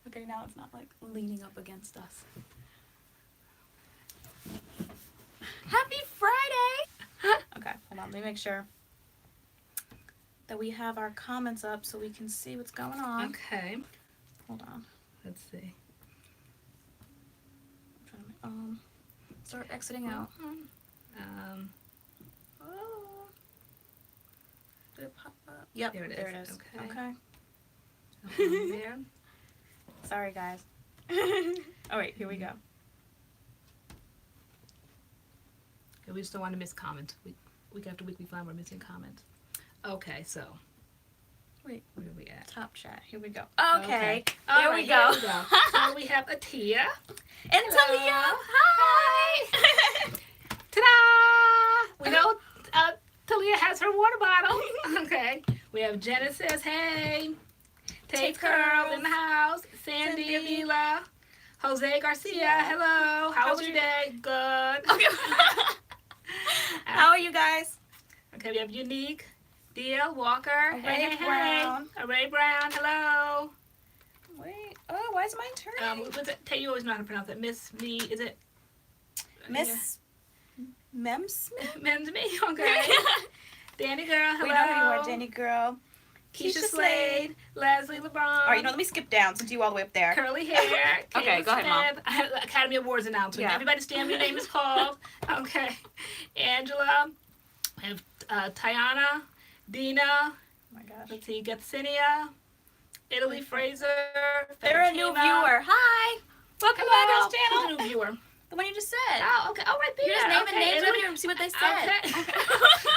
Okay, now it's not like leaning up against us. Happy Friday! Okay, hold on. Let me make sure that we have our comments up so we can see what's going on. Okay. Hold on. Let's see. I'm trying to start exiting out. Oh. Did it pop up? Yep, There it is. There it is. Okay. Okay. There. Sorry, guys. All right, here we go. Okay, we just don't want to miss comments. Week after week we find we're missing comments. Okay, so. Wait. Where are we at? Top chat. Here we go. Okay. All There right, we go. Here we go. So we have Atia. And Hello. Talia. Hi. Ta-da! We know Talia has her water bottle. Okay. We have Genesis. Hey. Take Curls in the house. Sandy Avila. Jose Garcia. Hello. How was your day? Good. Okay. How are you guys? Okay, we have Unique. Dia Walker. Array Brown. Array Brown. Hello. Wait. Oh, why is mine turning? What's it? You always know how to pronounce it. Miss Me. Is it? Miss Mems? Men's Me. Okay. Danny Girl. Hello. We know who you are, Danny Girl. Keisha Slade. Leslie LeBron. All right, let me skip down since you all the way up there. Curly hair. Okay, go ahead, Mom. Academy Awards announcement. Yeah. Everybody stand when your name is called. Okay. Angela. We have Tiana. Dina. Oh my gosh. Let's see. Gethinia. Italy Fraser. They're a new viewer. Hi. Welcome Hello. to this channel. Who's a new viewer? The one you just said. Oh, okay. Oh, right there. You're just naming okay. names Italy. on here and see what they said. Okay.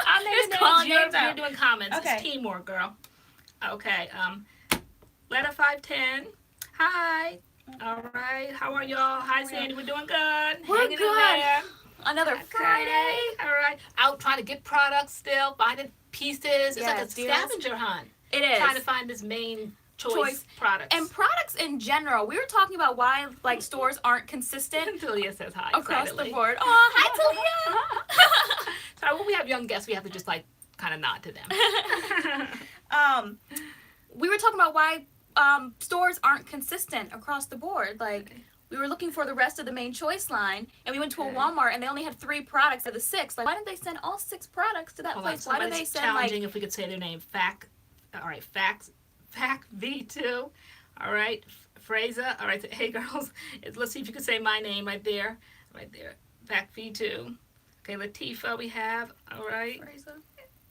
I'm Just naming calling names. names You're out. doing comments. Okay. It's teamwork, girl. Okay. Letter 510. Hi. All right. How are y'all? Hi, Sandy. We're doing good. We're Hanging good. in there. Another Okay. Friday. All right. Out trying to get products still, finding pieces. It's like a Yes, deals. scavenger hunt. It is. Trying to find this main choice products. And products in general. We were talking about why like stores aren't consistent Talia says hi. across excitedly. the board. Oh, hi Talia. Sorry, when we have young guests, we have to just like kind of nod to them. We were talking about why stores aren't consistent across the board. Like we were looking for the rest of the main choice line, and we went to a Walmart, and they only had 3 products of the 6. Like, why didn't they send all 6 products to that Hold on, place? Why did they somebody's send challenging like? if we could say their name. Fact V2. All right, Fraser. All right, hey girls, let's see if you can say my name right there. Fact V2. Okay, Latifa, we have. All right, Fraser.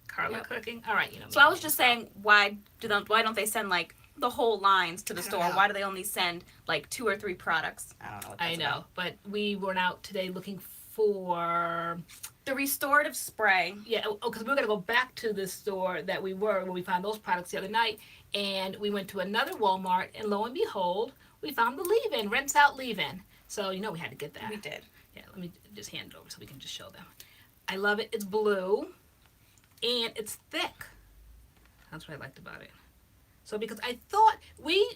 Carla Yep. Cooking. All right, you know. So I was just saying, why don't they send like the whole lines to the store? know. Why do they only send like 2 or 3 products? I don't know. What that's I know, about. but we went out today looking for. The restorative spray. Yeah, because we were gonna go back to the store that we were when we found those products the other night, and we went to another Walmart, and lo and behold, we found the leave-in, rinse out leave-in. So you know we had to get that. We did. Yeah, let me just hand it over so we can just show them. I love it. It's blue, and it's thick. That's what I liked about it. So because I thought we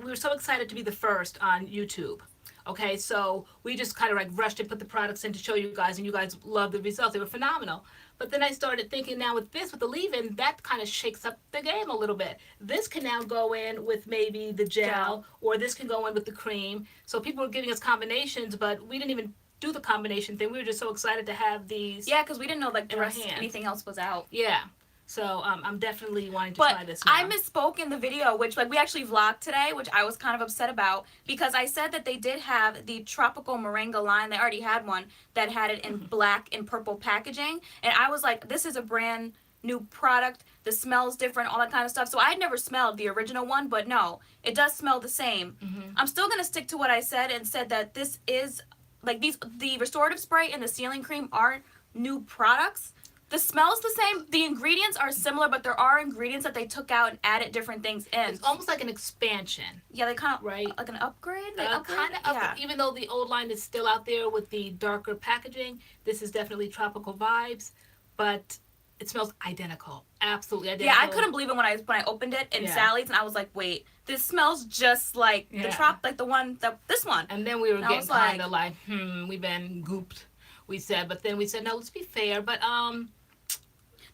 were so excited to be the first on YouTube. Okay, so we just kind of like rushed and put the products in to show you guys, and you guys loved the results. They were phenomenal. But then I started thinking now with the leave-in, that kind of shakes up the game a little bit. This can now go in with maybe the gel, or this can go in with the cream. So people were giving us combinations, but we didn't even do the combination thing. We were just so excited to have these. Yeah, because we didn't know like the in our rest, hand. anything else was out. Yeah. So I'm definitely wanting to But try this now. I misspoke in the video, which like we actually vlogged today, which I was kind of upset about because I said that they did have the tropical moringa line. They already had one that had it in black and purple packaging, and I was like, this is a brand new product. The smell's different, all that kind of stuff. So I had never smelled the original one, but no, it does smell the same. I'm still gonna stick to what I said and said that this is like the restorative spray and the sealing cream are new products. The smell's the same. The ingredients are similar, but there are ingredients that they took out and added different things in. It's almost like an expansion. Yeah, they kind of right, like an upgrade. They kind of yeah. Even though the old line is still out there with the darker packaging, this is definitely tropical vibes, but it smells identical, absolutely identical. Yeah, I couldn't believe it when I opened it in Sally's, and I was like, wait, this smells just like the this one. And then we were and getting kind of like, we've been gooped. We said, but then we said, no, let's be fair. But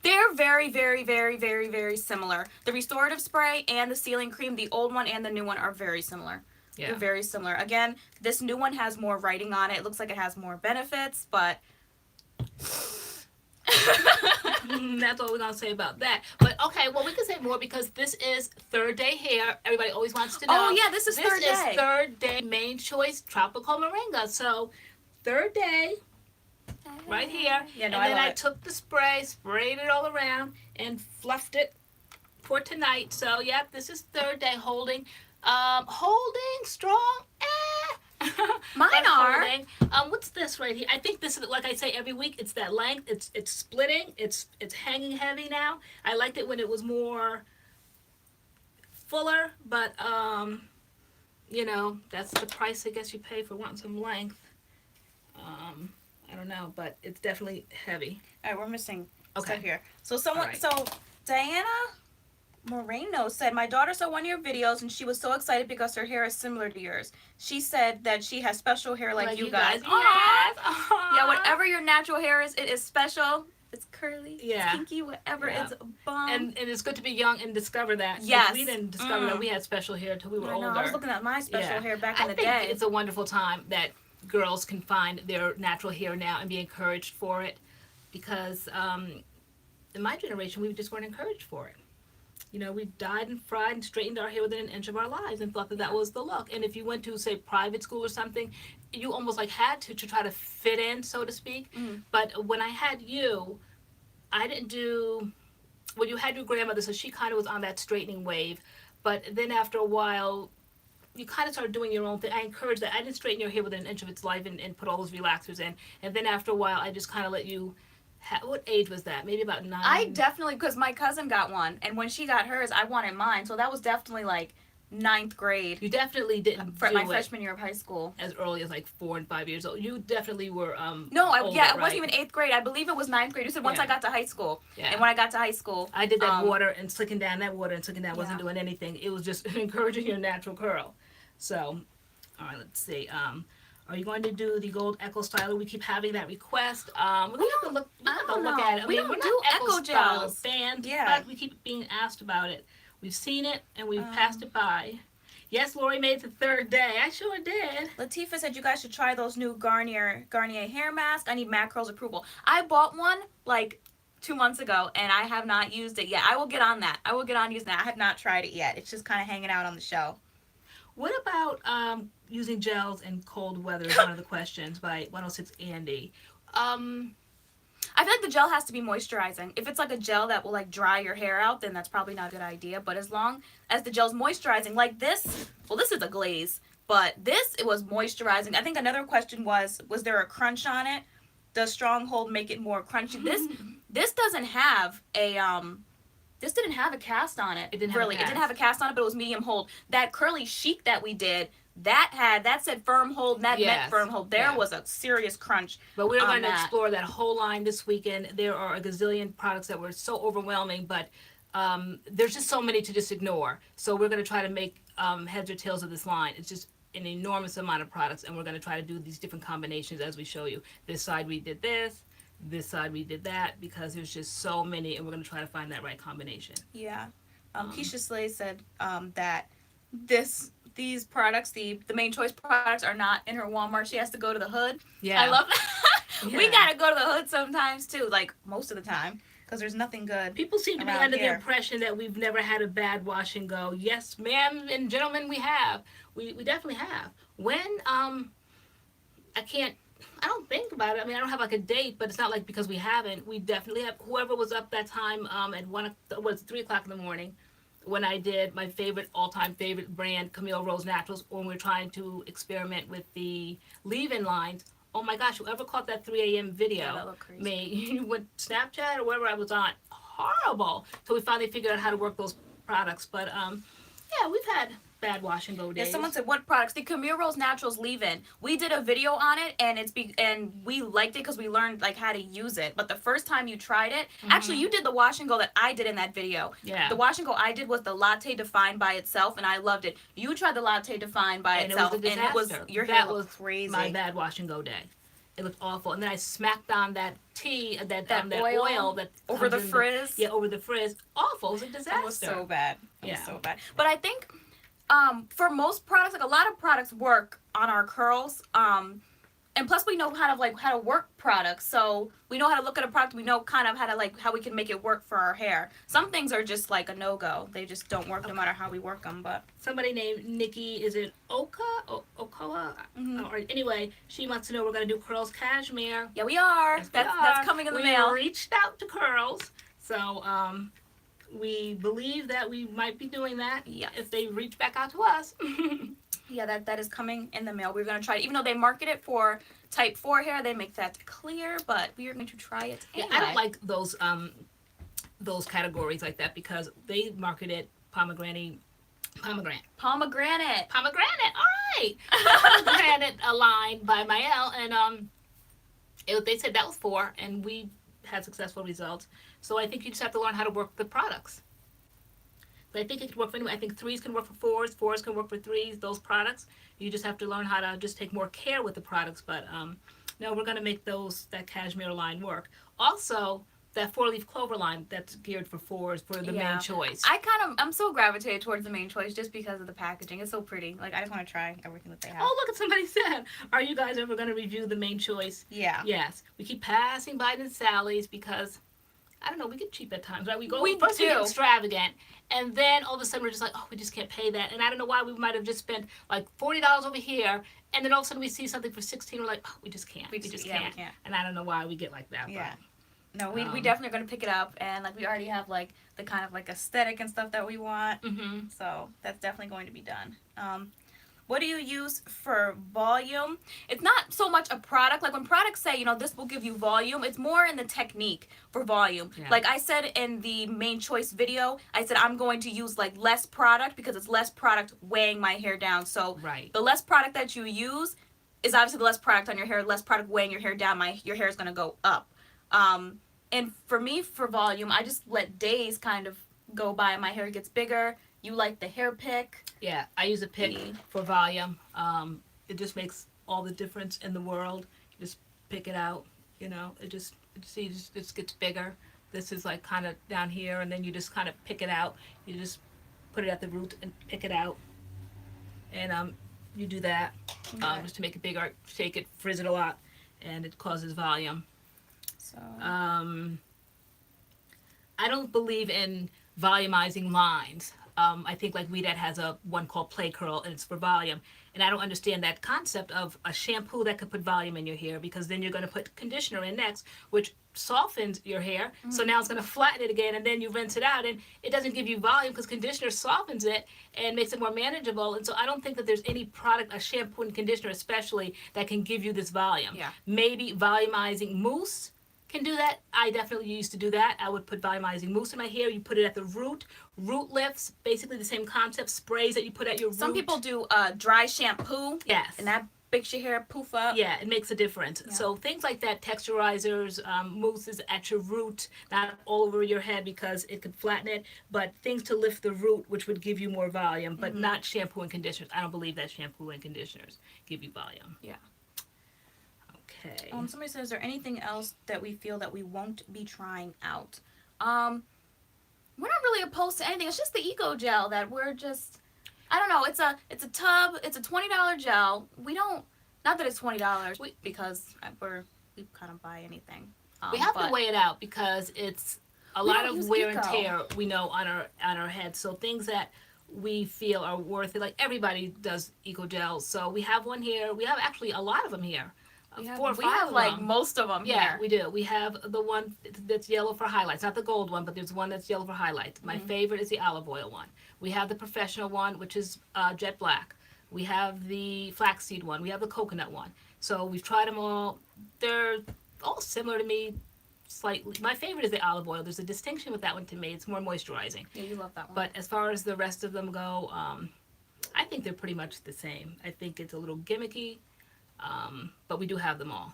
They're very, very, very, very, very similar. The restorative spray and the sealing cream, the old one and the new one, are very similar. Yeah. They're very similar. Again, this new one has more writing on it. It looks like it has more benefits, but that's all we're gonna say about that. But okay, well, we can say more because this is third day hair. Everybody always wants to know. oh yeah, this is third day. This is third day main choice tropical moringa. So third day, right here. Yeah, no, and then love I it. took the spray, sprayed it all around, and fluffed it for tonight. So yep, this is third day holding strong. Mine But are. holding. What's this right here? I think this is, like I say every week, it's that length. It's splitting. It's hanging heavy now. I liked it when it was more fuller, but you know, that's the price I guess you pay for wanting some length. I don't know, but it's definitely heavy. All right, we're missing Okay. stuff here. So someone, All right. so Diana Moreno said, my daughter saw one of your videos and she was so excited because her hair is similar to yours. She said that she has special hair like you guys. Yes. Yeah, whatever your natural hair is, it is special. It's curly, Yeah. it's kinky, whatever. Yeah. It's bomb. And it's good to be young and discover that. 'Cause Yes. we didn't discover that we had special hair until we were I know, older. I was looking at my special Yeah. hair back in the I think day. it's a wonderful time that girls can find their natural hair now and be encouraged for it, because in my generation we just weren't encouraged for it. You know, we dyed and fried and straightened our hair within an inch of our lives and thought that that was the look. And if you went to, say, private school or something, you almost like had to try to fit in, so to speak. But when I had you, I didn't do, well, you had your grandmother, so she kind of was on that straightening wave. But then after a while, you kind of started doing your own thing. I encouraged that. I didn't straighten your hair within an inch of its life and put all those relaxers in. And then after a while, I just kind of let you, what age was that? Maybe about 9? I definitely, because my cousin got one, and when she got hers, I wanted mine. So that was definitely like 9th grade. You definitely didn't do My it freshman year of high school. as early as like 4 and 5 years old. You definitely were No, older, yeah, it right? wasn't even 8th grade. I believe it was 9th grade. You said once Yeah. I got to high school. Yeah. And when I got to high school, I did that water and slicking down that water and slicking down wasn't Yeah. doing anything. It was just encouraging your natural curl. So, all right, let's see. Are you going to do the gold echo styler? We keep having that request. We're gonna have to look. I Have to don't look know. at it. I We mean, don't we're do not echo echo styler gels. fans, Yeah. but we keep being asked about it. We've seen it and we've passed it by. Yes, Lori made it the third day. I sure did. Latifah said you guys should try those new Garnier hair mask. I need MADCURLS approval. I bought one like 2 months ago and I have not used it yet. I will get on that. I will get on using that. I have not tried it yet. It's just kind of hanging out on the shelf. What about using gels in cold weather is one of the questions by 106 Andy. I feel like the gel has to be moisturizing. If it's like a gel that will like dry your hair out, then that's probably not a good idea. But as long as the gel's moisturizing, like this, well, this is a glaze, but this, it was moisturizing. I think another question was there a crunch on it? Does Stronghold make it more crunchy? This doesn't have a this didn't have a cast on it. It didn't have a really. It cast. didn't have a cast on it, but it was medium hold. That curly chic that we did, that said firm hold, and that Yes. meant firm hold. There Yeah. was a serious crunch. But we're on going to that. explore that whole line this weekend. There are a gazillion products that were so overwhelming, but there's just so many to just ignore. So we're going to try to make heads or tails of this line. It's just an enormous amount of products, and we're going to try to do these different combinations as we show you. This side we did this side we did that, because there's just so many, and we're going to try to find that right combination. Yeah. Keisha Slay said that these products, the main choice products, are not in her Walmart. She has to go to the hood. Yeah. I love that. We Yeah. gotta go to the hood sometimes too, like most of the time, because there's nothing good. People seem to be around under here. the impression that we've never had a bad wash and go. Yes, ma'am and gentlemen, we have. We definitely have. When I don't think about it. I mean, I don't have like a date, but it's not like because we haven't. We definitely have. Whoever was up that time at 3 o'clock in the morning, when I did my all-time favorite brand, Camille Rose Naturals, when we were trying to experiment with the leave-in lines. Oh my gosh, whoever caught that 3 a.m. video, Yeah, that looked crazy. you went Snapchat or wherever I was on, horrible. So we finally figured out how to work those products. But yeah, we've had bad wash and go Yeah, days. someone said what products? The Camille Rose Naturals leave-in. We did a video on it, and we liked it because we learned like how to use it. But the first time you tried it, actually, you did the wash and go that I did in that video. Yeah. The wash and go I did was the Latte Define by itself, and I loved it. You tried the Latte Define by And it itself, was a and it was disaster. your That hair was looked crazy. my bad wash and go day. It looked awful. And then I smacked on that tea, that oil that over the comes in frizz. Yeah, over the frizz. Awful. It was a disaster. It was so bad. It was Yeah. so bad. But I think for most products, like a lot of products work on our curls. And plus we know how to work products, so we know how to look at a product. We know kind of how we can make it work for our hair. Some things are just like a no-go. They just don't work no matter how we work them. But somebody named Nikki, is it Okoa? Or anyway, she wants to know we're gonna do curls cashmere. yeah, we are. Yes, That's coming in the mail. We reached out to Curls, so we believe that we might be doing that. Yeah. If they reach back out to us. Yeah, that is coming in the mail. We're going to try it. Even though they market it for type 4 hair, they make that clear, but we are going to try it anyway. Yeah, I don't like those categories like that because they market it pomegranate. Pomegranate. All right. Pomegranate line by Mael, and they said that was 4, and we had successful results. So I think you just have to learn how to work the products. But I think it can work for anyone. I think 3s can work for 4s, 4s can work for 3s, those products. You just have to learn how to just take more care with the products. But no, we're going to make that cashmere line work. Also, that 4-leaf clover line that's geared for 4s for the main choice. I'm so gravitated towards the main choice just because of the packaging. It's so pretty. Like, I just want to try everything that they have. Oh, look at somebody said, are you guys ever going to review the main choice? Yeah. Yes. We keep passing by the Sally's because, I don't know, we get cheap at times, right? We do. get extravagant, and then all of a sudden we're just like, oh, we just can't pay that. And I don't know why we might have just spent like $40 over here, and then all of a sudden we see something for $16, we're like, oh, we just can't. We just can't. And I don't know why we get like that. Yeah. But, no, we definitely are going to pick it up, and like we already have like the kind of like aesthetic and stuff that we want. Mm-hmm. So that's definitely going to be done. What do you use for volume? It's not so much a product. Like when products say, this will give you volume, it's more in the technique for volume. Yeah. Like I said in the main choice video, I said I'm going to use like less product because it's less product weighing my hair down. So right. The less product that you use is obviously the less product on your hair, less product weighing your hair down, your hair is going to go up. And for me, for volume, I just let days kind of go by and my hair gets bigger. You like the hair pick. Yeah, I use a pick for volume. It just makes all the difference in the world. You just pick it out, it just gets bigger. This is like kind of down here, and then you just kind of pick it out. You just put it at the root and pick it out. And you do that just to make it bigger. Shake it, frizz it a lot, and it causes volume. So I don't believe in volumizing lines. I think like Redhead has one called Play Curl, and it's for volume. And I don't understand that concept of a shampoo that could put volume in your hair, because then you're going to put conditioner in next, which softens your hair. Mm-hmm. So now it's going to flatten it again, and then you rinse it out, and it doesn't give you volume because conditioner softens it and makes it more manageable. And so I don't think that there's any product, a shampoo and conditioner especially, that can give you this volume. Yeah. Maybe volumizing mousse can do that. I definitely used to do that. I would put volumizing mousse in my hair. You put it at the root. Root lifts, basically the same concept. Sprays that you put at your root. Some people do dry shampoo. Yes. And that makes your hair poof up. Yeah, it makes a difference. Yeah. So things like that, texturizers, mousses at your root, not all over your head because it could flatten it, but things to lift the root, which would give you more volume, but not shampoo and conditioners. I don't believe that shampoo and conditioners give you volume. Yeah. Okay. Somebody says, is there anything else that we feel that we won't be trying out? We're not really opposed to anything. It's just the Eco Gel that we're just, I don't know. It's a tub. It's a $20 gel. We don't, not that it's $20 because we kind of buy anything. We have to weigh it out because it's a lot of wear and tear, we know, on our heads. So things that we feel are worth it, like everybody does Eco Gel. So we have one here. We have actually a lot of them here. We have like them. most of them yeah, here. We do. We have the one that's yellow for highlights, not the gold one, but there's one that's yellow for highlights. My favorite is the olive oil one. We have the professional one, which is jet black. We have the flaxseed one. We have the coconut one. So we've tried them all. They're all similar to me, slightly. My favorite is the olive oil. There's a distinction with that one to me. It's more moisturizing. Yeah, you love that one. But as far as the rest of them go, I think they're pretty much the same. I think it's a little gimmicky. But we do have them all.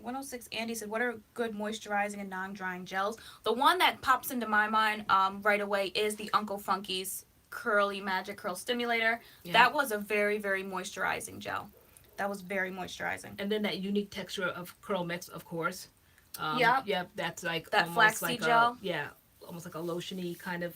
106 Andy said, what are good moisturizing and non-drying gels? The one that pops into my mind right away is the Uncle Funky's Curly Magic Curl Stimulator. Yeah. That was a very, very moisturizing gel. That was very moisturizing. And then that unique texture of CURLMIX, of course. Yep. That's like That almost flaxseed like gel. almost like a lotiony kind of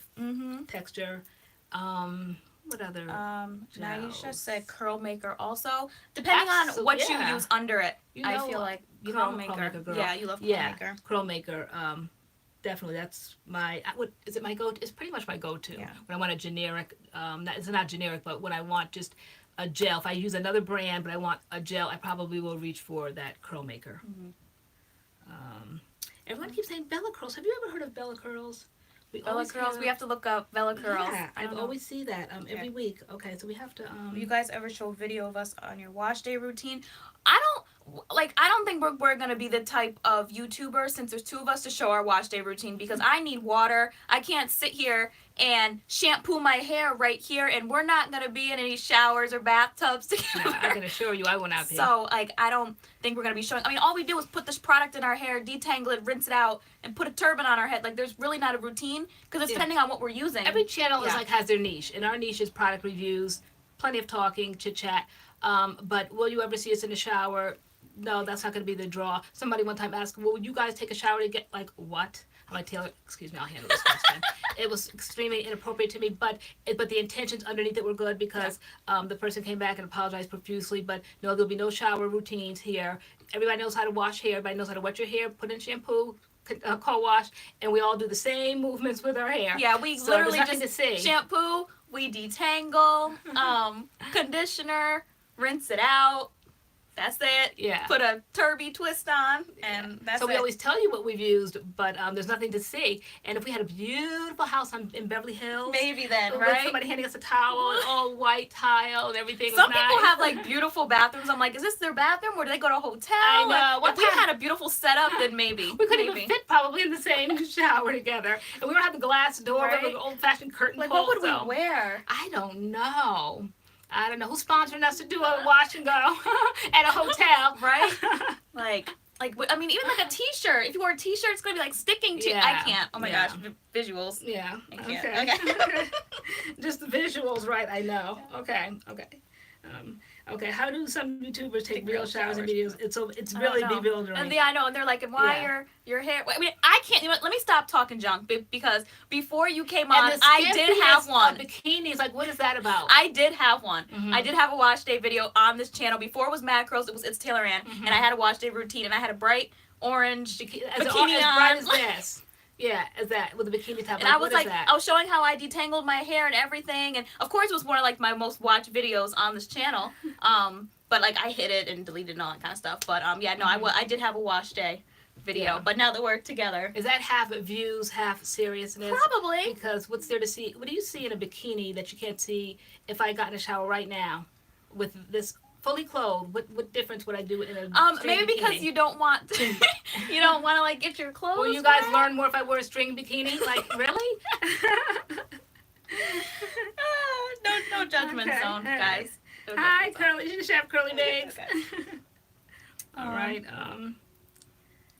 texture. What other Naisha gels? said curl maker also. Depending on what you use under it, I feel like curl I'm a maker. girl. Yeah, you love curl Yeah, maker. curl maker. Definitely, that's my. What is it? My go. It's pretty much my go-to Yeah. when I want a generic. It's not generic, but when I want just a gel. If I use another brand, but I want a gel, I probably will reach for that curl maker. Everyone keeps saying BellaCurls. Have you ever heard of BellaCurls? BellaCurls. We have to look up BellaCurls. Yeah, I I don't know. always see that every week. Okay, so we have to. You guys ever show a video of us on your wash day routine? I don't think we're gonna be the type of YouTuber, since there's two of us, to show our wash day routine, because I need water. I can't sit here and shampoo my hair right here, and we're not gonna be in any showers or bathtubs together. No, I can assure you, I won't have to. So like, I don't think we're gonna be showing. I mean, all we do is put this product in our hair, detangle it, rinse it out, and put a turban on our head. Like, there's really not a routine, because it's depending on what we're using. Every channel is like has their niche, and our niche is product reviews, plenty of talking, chit chat. But will you ever see us in the shower? No, that's not going to be the draw. Somebody one time asked, "Well, would you guys take a shower to get like what?" I'm like, Taylor, excuse me, I'll handle this question. It was extremely inappropriate to me, but the intentions underneath it were good, because the person came back and apologized profusely. But no, there'll be no shower routines here. Everybody knows how to wash hair. Everybody knows how to wet your hair, put in shampoo, cold wash, and we all do the same movements with our hair. Yeah, we So literally there's nothing just to see. shampoo, we detangle, conditioner, rinse it out. That's it. Yeah. Put a turby twist on, and that's so it. we always tell you what we've used, but there's nothing to see. And if we had a beautiful house in Beverly Hills, Maybe then, with right? somebody handing us a towel and all white tile and everything. Some was people nice. have like beautiful bathrooms. I'm like, is this their bathroom, or do they go to a hotel? I know. Like, if we had a beautiful setup, then maybe. We couldn't even fit probably in the same shower together. And we don't have the glass door, Right? we have an old-fashioned curtain Like, pole, what would so we wear? I don't know. Who's sponsoring us to do a wash and go at a hotel, Right? like, I mean, even like a t-shirt. If you wear a t-shirt, it's going to be like sticking to, I can't. Oh my gosh, visuals. Yeah. I can't. Okay. Just the visuals, right? I know. Okay. Okay. How do some YouTubers take real showers and videos? It's really bewildering. And I know, and they're like, and why your hair? I mean, I can't. You know what, let me stop talking junk, because before you came on, I did have one. Bikinis, like, what is that about? I did have one. I did have a wash day video on this channel. Before it was MADCURLS, it's TaylorAnne, and I had a wash day routine, and I had a bright orange bikini as on. Bright as this. Yeah, as that with the bikini top. And I was like, I was showing how I detangled my hair and everything, and of course it was one of like my most watched videos on this channel. But like, I hid it and deleted and all that kind of stuff. But yeah, no, I did have a wash day video. But now that we're together, is that half views, half seriousness? Probably. Because what's there to see? What do you see in a bikini that you can't see if I got in a shower right now with this? Fully clothed, what difference would I do in a maybe bikini? because you don't want to, like get your clothes. Will you guys learn more if I wear a string bikini? Like, really? No judgment zone, guys. No Hi, judgment Curly Chef, Curly Babes. Okay. All right.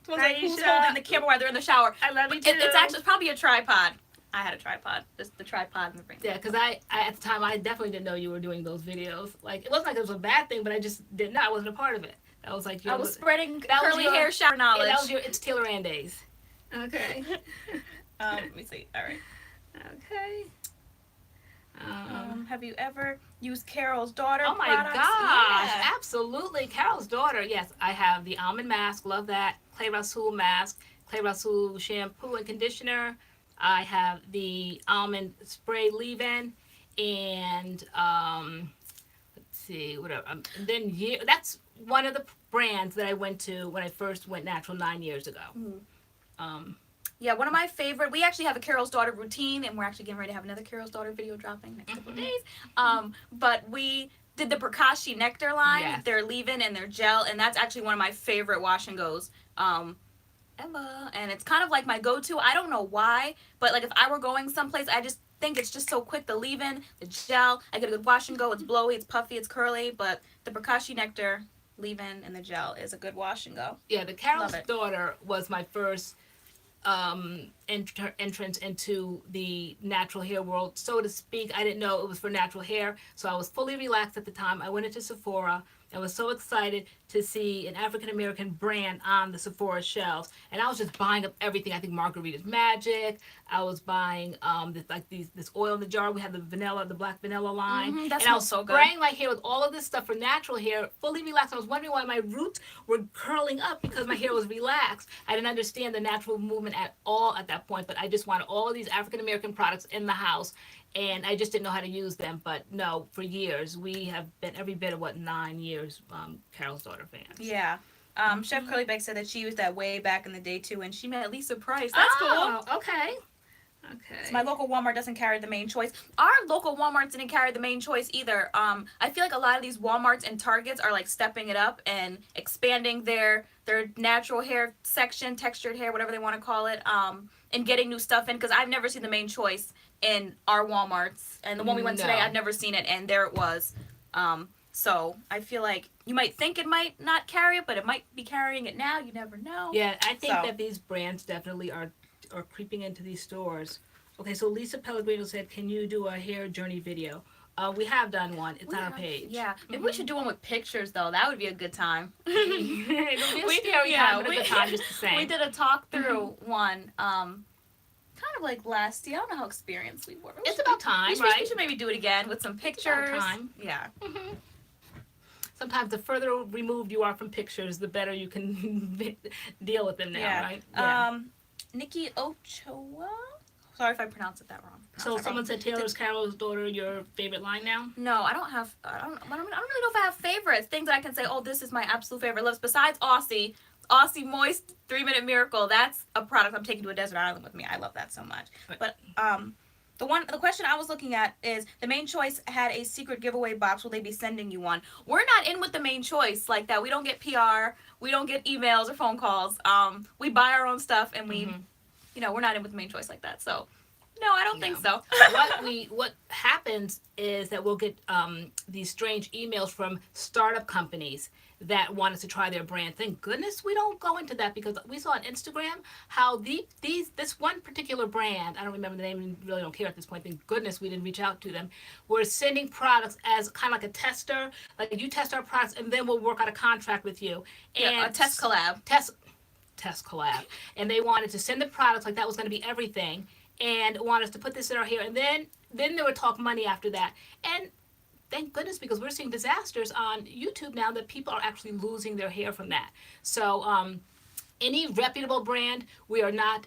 So like, who's holding the camera while they're in the shower? I love you too. It's probably a tripod. I had a tripod. Just the tripod and the ring. Yeah, because I at the time I definitely didn't know you were doing those videos. Like, it wasn't like it was a bad thing, but I just didn't know. I wasn't a part of it. That was like I was spreading curly hair shower knowledge. That was it's TaylorAnne days. Okay. Let me see. All right. Okay. Have you ever used Carol's Daughter Oh my products? gosh, Yeah. absolutely. Carol's Daughter. Yes, I have the almond mask. Love that. Clay Rasool mask. Clay Rasool shampoo and conditioner. I have the almond spray leave-in, and let's see, whatever. Then that's one of the brands that I went to when I first went natural 9 years ago. Yeah, one of my favorite. We actually have a Carol's Daughter routine, and we're actually getting ready to have another Carol's Daughter video dropping next couple of days. But we did the Prakashi Nectar line. Yes. Their leave-in and their gel, and that's actually one of my favorite wash and goes. And it's kind of like my go-to. I don't know why, but like if I were going someplace, I just think it's just so quick. The leave-in, the gel, I get a good wash and go. It's blowy, it's puffy, it's curly, but the Prakashi Nectar leave-in and the gel is a good wash and go. Yeah, the Carol's Daughter was my first entrance into the natural hair world, so to speak. I didn't know it was for natural hair, so I was fully relaxed at the time. I went into Sephora and was so excited to see an African American brand on the Sephora shelves. And I was just buying up everything. I think Margarita's Magic. I was buying this oil in the jar. We had the black vanilla line. Mm-hmm, that and I was smells so good. spraying my hair with all of this stuff for natural hair, fully relaxed. I was wondering why my roots were curling up because my hair was relaxed. I didn't understand the natural movement at all at that point, but I just wanted all of these African American products in the house, and I just didn't know how to use them. But no, for years, we have been every bit of 9 years Carol's Daughter fans. Yeah. Chef Curly Beck said that she used that way back in the day too, and she met Lisa Price. That's Oh, cool. okay. Okay. So my local Walmart doesn't carry the main choice. Our local Walmarts didn't carry the main choice either. I feel like a lot of these Walmarts and Targets are like stepping it up and expanding their natural hair section, textured hair, whatever they want to call it, and getting new stuff in. Because I've never seen the main choice in our Walmarts, and the one we went today, I've never seen it, and there it was. So I feel like you might think it might not carry it, but it might be carrying it now. You never know. Yeah, I think that these brands definitely are creeping into these stores. Okay, so Lisa Pellegrino said, can you do a hair journey video? We have done one. It's on our page. Yeah. Maybe we should do one with pictures, though. That would be a good time. It'll be a scary time, but a good time just the same. We did a talk through one, kind of like last year. I don't know how experienced we were. It's about time, right? right? We should maybe do it again with some pictures. It's about time. Yeah. Mm-hmm. Sometimes the further removed you are from pictures, the better you can deal with them now, right? Yeah. Nikki Ochoa. Sorry if I pronounced it that wrong. So someone said Taylor's Carol's Daughter your favorite line now? No, I don't really know if I have favorites. Things that I can say, oh, this is my absolute favorite lips. Besides Aussie Moist 3-Minute Miracle. That's a product I'm taking to a desert island with me. I love that so much. Right. But the question I was looking at is the main choice had a secret giveaway box. Will they be sending you one? We're not in with the main choice like that. We don't get PR. We don't get emails or phone calls. We buy our own stuff and we, we're not in with the main choice like that. So, no, I don't think so. What happens is that we'll get these strange emails from startup companies that want us to try their brand. Thank goodness we don't go into that, because we saw on Instagram how this one particular brand, I don't remember the name and really don't care at this point, thank goodness we didn't reach out to them, were sending products as kind of like a tester, like you test our products and then we'll work out a contract with you. And yeah, a test collab. Test collab. And they wanted to send the products like that was going to be everything, and want us to put this in our hair, and then they would talk money after that. And thank goodness, because we're seeing disasters on YouTube now that people are actually losing their hair from that. So any reputable brand we are not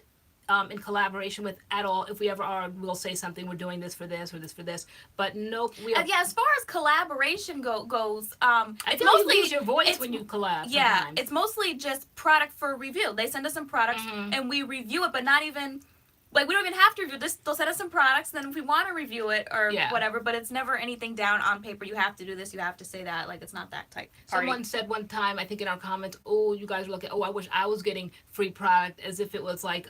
in collaboration with at all. If we ever are, we'll say something, we're doing this for this or this for this. But nope. Yeah, as far as collaboration goes, I feel like you lose your voice when you collab. Yeah, sometimes. it's mostly just product for review. They send us some products and we review it, but not even... Like, we don't even have to review this. They'll send us some products, and then if we want to review it or whatever, but it's never anything down on paper. You have to do this, you have to say that. Like, it's not that type party. Someone said one time, I think in our comments, oh, you guys are looking, I wish I was getting free product, as if it was like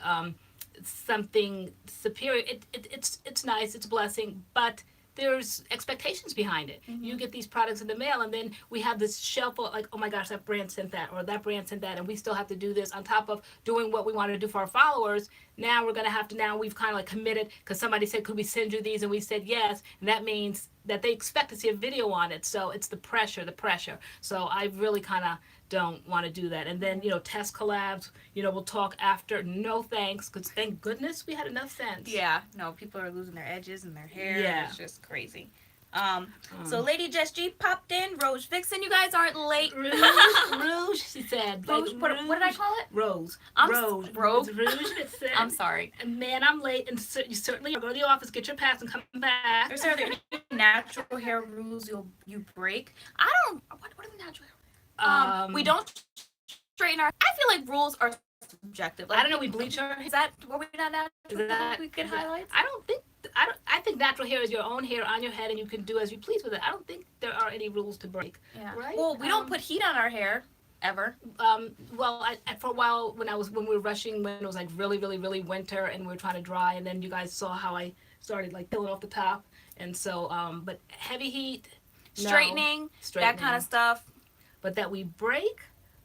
something superior. It's nice, it's a blessing, but there's expectations behind it. You get these products in the mail, and then we have this shelf of like, oh my gosh, that brand sent that, or that brand sent that, and we still have to do this on top of doing what we wanted to do for our followers. Now we're gonna have to, now we've kind of like committed, because somebody said, could we send you these? And we said yes, and that means that they expect to see a video on it. So it's the pressure. So I really kind of don't want to do that. And then, test collabs, we'll talk after. No thanks, because thank goodness we had enough sense. Yeah, no, people are losing their edges and their hair. Yeah. It's just crazy. So Lady Jess G popped in. Rose Vixen, you guys aren't late. Rouge, she said. Rouge, what did I call it? Rose. Rouge. Rouge, it said. I'm sorry. And man, I'm late, and you certainly go to the office, get your pass, and come back. Are there any natural hair rules you break? I don't. What are the natural hair? We don't straighten our. I feel like rules are subjective. Like, I don't know. We bleach our. Is that what we not natural? We get highlights. I think natural hair is your own hair on your head, and you can do as you please with it. I don't think there are any rules to break. Yeah. Right? Well, we don't put heat on our hair ever. Well, for a while when we were rushing, when it was like really, really, really winter, and we were trying to dry, and then you guys saw how I started like peeling off the top, and so but heavy heat, straightening, that kind of stuff. But that we break.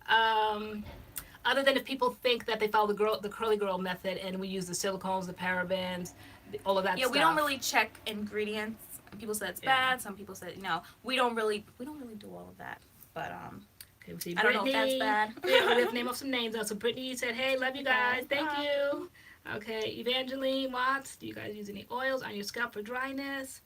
Other than if people think that they follow the curly girl method, and we use the silicones, the parabens, all of that stuff. Yeah, we don't really check ingredients. People say it's bad. Some people say no. We don't really do all of that. But Okay, we see I don't know if that's Brittany. bad. Yeah, we have to name off some names now. So Brittany said, "Hey, love you guys. Thank you." Okay, Evangeline Watts. Do you guys use any oils on your scalp for dryness?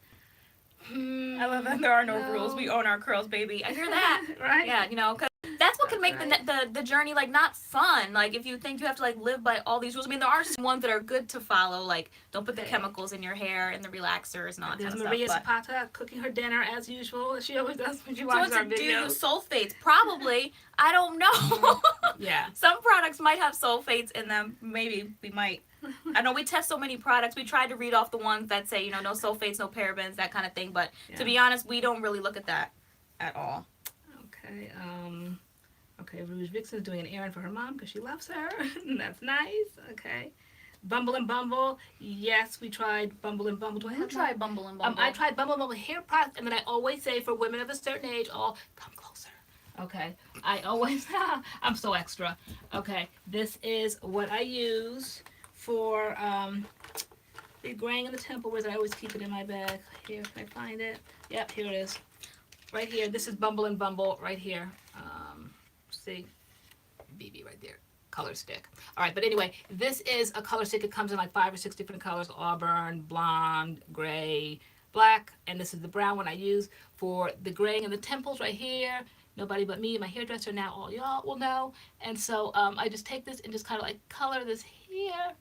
I love that there are no rules. We own our curls, baby. I hear that. Right? Yeah, you know, 'cause that's what can make right. the journey like not fun. Like if you think you have to like live by all these rules. I mean, there are some ones that are good to follow. Like don't put the Okay. chemicals in your hair and the relaxers and all that There's kind of Maria stuff. But Zapata cooking her dinner as usual. She always does when she so watches what's our it do videos. with sulfates? Probably. I don't know. Yeah. Some products might have sulfates in them. Maybe we might. I know we test so many products. We tried to read off the ones that say, you know, no sulfates, no parabens, that kind of thing. But Yeah. to be honest, we don't really look at that at all. Okay. Okay. Rouge Vixen's doing an errand for her mom because she loves her. That's nice. Okay. Bumble and Bumble. Yes, we tried Bumble and Bumble. Do I Who have tried Bumble and Bumble? I tried Bumble and Bumble hair product, and then I always say for women of a certain age, all come closer. Okay. I always. I'm so extra. Okay. This is what I use for the graying in the temple. Where I always keep it in my bag. Here, can I find it? Yep, here it is. Right here. This is Bumble and Bumble right here. See? BB right there. Color stick. All right, but anyway, this is a color stick. It comes in like 5 or 6 different colors: auburn, blonde, gray, black, and this is the brown one I use for the graying in the temples right here. Nobody but me, my hairdresser, now all y'all will know. And so I just take this and just kind of like color this here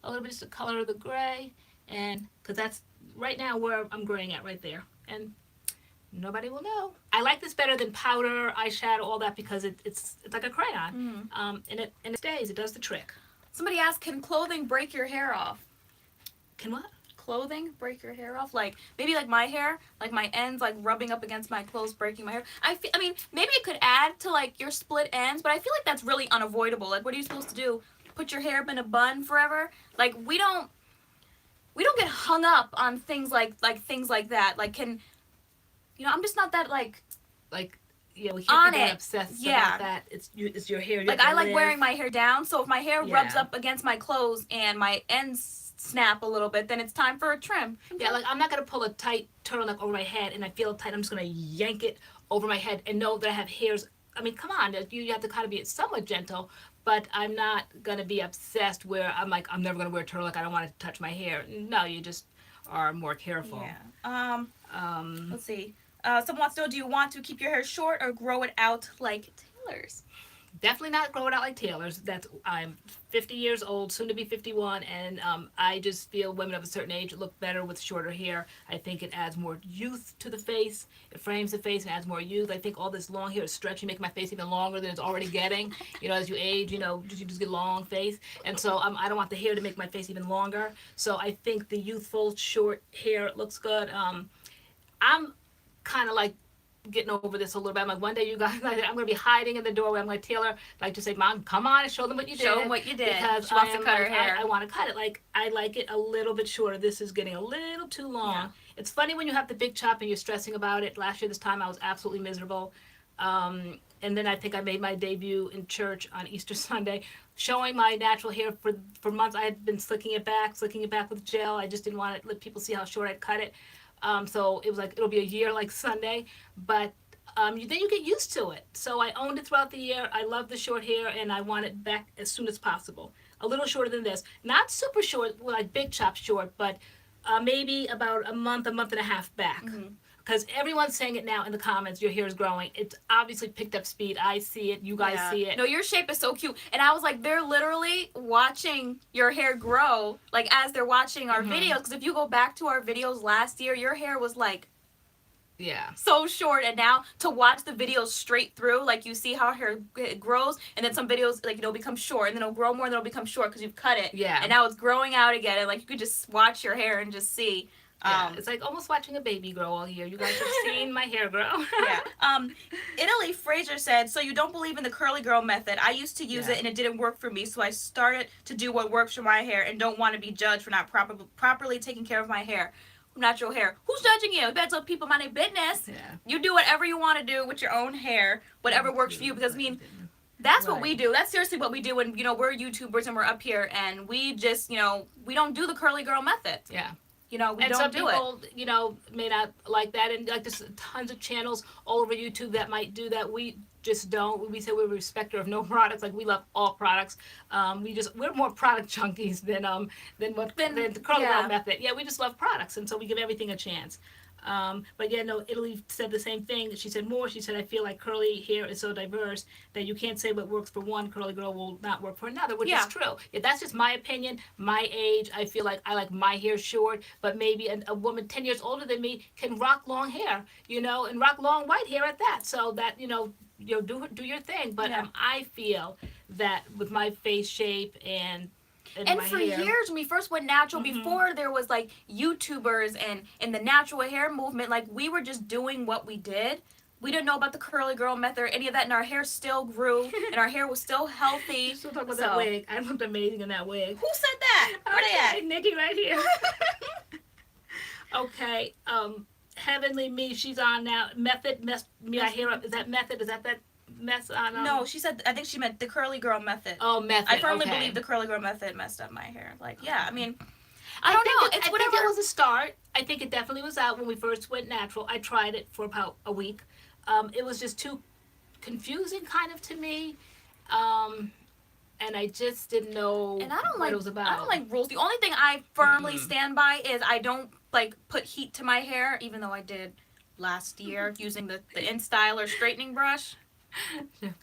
a little bit, just to color the gray, and because that's right now where I'm graying at right there, and nobody will know. I like this better than powder, eyeshadow, all that because it's like a crayon, and it stays. It does the trick. Somebody asked, can clothing break your hair off? Can what? Clothing break your hair off? Like maybe like my hair, like my ends like rubbing up against my clothes, breaking my hair. I mean, maybe it could add to like your split ends, but I feel like that's really unavoidable. Like what are you supposed to do? Put your hair up in a bun forever? Like we don't get hung up on things like things like that. Like can you know, I'm just not that like yeah, we on can't get it. obsessed Yeah. about that. It's your hair. You Like have to I like live. wearing my hair down, so if my hair rubs Yeah. up against my clothes and my ends snap a little bit, then it's time for a trim. Yeah, like I'm not gonna pull a tight turtleneck over my head and I feel tight. I'm just gonna yank it over my head and know that I have hairs. I mean, come on, you have to kind of be somewhat gentle, but I'm not gonna be obsessed where I'm like, I'm never gonna wear a turtleneck. I don't want to touch my hair. No, you just are more careful. Yeah. Let's see. Someone wants to know, do you want to keep your hair short or grow it out like Taylor's? Definitely not grow it out like Taylor's. I'm 50 years old, soon to be 51, and I just feel women of a certain age look better with shorter hair. I think it adds more youth to the face. It frames the face and adds more youth. I think all this long hair is stretchy, making my face even longer than it's already getting. You know, as you age, you know, you just get long face, and so I don't want the hair to make my face even longer. So I think the youthful short hair looks good. I'm kind of like getting over this a little bit. I'm like, one day you guys, I'm going to be hiding in the doorway. I'm like, Taylor, like to say, Mom, come on and show them what you did. Show them what you did. Because She wants to cut her hair. I want to cut it. Like, I like it a little bit shorter. This is getting a little too long. Yeah. It's funny when you have the big chop and you're stressing about it. Last year, this time, I was absolutely miserable. And then I think I made my debut in church on Easter Sunday, showing my natural hair for months. I had been slicking it back with gel. I just didn't want to let people see how short I'd cut it. So it was like, it'll be a year like Sunday, but then you get used to it. So I owned it throughout the year. I love the short hair and I want it back as soon as possible. A little shorter than this. Not super short, like big chop short, but maybe about a month and a half back. Because everyone's saying it now in the comments, your hair is growing. It's obviously picked up speed. I see it. You guys see it. No, your shape is so cute. And I was like, they're literally watching your hair grow, like as they're watching our videos. Because if you go back to our videos last year, your hair was like so short. And now to watch the videos straight through, like you see how hair grows. And then some videos, like, it'll become short. And then it'll grow more and then it'll become short because you've cut it. Yeah. And now it's growing out again. And like you could just watch your hair and just see. Yeah, it's like almost watching a baby grow all year. You guys have seen my hair grow. Yeah. Italy Fraser said, so you don't believe in the curly girl method. I used to use it and it didn't work for me, so I started to do what works for my hair and don't want to be judged for not properly taking care of my hair. Natural hair. Who's judging you? You better tell people my business. Yeah. You do whatever you want to do with your own hair, whatever works for you, because I mean, that's what we do. That's seriously what we do when, you know, we're YouTubers and we're up here and we just, you know, we don't do the curly girl method. Yeah. we and don't some do it. people, may not like that, and like there's tons of channels all over YouTube that might do that. We just don't. We say we're a respecter of no products. Like we love all products. We're more product junkies than the curly girl method. Yeah, we just love products, and so we give everything a chance. But yeah, no, Italy said the same thing. She said more. She said, I feel like curly hair is so diverse that you can't say what works for one curly girl will not work for another, which is true. Yeah, that's just my opinion, my age. I feel like I like my hair short, but maybe a woman 10 years older than me can rock long hair, and rock long white hair at that. So that, do your thing. But I feel that with my face shape and for hair. years when we first went natural, before there was like YouTubers and the natural hair movement, like we were just doing what we did. We didn't know about the curly girl method or any of that, and our hair still grew and our hair was still healthy. Still talk about that wig. I looked amazing in that wig. Who said that? Where they at? Nikki right here. Okay. Heavenly Me, she's on now. Method messed my hair up. Is that Method? Is that mess on? No, she said. I think she meant the curly girl method. Oh, Method. I firmly believe the curly girl method messed up my hair. Like, yeah, I mean, I don't know. It's whatever. I think it was a start. I think it definitely was out when we first went natural. I tried it for about a week. It was just too confusing, kind of, to me. And I just didn't know what it was about. I don't like rules. The only thing I firmly stand by is I don't like put heat to my hair, even though I did last year using the InStyler straightening brush.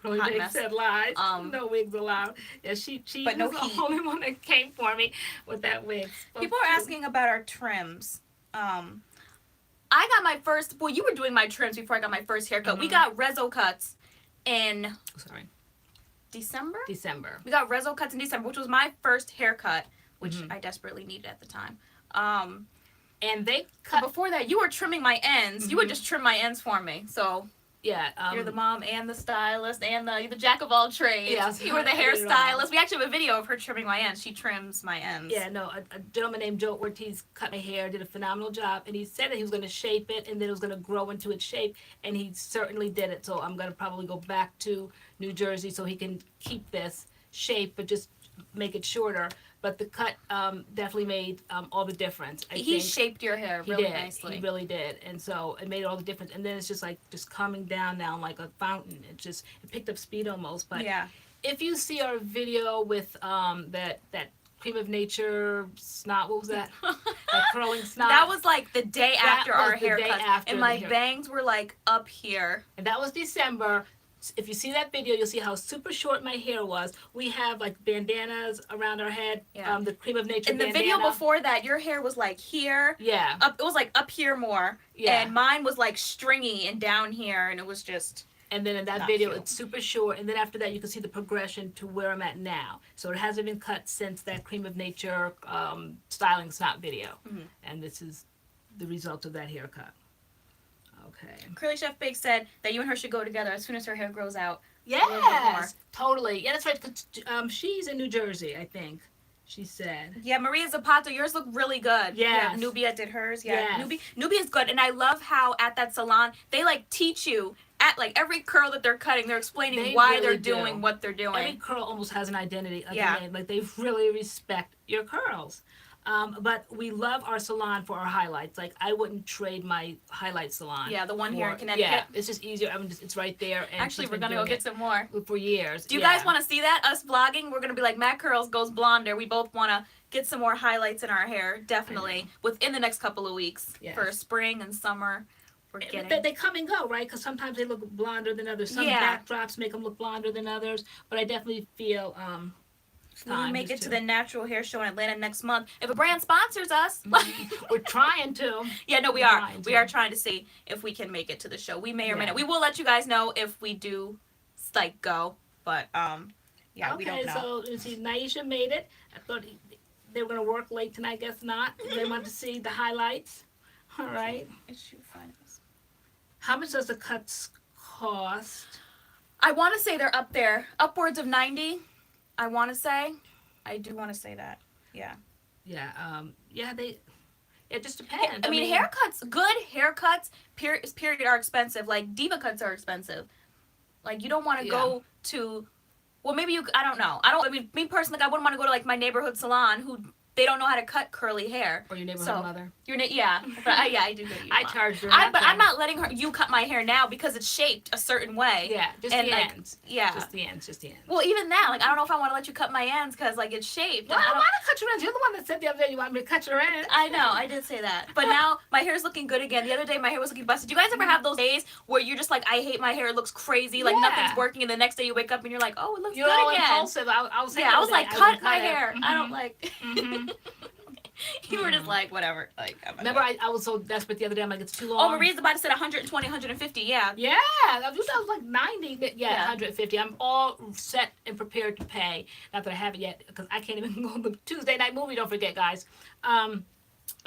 Probably said lies. No wigs allowed. Yeah, she was the only one that came for me with that wig. People are asking about our trims. I got my first. Well, you were doing my trims before I got my first haircut. We got ReZO cuts in December. We got ReZO cuts in December, which was my first haircut, which I desperately needed at the time. And they cut. But before that, you were trimming my ends. You would just trim my ends for me. So yeah, you're the mom and the stylist and the jack of all trades. Yes, you were the hairstylist. We actually have a video of her trimming my ends. She trims my ends. Yeah, no, a gentleman named Joe Ortiz cut my hair, did a phenomenal job, and he said that he was going to shape it and then it was going to grow into its shape, and he certainly did it. So I'm going to probably go back to New Jersey so he can keep this shape, but just make it shorter. But the cut definitely made all the difference. He shaped your hair really nicely. He really did. And so it made all the difference. And then it's just like coming down now like a fountain. It picked up speed almost. But if you see our video with that Cream of Nature snot, what was that? That curling snot. That was like the day after our haircut. And my bangs were like up here. And that was December. If you see that video, you'll see how super short my hair was. We have like bandanas around our head, the Cream of Nature bandana. In the video before that, your hair was like here. Yeah. It was like up here more. Yeah. And mine was like stringy and down here, and it was just... And then in that video, it's super short. And then after that, you can see the progression to where I'm at now. So it hasn't been cut since that Cream of Nature styling snot video. And this is the result of that haircut. Okay. Curly Chef Bake said that you and her should go together as soon as her hair grows out. Yes, totally. Yeah, that's right. 'Cause, she's in New Jersey, I think. She said. Yeah, Maria Zapata, yours look really good. Yes. Yeah. Nubia did hers. Yeah. Yes. Nubia's good, and I love how at that salon they like teach you at like every curl that they're cutting, they're explaining why they're doing what they're doing. Every curl almost has an identity. Like they really respect your curls. But we love our salon for our highlights. Like, I wouldn't trade my highlight salon. Yeah, the one here in Connecticut. Yeah, it's just easier. It's right there. And actually, we're going to go get some more. For years. Do you guys want to see that? Us vlogging? We're going to be like MADCURLS goes blonder. We both want to get some more highlights in our hair, definitely, within the next couple of weeks for spring and summer. They come and go, right? Because sometimes they look blonder than others. Some backdrops make them look blonder than others. But I definitely feel... we make it to the natural hair show in Atlanta next month. If a brand sponsors us, we're trying to. Yeah, no, we are. We are trying to see if we can make it to the show. We may or may not. We will let you guys know if we do, like, go. But we don't know. So you see, Naisha made it. I thought they were gonna work late tonight. Guess not. They wanted to see the highlights. All right. How much does the cuts cost? I want to say they're up there, upwards of 90. I want to say. I do want to say that. Yeah. Yeah. It just depends. I mean, haircuts, good haircuts, period, are expensive. Like, Diva cuts are expensive. Like, you don't want to go to, well, maybe I don't know. Me personally, I wouldn't want to go to, like, my neighborhood salon who they don't know how to cut curly hair. Or your neighborhood mother. Yeah, but I do go to your I mom. charged her. But I'm not letting you cut my hair now because it's shaped a certain way. Yeah, just and the like, ends. Yeah, just the ends. Well, even now, like I don't know if I want to let you cut my ends because like it's shaped. Well, I want to cut your ends. You're the one that said the other day you want me to cut your ends. I know, I did say that. But now my hair's looking good again. The other day my hair was looking busted. Do you guys ever have those days where you're just like, I hate my hair, it looks crazy, like nothing's working, and the next day you wake up and you're like, oh, it looks you're good all again. Impulsive. I was like, cut my hair. I don't like. You were just like, whatever. Like, remember, I was so desperate the other day. I'm like, it's too long. Oh, Maria's about to say 120, 150. Yeah. Yeah, that was like 90. Yeah, 150. I'm all set and prepared to pay. Not that I haven't yet, because I can't even go to the Tuesday night movie. Don't forget, guys.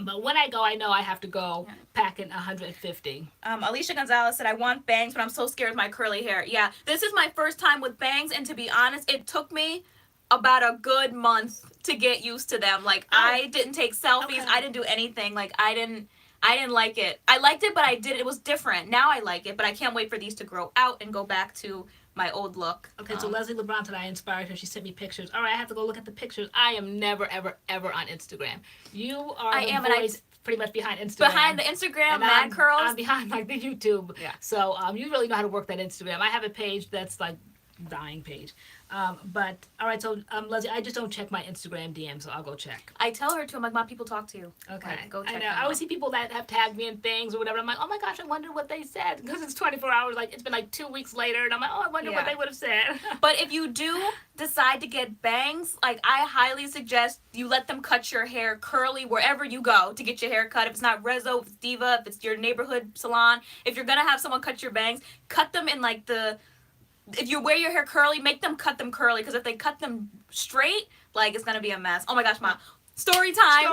But when I go, I know I have to go packing 150. Alicia Gonzalez said, I want bangs, but I'm so scared with my curly hair. Yeah, this is my first time with bangs, and to be honest, it took me about a good month to get used to them. Like, I didn't take selfies. Okay. I didn't do anything. Like, I didn't like it. I liked it, but it was different. Now I like it, but I can't wait for these to grow out and go back to my old look. Okay, so Leslie LeBron today, I inspired her. She sent me pictures. All right, I have to go look at the pictures. I am never, ever, ever on Instagram. You are the voice pretty much behind Instagram. Behind the Instagram, MADCURLS. I'm behind like the YouTube. Yeah. So you really know how to work that Instagram. I have a page that's like dying page. But all right, so Leslie, I just don't check my Instagram DM, so I'll go check. I tell her to. I'm like, Mom, people talk to you. Okay, like, go check. I know. I always see people that have tagged me in things or whatever. I'm like, oh my gosh, I wonder what they said, because it's 24 hours. Like, it's been like 2 weeks later, and I'm like, oh, I wonder what they would have said. But if you do decide to get bangs, like, I highly suggest you let them cut your hair curly wherever you go to get your hair cut. If it's not ReZO, if it's Diva, if it's your neighborhood salon, if you're gonna have someone cut your bangs, cut them in like if you wear your hair curly, make them cut them curly, because if they cut them straight, like, it's gonna be a mess. Oh my gosh, Mom. Story time.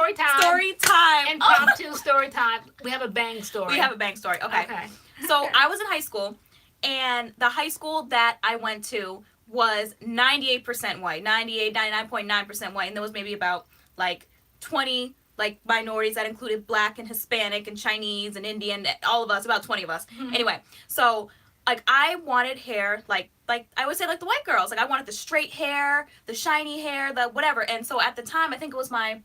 Impromptu story time. We have a bang story. We have a bang story. Okay. So I was in high school, and the high school that I went to was 98% white, 99.9% white, and there was maybe about like 20 like minorities that included Black and Hispanic and Chinese and Indian, all of us, about 20 of us. Anyway, so like I wanted hair like I would say like the white girls. Like I wanted the straight hair, the shiny hair, the whatever. And so at the time, I think it was I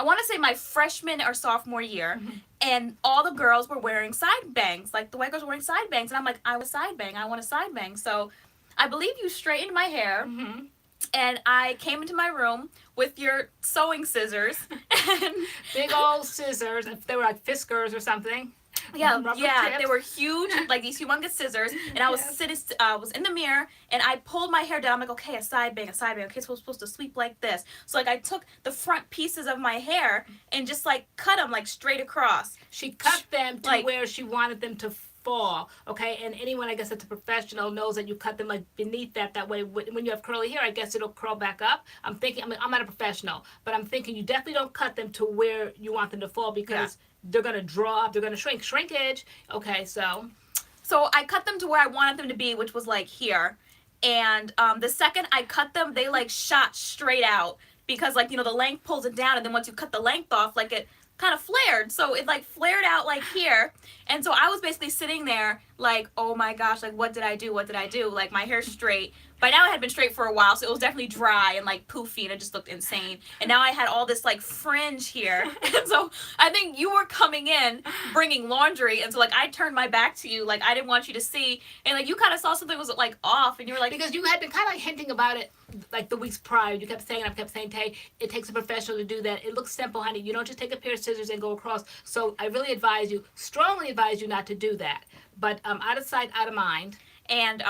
want to say my freshman or sophomore year, and all the girls were wearing side bangs. Like the white girls were wearing side bangs, and I'm like, I want a side bang. So I believe you straightened my hair, and I came into my room with your sewing scissors. And big old scissors. If they were like Fiskars or something. Yeah, they were huge, like these humongous scissors, and I was was in the mirror, and I pulled my hair down. I'm like, okay, a side bang, okay, so it's supposed to sweep like this. So like I took the front pieces of my hair and just like cut them like straight across. She cut them to like, where she wanted them to fall, okay? And anyone, I guess, that's a professional knows that you cut them like beneath that way when you have curly hair, I guess it'll curl back up. I'm not a professional, but I'm thinking you definitely don't cut them to where you want them to fall, because they're gonna draw up, they're gonna shrinkage. Okay, so I cut them to where I wanted them to be, which was like here. And the second I cut them, they like shot straight out, because like, you know, the length pulls it down, and then once you cut the length off, like it kind of flared. So it like flared out like here. And so I was basically sitting there like, oh my gosh, like what did I do? Like my hair's straight. By now it had been straight for a while, so it was definitely dry and like poofy, and it just looked insane. And now I had all this like fringe here. And so I think you were coming in bringing laundry, and so like I turned my back to you, like I didn't want you to see, and like you kind of saw something was like off, and you were like, because you had been kind of like hinting about it like the weeks prior. You kept saying, Tay, it takes a professional to do that. It looks simple, honey. You don't just take a pair of scissors and go across. So I really strongly advise you not to do that. But out of sight, out of mind. And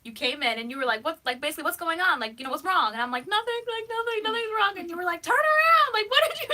you came in and you were like, basically what's going on? Like, you know, what's wrong? And I'm like, nothing's wrong. And you were like, turn around. Like, what did you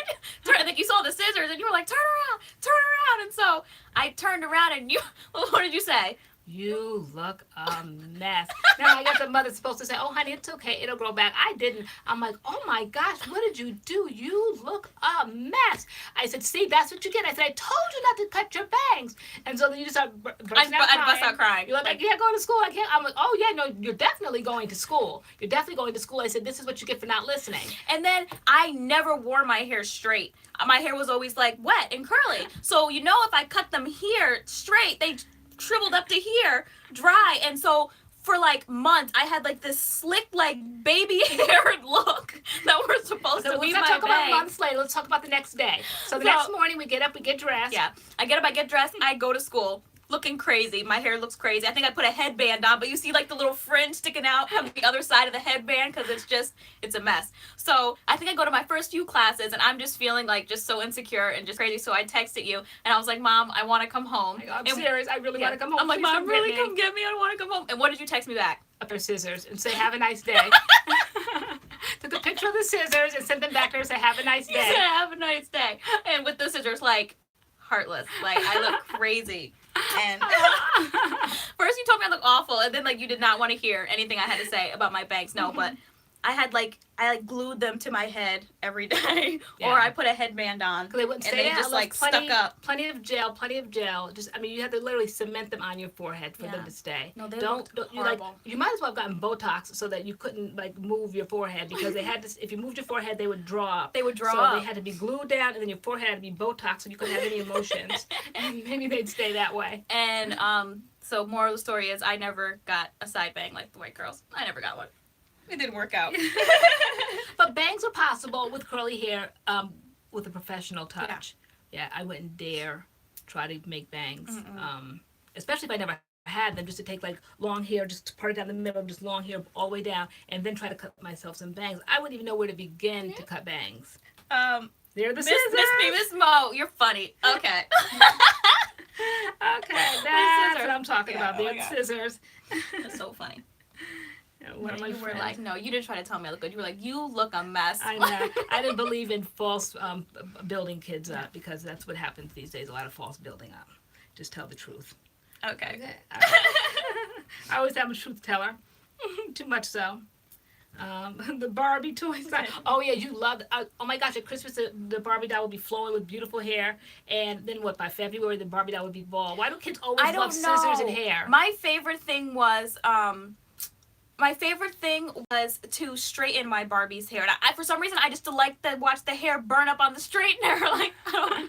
do? I think you saw the scissors and you were like, turn around. And so I turned around and what did you say? You look a mess. Now, I guess the mother's supposed to say, oh, honey, it's okay. It'll grow back. I didn't. I'm like, oh, my gosh, what did you do? You look a mess. I said, see, that's what you get. I said, I told you not to cut your bangs. And so then you just start bursting out crying. I bust out crying. You're like, yeah, going to school. I can't. I'm like, oh, yeah, no, you're definitely going to school. I said, this is what you get for not listening. And then I never wore my hair straight. My hair was always, like, wet and curly. So, you know, if I cut them here straight, they shriveled up to here, dry. And so for like months, I had like this slick, like baby haired look that were supposed to be my bangs. Let's talk about months later. Let's talk about the next day. So the next morning we get up, we get dressed. Yeah, I get up, I get dressed, I go to school. Looking crazy. My hair looks crazy. I think I put a headband on, but you see like the little fringe sticking out on the other side of the headband because it's a mess. So I think I go to my first few classes and I'm just feeling like just so insecure and just crazy. So I texted you and I was like, Mom, I want to come home. I'm serious. I really want to come home. I'm like, Mom, really come get me. I want to come home. And what did you text me back? A pair of scissors and say, have a nice day. Took a picture of the scissors and sent them back there and say, have a nice day. You said, have a nice day. And with the scissors, like, heartless. Like, I look crazy. And first you told me I look awful, and then like you did not want to hear anything I had to say about my bangs. No, but I glued them to my head every day, or I put a headband on, because they wouldn't stay. And they just like stuck up. Plenty of gel. Just you have to literally cement them on your forehead for them to stay. No, they don't horrible. You might as well have gotten Botox so that you couldn't like move your forehead, because they had to. If you moved your forehead, they would draw up. They would draw so up. They had to be glued down, and then your forehead had to be Botox so you couldn't have any emotions, and maybe they'd stay that way. And so moral of the story is I never got a side bang like the white girls. I never got one. It didn't work out. But bangs are possible with curly hair, with a professional touch. Yeah, I wouldn't dare try to make bangs, especially if I never had them, just to take like long hair, just part it down the middle, just long hair all the way down, and then try to cut myself some bangs. I wouldn't even know where to begin to cut bangs. They're the scissors. Miss Mo, you're funny. Okay. Okay, that's what I'm talking about. They're the scissors. That's so funny. One of my you friends. were like, no, you didn't try to tell me I look good. You were like, you look a mess. I know. I didn't believe in false building kids up, because that's what happens these days. A lot of false building up. Just tell the truth. Okay. I always am a truth teller. Too much so. The Barbie toys. Oh yeah, you loved. Oh my gosh, at Christmas the Barbie doll would be flowing with beautiful hair, and then what? By February the Barbie doll would be bald. Why do kids always love scissors and hair? My favorite thing was to straighten my Barbie's hair. And I for some reason I just like to watch the hair burn up on the straightener. Like I don't know.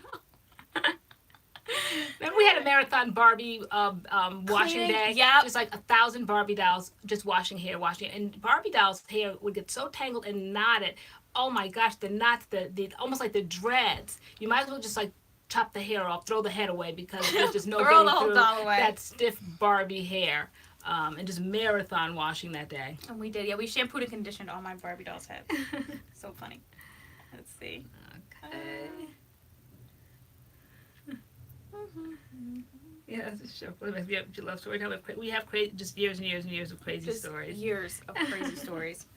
Remember we had a marathon Barbie washing day? Yeah. Just like 1,000 Barbie dolls just washing hair. And Barbie dolls' hair would get so tangled and knotted. Oh my gosh, the knots, the almost like the dreads. You might as well just like chop the hair off, throw the head away, because there's just no throw getting the whole through doll away. That stiff Barbie hair. And just marathon washing that day. And we did. Yeah, we shampooed and conditioned all my Barbie dolls' heads. So funny. Let's see. Okay. Yeah, that's sure. You love storytelling. We have just years and years and years of crazy stories. Years of crazy stories.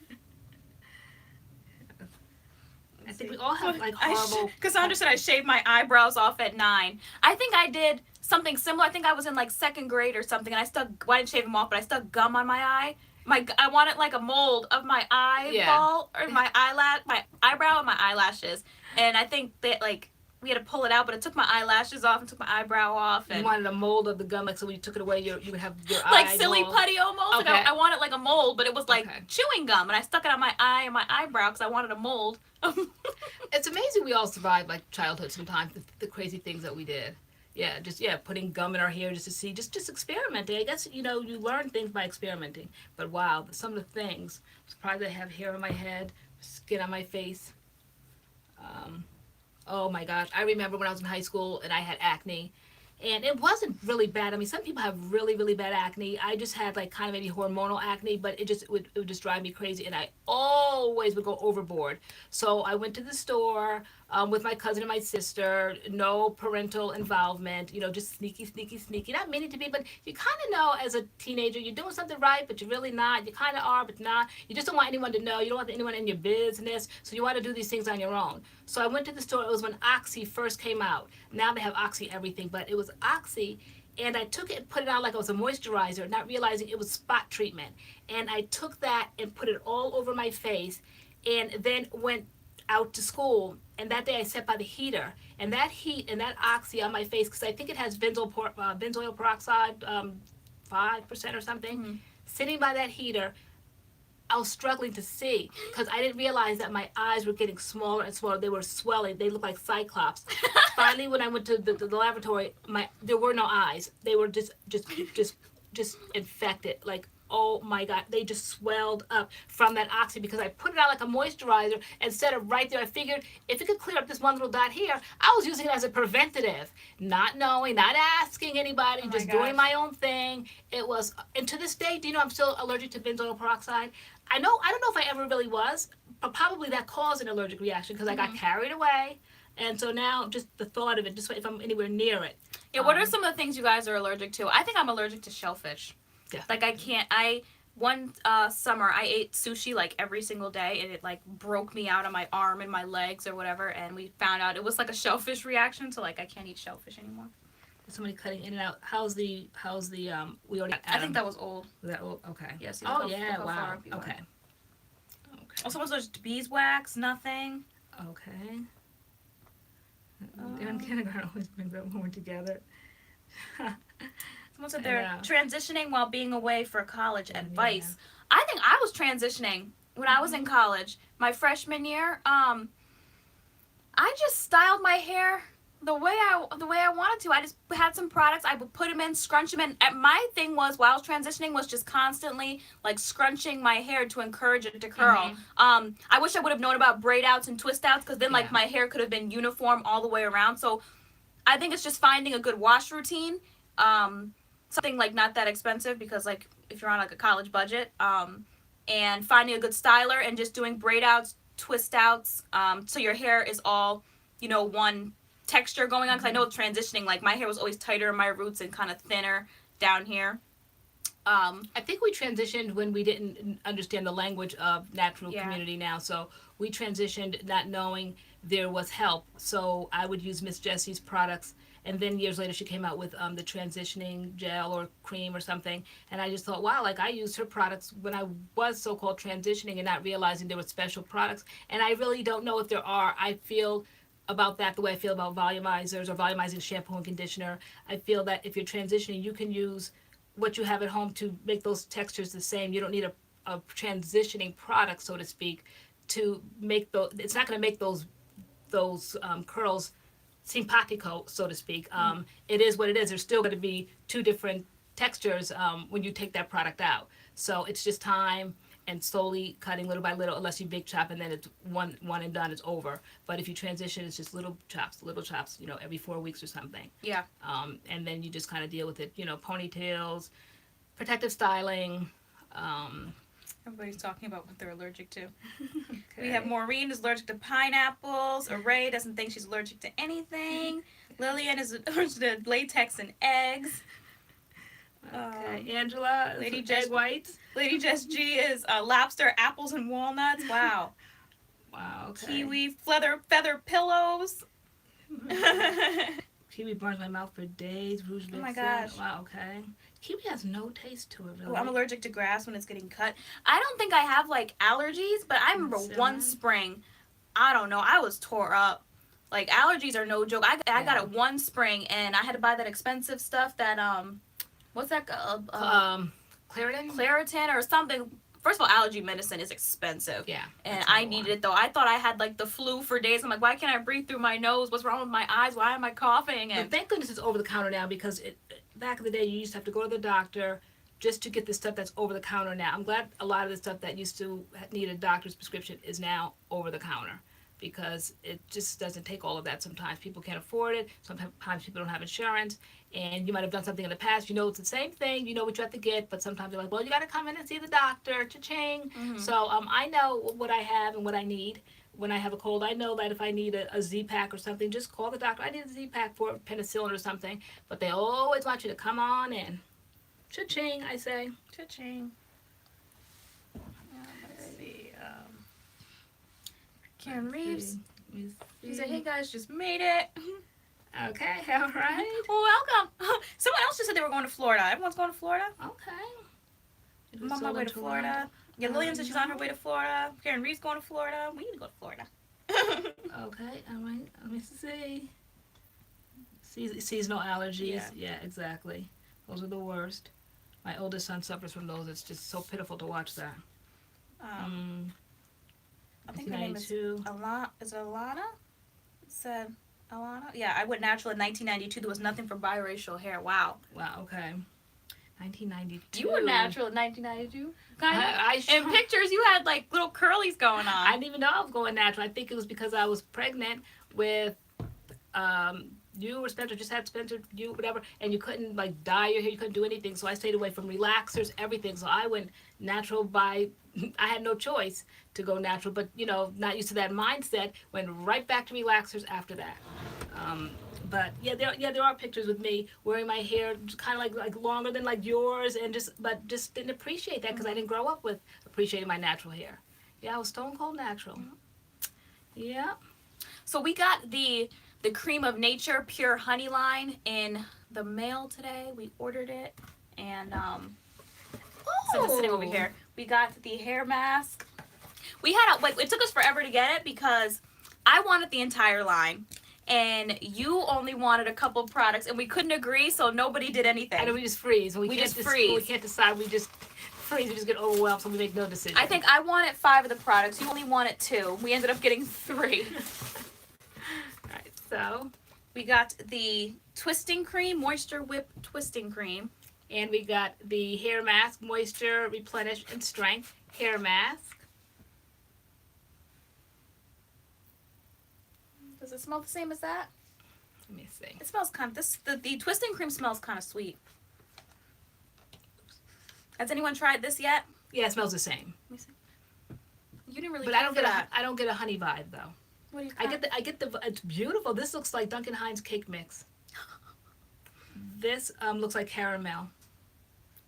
I think we all have like horrible. Cassandra said I shaved my eyebrows off at 9. I think I did something similar. I think I was in like 2nd grade or something, and well, I didn't shave them off, but I stuck gum on my eye. I wanted like a mold of my eyeball or my eyebrow and my eyelashes, and I think that like we had to pull it out, but it took my eyelashes off and took my eyebrow off. And you wanted a mold of the gum, like so when you took it away, you would have your like eye silly mold. putty almost. Okay. Like I wanted like a mold, but it was like chewing gum, and I stuck it on my eye and my eyebrow because I wanted a mold. It's amazing we all survived like childhood sometimes, the crazy things that we did. Yeah, putting gum in our hair just to see, just experimenting. I guess, you learn things by experimenting. But wow, some of the things. I'm surprised I have hair on my head, skin on my face. Oh my gosh, I remember when I was in high school and I had acne. And it wasn't really bad. I mean, some people have really, really bad acne. I just had like kind of maybe hormonal acne, but it would just drive me crazy. And I always would go overboard. So I went to the store with my cousin and my sister, no parental involvement, just sneaky, not meaning to be, but you kind of know as a teenager, you're doing something right, but you're really not. You kind of are, but not. You just don't want anyone to know. You don't want anyone in your business. So you want to do these things on your own. So I went to the store. It was when Oxy first came out. Now they have Oxy everything, but it was Oxy. And I took it and put it on like it was a moisturizer, not realizing it was spot treatment. And I took that and put it all over my face, and then went out to school. And that day I sat by the heater, and that heat and that Oxy on my face, because I think it has benzoyl peroxide, 5% or something, sitting by that heater, I was struggling to see, because I didn't realize that my eyes were getting smaller and smaller. They were swelling. They looked like Cyclops. Finally, when I went to the laboratory, there were no eyes. They were just infected, like oh my God, they just swelled up from that oxy because I put it out like a moisturizer instead of right there. I figured if it could clear up this one little dot here, I was using it as a preventative, not knowing, not asking anybody, Oh my just doing gosh. my own thing. It was, and to this day, do you know I'm still allergic to benzoyl peroxide? I don't know if I ever really was, but probably that caused an allergic reaction because I got carried away. And so now just the thought of it, just if I'm anywhere near it. Yeah, what are some of the things you guys are allergic to? I think I'm allergic to shellfish. Yeah. Like I can't. One summer I ate sushi like every single day, and it like broke me out on my arm and my legs or whatever. And we found out it was like a shellfish reaction, so like I can't eat shellfish anymore. Somebody cutting in and out. How's the we already I think that was old. was that old? Okay. Yes. Oh yeah, wow. Okay. Oh, someone's allergic to beeswax. Nothing. Okay. In kindergarten always brings that when we're together. Someone said they're transitioning while being away for college. Advice. I think I was transitioning when I was in college. My freshman year, I just styled my hair the way I wanted to. I just had some products. I would put them in, scrunch them in. And my thing was while I was transitioning was just constantly like scrunching my hair to encourage it to curl. I wish I would have known about braid outs and twist outs because then like my hair could have been uniform all the way around. So I think it's just finding a good wash routine. Something like not that expensive because like if you're on like a college budget, and finding a good styler and just doing braid outs, twist outs, so your hair is all, you know, one texture going on. Because I know transitioning, like my hair was always tighter in my roots and kind of thinner down here. I think we transitioned when we didn't understand the language of natural community now. So we transitioned not knowing there was help. So I would use Miss Jessie's products. And then years later, she came out with the transitioning gel or cream or something. And I just thought, wow, like I used her products when I was so-called transitioning and not realizing there were special products. And I really don't know if there are. I feel about that the way I feel about volumizers or volumizing shampoo and conditioner. I feel that if you're transitioning, you can use what you have at home to make those textures the same. You don't need a transitioning product, so to speak, to make those. It's not going to make those curls simpatico, so to speak. It is what it is. There's still going to be two different textures when you take that product out. So it's just time and slowly cutting little by little, unless you big chop and then it's one and done, it's over. But if you transition, it's just little chops, you know, every 4 weeks or something. Yeah. And then you just kind of deal with it, you know, ponytails, protective styling. Everybody's talking about what they're allergic to. We have Maureen is allergic to pineapples. Array doesn't think she's allergic to anything. LoriAnne is allergic to latex and eggs. Angela, Lady egg whites. Lady Jess G is lobster, apples, and walnuts. Wow. Wow. Okay. Kiwi feather pillows. Kiwi burns my mouth for days. Rouge Oh my Vixen. gosh. Wow. Okay. Kiwi has no taste to it, really. Oh, I'm allergic to grass when it's getting cut. I don't think I have like allergies, but I remember one spring, I don't know, I was tore up. Like allergies are no joke. I got it one spring and I had to buy that expensive stuff that what's that Claritin or something. First of all, allergy medicine is expensive. Yeah. And I needed it though. I thought I had like the flu for days. I'm like, why can't I breathe through my nose? What's wrong with my eyes? Why am I coughing? And but thank goodness it's over the counter now because back in the day you used to have to go to the doctor just to get the stuff that's over the counter now. I'm glad a lot of the stuff that used to need a doctor's prescription is now over the counter because it just doesn't take all of that. Sometimes people can't afford it. Sometimes people don't have insurance. And you might have done something in the past. You know it's the same thing. You know what you have to get. But sometimes you're like, well, you got to come in and see the doctor. Cha-ching. So I know what I have and what I need. When I have a cold, I know that if I need a Z-Pack or something, just call the doctor. I need a Z-Pack for penicillin or something. But they always want you to come on in. Cha-ching, I say. Cha-ching. Let's see. Karen Reeves. She said, hey guys, just made it. Okay, all right. Welcome. Someone else just said they were going to Florida. Everyone's going to Florida? Okay. I'm on my way to Florida. Yeah, Lillian said she's on her way to Florida. Karen Reeves going to Florida. We need to go to Florida. Okay, all right. Let me see. Seasonal allergies. Yeah, exactly. Those are the worst. My oldest son suffers from those. It's just so pitiful to watch that. I think her name is Alana. Is it Alana? It said Alana. Yeah, I went natural in 1992. There was nothing for biracial hair. Wow. Wow, okay. 1992. You were natural in 1992. Kind of. I sure- In pictures, you had like little curlies going on. I didn't even know I was going natural. I think it was because I was pregnant with you or Spencer, just had Spencer, you, whatever, and you couldn't like dye your hair, you couldn't do anything. So I stayed away from relaxers, everything. So I went natural by, I had no choice to go natural, but you know, not used to that mindset, went right back to relaxers after that. But yeah, there are pictures with me wearing my hair kind of like longer than like yours, and just didn't appreciate that because I didn't grow up with appreciating my natural hair. Yeah, I was stone cold natural. Yeah. So we got the Cream of Nature Pure Honey line in the mail today. We ordered it, and so it's sitting over here. We got the hair mask. We had it took us forever to get it because I wanted the entire line, and you only wanted a couple products, and we couldn't agree, so nobody did anything. And we just freeze. We just freeze. We can't decide. We just freeze. We just get overwhelmed, so we make no decision. I think I wanted 5 of the products. You only wanted 2. We ended up getting 3. Alright, so We got the twisting cream, Moisture Whip twisting cream. and we got the hair mask, Moisture, Replenish, and Strength hair mask. Does it smell the same as that? Let me see. It smells kind of, the twisting cream smells kind of sweet. Has anyone tried this yet? Yeah, it smells the same. Let me see. You didn't really But care I don't for get that. I don't get a honey vibe though. What do you I get the it's beautiful. This looks like Duncan Hines cake mix. This looks like caramel.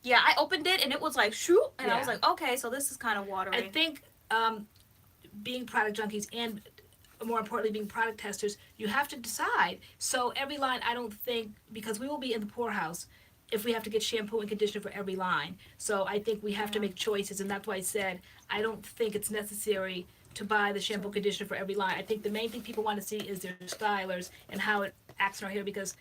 Yeah, I opened it and it was like shoot, and I Yeah. was like, okay, so this is kind of watery. I think being product junkies and more importantly being product testers, you have to decide. So every line, I don't think, because we will be in the poorhouse if we have to get shampoo and conditioner for every line. So I think we have to make choices, and that's why I said I don't think it's necessary to buy the shampoo and conditioner for every line. I think the main thing people want to see is their stylers and how it acts in our hair, because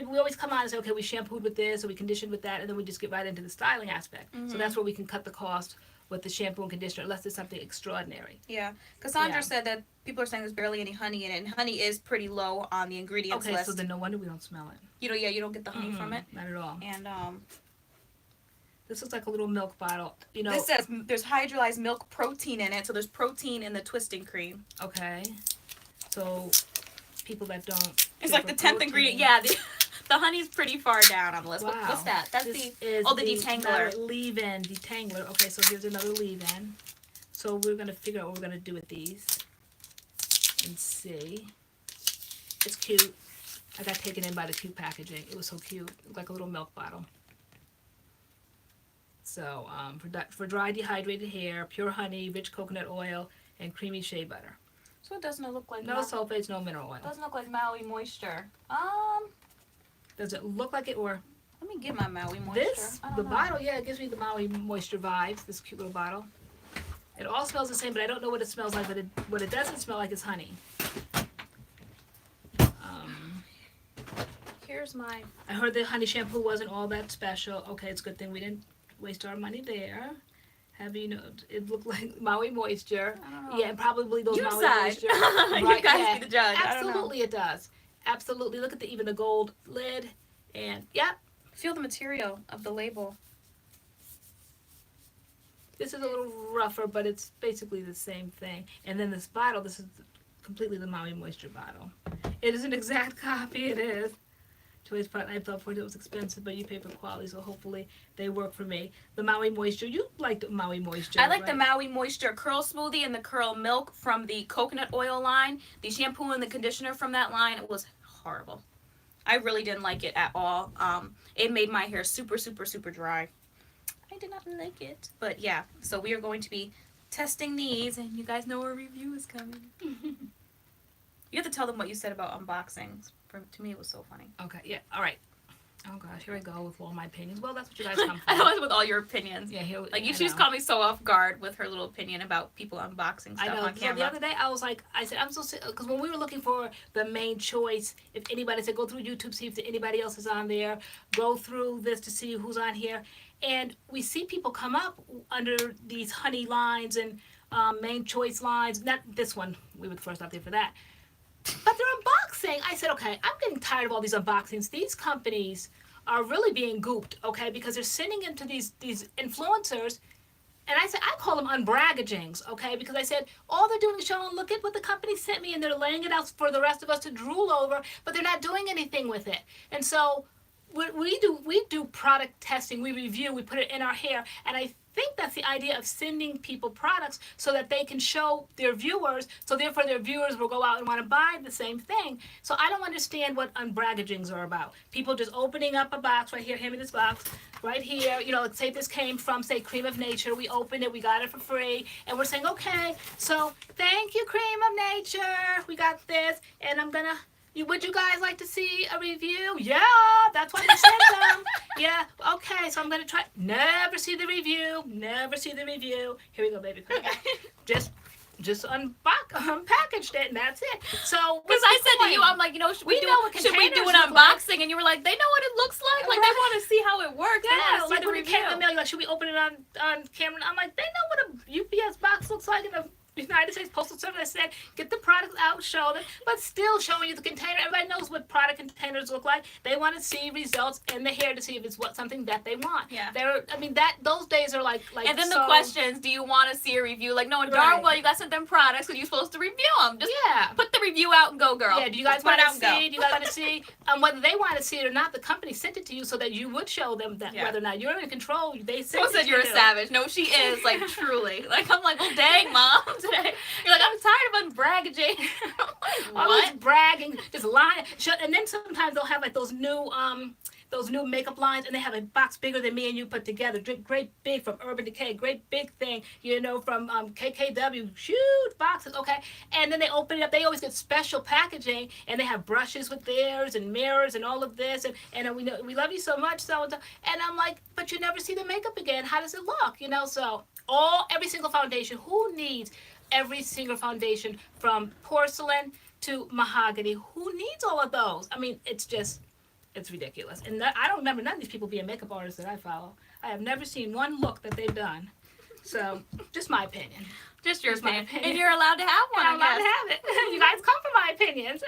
we always come on and say, okay, we shampooed with this or we conditioned with that, and then we just get right into the styling aspect. So that's where we can cut the cost with the shampoo and conditioner, unless it's something extraordinary. Yeah, Cassandra Yeah. said that people are saying there's barely any honey in it, and honey is pretty low on the ingredients Okay, list. so then no wonder we don't smell it. You know, yeah, you don't get the honey from it. Not at all. And This looks like a little milk bottle. You know. this says there's hydrolyzed milk protein in it, so there's protein in the twisting cream. Okay. So people that don't. It's care like for the 10th protein- ingredient. Yeah, the honey's pretty far down on the list. Wow. What's that? That's This the is the detangler. Leave-in detangler. Okay, so here's another leave-in. So we're gonna figure out what we're gonna do with these and see. It's cute. I got taken in by the cute packaging. It was so cute. It looked like a little milk bottle. So for dry dehydrated hair, pure honey, rich coconut oil, and creamy shea butter. So it doesn't look like No sulfates, no mineral oil. doesn't look like Maui Moisture. Does it look like it, or Let me get my Maui Moisture. this? I don't The know. bottle, yeah, it gives me the Maui Moisture vibes. This cute little bottle. It all smells the same, but I don't know what it smells like. But what it doesn't smell like is honey. Here's my. I heard the honey shampoo wasn't all that special. Okay, it's a good thing we didn't waste our money there. Have you know? It looked like Maui Moisture. I don't know. Yeah, and probably those You Maui decide. Moisture. You guys be the judge. I don't know. Absolutely, it does. Absolutely. Look at even the gold lid, and yeah, Feel the material of the label. this is a little rougher, but it's basically the same thing. And then this bottle, this is completely the Maui Moisture bottle. It is an exact copy. It is. Choice product I thought for it was expensive, but you pay for quality, so hopefully they work for me. The Maui Moisture, you like the Maui Moisture, I like the right? Maui Moisture Curl Smoothie and the Curl Milk from the coconut oil line. The shampoo and the conditioner from that line was horrible. I really didn't like it at all. It made my hair super, super, super dry. I did not like it. But yeah, so we are going to be testing these, and you guys know a review is coming. You have to tell them what you said about unboxings. To me, it was so funny. Okay, yeah, all right. Oh gosh, here I go with all my opinions. Well, that's what you guys come I for. was with all your opinions. Yeah, here. Like, you I just know. caught me so off guard with her little opinion about people unboxing stuff I know. on So camera. the other day, I was like, I said, I'm so sick, because when we were looking for the main choice, if anybody said, go through YouTube, see if anybody else is on there, go through this to see who's on here, and we see people come up under these honey lines and main choice lines. Not this one. We were first out there for that. But they're unboxing. I said, okay, I'm getting tired of all these unboxings. These companies are really being gooped, okay, because they're sending into these influencers. And I said, I call them unbraggagings, okay? Because I said, all they're doing is showing, look at what the company sent me, and they're laying it out for the rest of us to drool over, but they're not doing anything with it. And so we do product testing, we review, we put it in our hair, and I think that's the idea of sending people products so that they can show their viewers, so therefore their viewers will go out and want to buy the same thing. So I don't understand what unbraggagings are about. People just opening up a box right here, hand me this box, right here, you know, let's say this came from, say, Cream of Nature, we opened it, we got it for free, and we're saying, okay, so thank you, Cream of Nature, we got this, and I'm gonna, would you guys like to see a review? Yeah, that's why we sent them. Yeah, okay, so I'm going to try. Never see the review. Never see the review. Here we go, baby. Just unpackaged it, and that's it. So, because I said to you, I'm like, you know, should we do an unboxing? And you were like, they know what it looks like. Like, they want to see how it works. Yeah, they want to see like the when review. it came in the mail, you're like, should we open it on camera? I'm like, they know what a UPS box looks like in the United States Postal Service. I said, get the product out, show them, but still showing you the container. Everybody knows what product containers look like. They want to see results in the hair to see if it's something that they want. Yeah. Those days are like. And then the questions, do you want to see a review? Like, knowing darn well you got sent them products because you're supposed to review them. Just put the review out and go, girl. Yeah, do you guys want to see? Do you guys want to see? Whether they want to see it or not, the company sent it to you so that you would show them that whether or not you're in control. They sent it to you. You're a savage. No, she is, like, truly. Like, I'm like, well, dang, Mom. Today. You're like, I'm tired of unbragging. All this bragging, just lying. And then sometimes they'll have like those new makeup lines, and they have a box bigger than me and you put together. Great big from Urban Decay, great big thing, you know, from KKW, huge boxes, okay? And then they open it up. They always get special packaging, and they have brushes with theirs and mirrors and all of this, and we love you so much, so and so. And I'm like, but you never see the makeup again. How does it look, you know? So every single foundation, who needs every single foundation from porcelain to mahogany? Who needs all of those? I mean, it's ridiculous. And I don't remember none of these people being makeup artists that I follow. I have never seen one look that they've done. So, just my opinion. Just your opinion. And you're allowed to have one, I'm allowed to have it. You guys come for my opinions.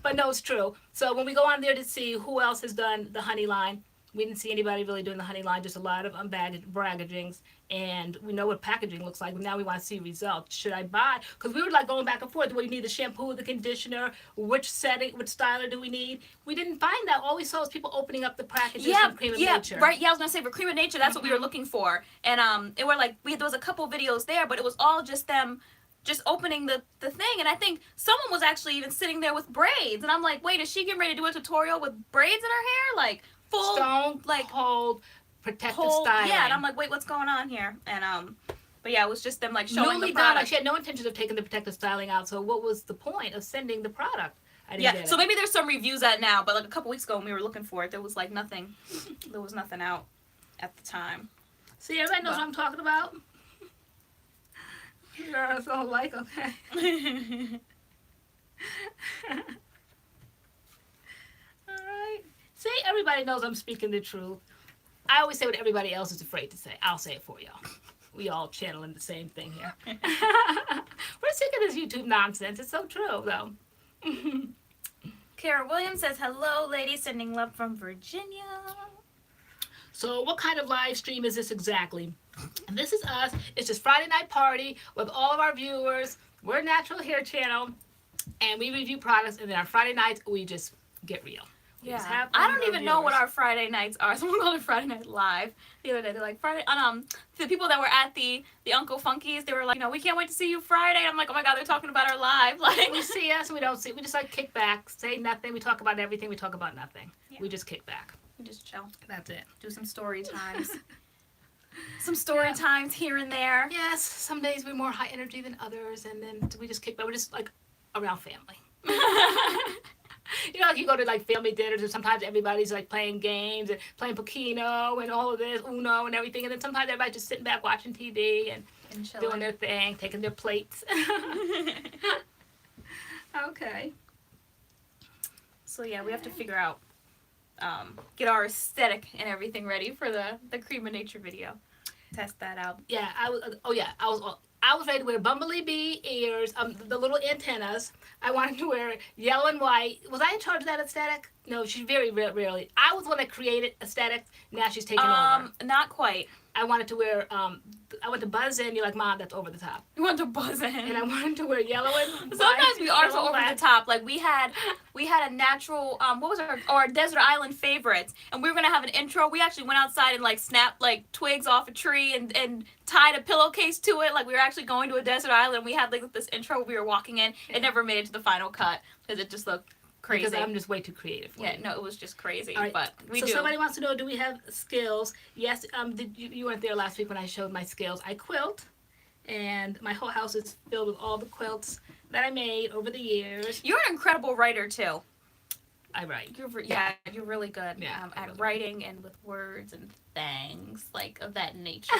But no, it's true. So when we go on there to see who else has done the honey line, we didn't see anybody really doing the honey line, just a lot of unbraggagings. And we know what packaging looks like, but now we want to see results. Should I buy? Because we were like going back and forth. Do we need the shampoo, the conditioner? Which setting, which styler do we need? We didn't find that. All we saw was people opening up the packages from Cream of Nature. Right. Yeah, I was going to say, for Cream of Nature, that's what we were looking for. And it were like, there was a couple videos there, but it was all just them just opening the thing. And I think someone was actually even sitting there with braids. And I'm like, wait, is she getting ready to do a tutorial with braids in her hair? Like, full, stone, like, cold, protective styling. Yeah, and I'm like, wait, what's going on here? And but yeah, it was just them like showing the product. Like, she had no intentions of taking the protective styling out. So what was the point of sending the product? I didn't get it. So maybe there's some reviews out now, but like a couple weeks ago when we were looking for it, there was like nothing. There was nothing out at the time. See, everybody knows what I'm talking about. Girls all like, okay. All right. See, everybody knows I'm speaking the truth. I always say what everybody else is afraid to say. I'll say it for y'all. We all channeling the same thing here. We're sick of this YouTube nonsense. It's so true, though. Kara Williams says, hello, ladies, sending love from Virginia. So what kind of live stream is this exactly? And this is us. It's just Friday night party with all of our viewers. We're a natural hair channel, and we review products, and then on Friday nights, we just get real. Yeah, I don't even know what our Friday nights are. Someone called it Friday Night Live the other day. They're like, Friday, the people that were at the Uncle Funkies, they were like, you know, we can't wait to see you Friday. I'm like, oh my God, they're talking about our live. Like, we see us and we don't see. We just like kick back, say nothing. We talk about everything. We talk about nothing. Yeah. We just kick back. We just chill. That's it. Do some story times. Some story times here and there. Yes, some days we're more high energy than others, and then we just kick back. We're just like around family. You know, like you go to like family dinners, and sometimes everybody's like playing games and playing Pokino and all of this, Uno and everything, and then sometimes everybody's just sitting back watching TV and doing their thing, taking their plates. Okay. So yeah, we have to figure out, get our aesthetic and everything ready for the Cream of Nature video. Test that out. Yeah, I was ready to wear bumblebee bee ears, the little antennas. I wanted to wear yellow and white. Was I in charge of that aesthetic? No, she's very rarely. I was the one that created aesthetics. Now she's taking over. Not quite. I wanted to wear, I went to buzz in. You're like, Mom, that's over the top. You want to buzz in. And I wanted to wear yellow and sometimes we are so yellow over the top. Like we had a natural, what was our desert island favorites, and we were gonna have an intro. We actually went outside and like snapped like twigs off a tree and tied a pillowcase to it. Like we were actually going to a desert island. We had like this intro we were walking in. It never made it to the final cut because it just looked crazy. Because I'm just way too creative. Yeah, no, it was just crazy. All right. But we so do. Somebody wants to know, do we have skills? Yes. You weren't there last week when I showed my skills. I quilt, and my whole house is filled with all the quilts that I made over the years. You're an incredible writer too. I write. You're really good at writing and with words and things like of that nature.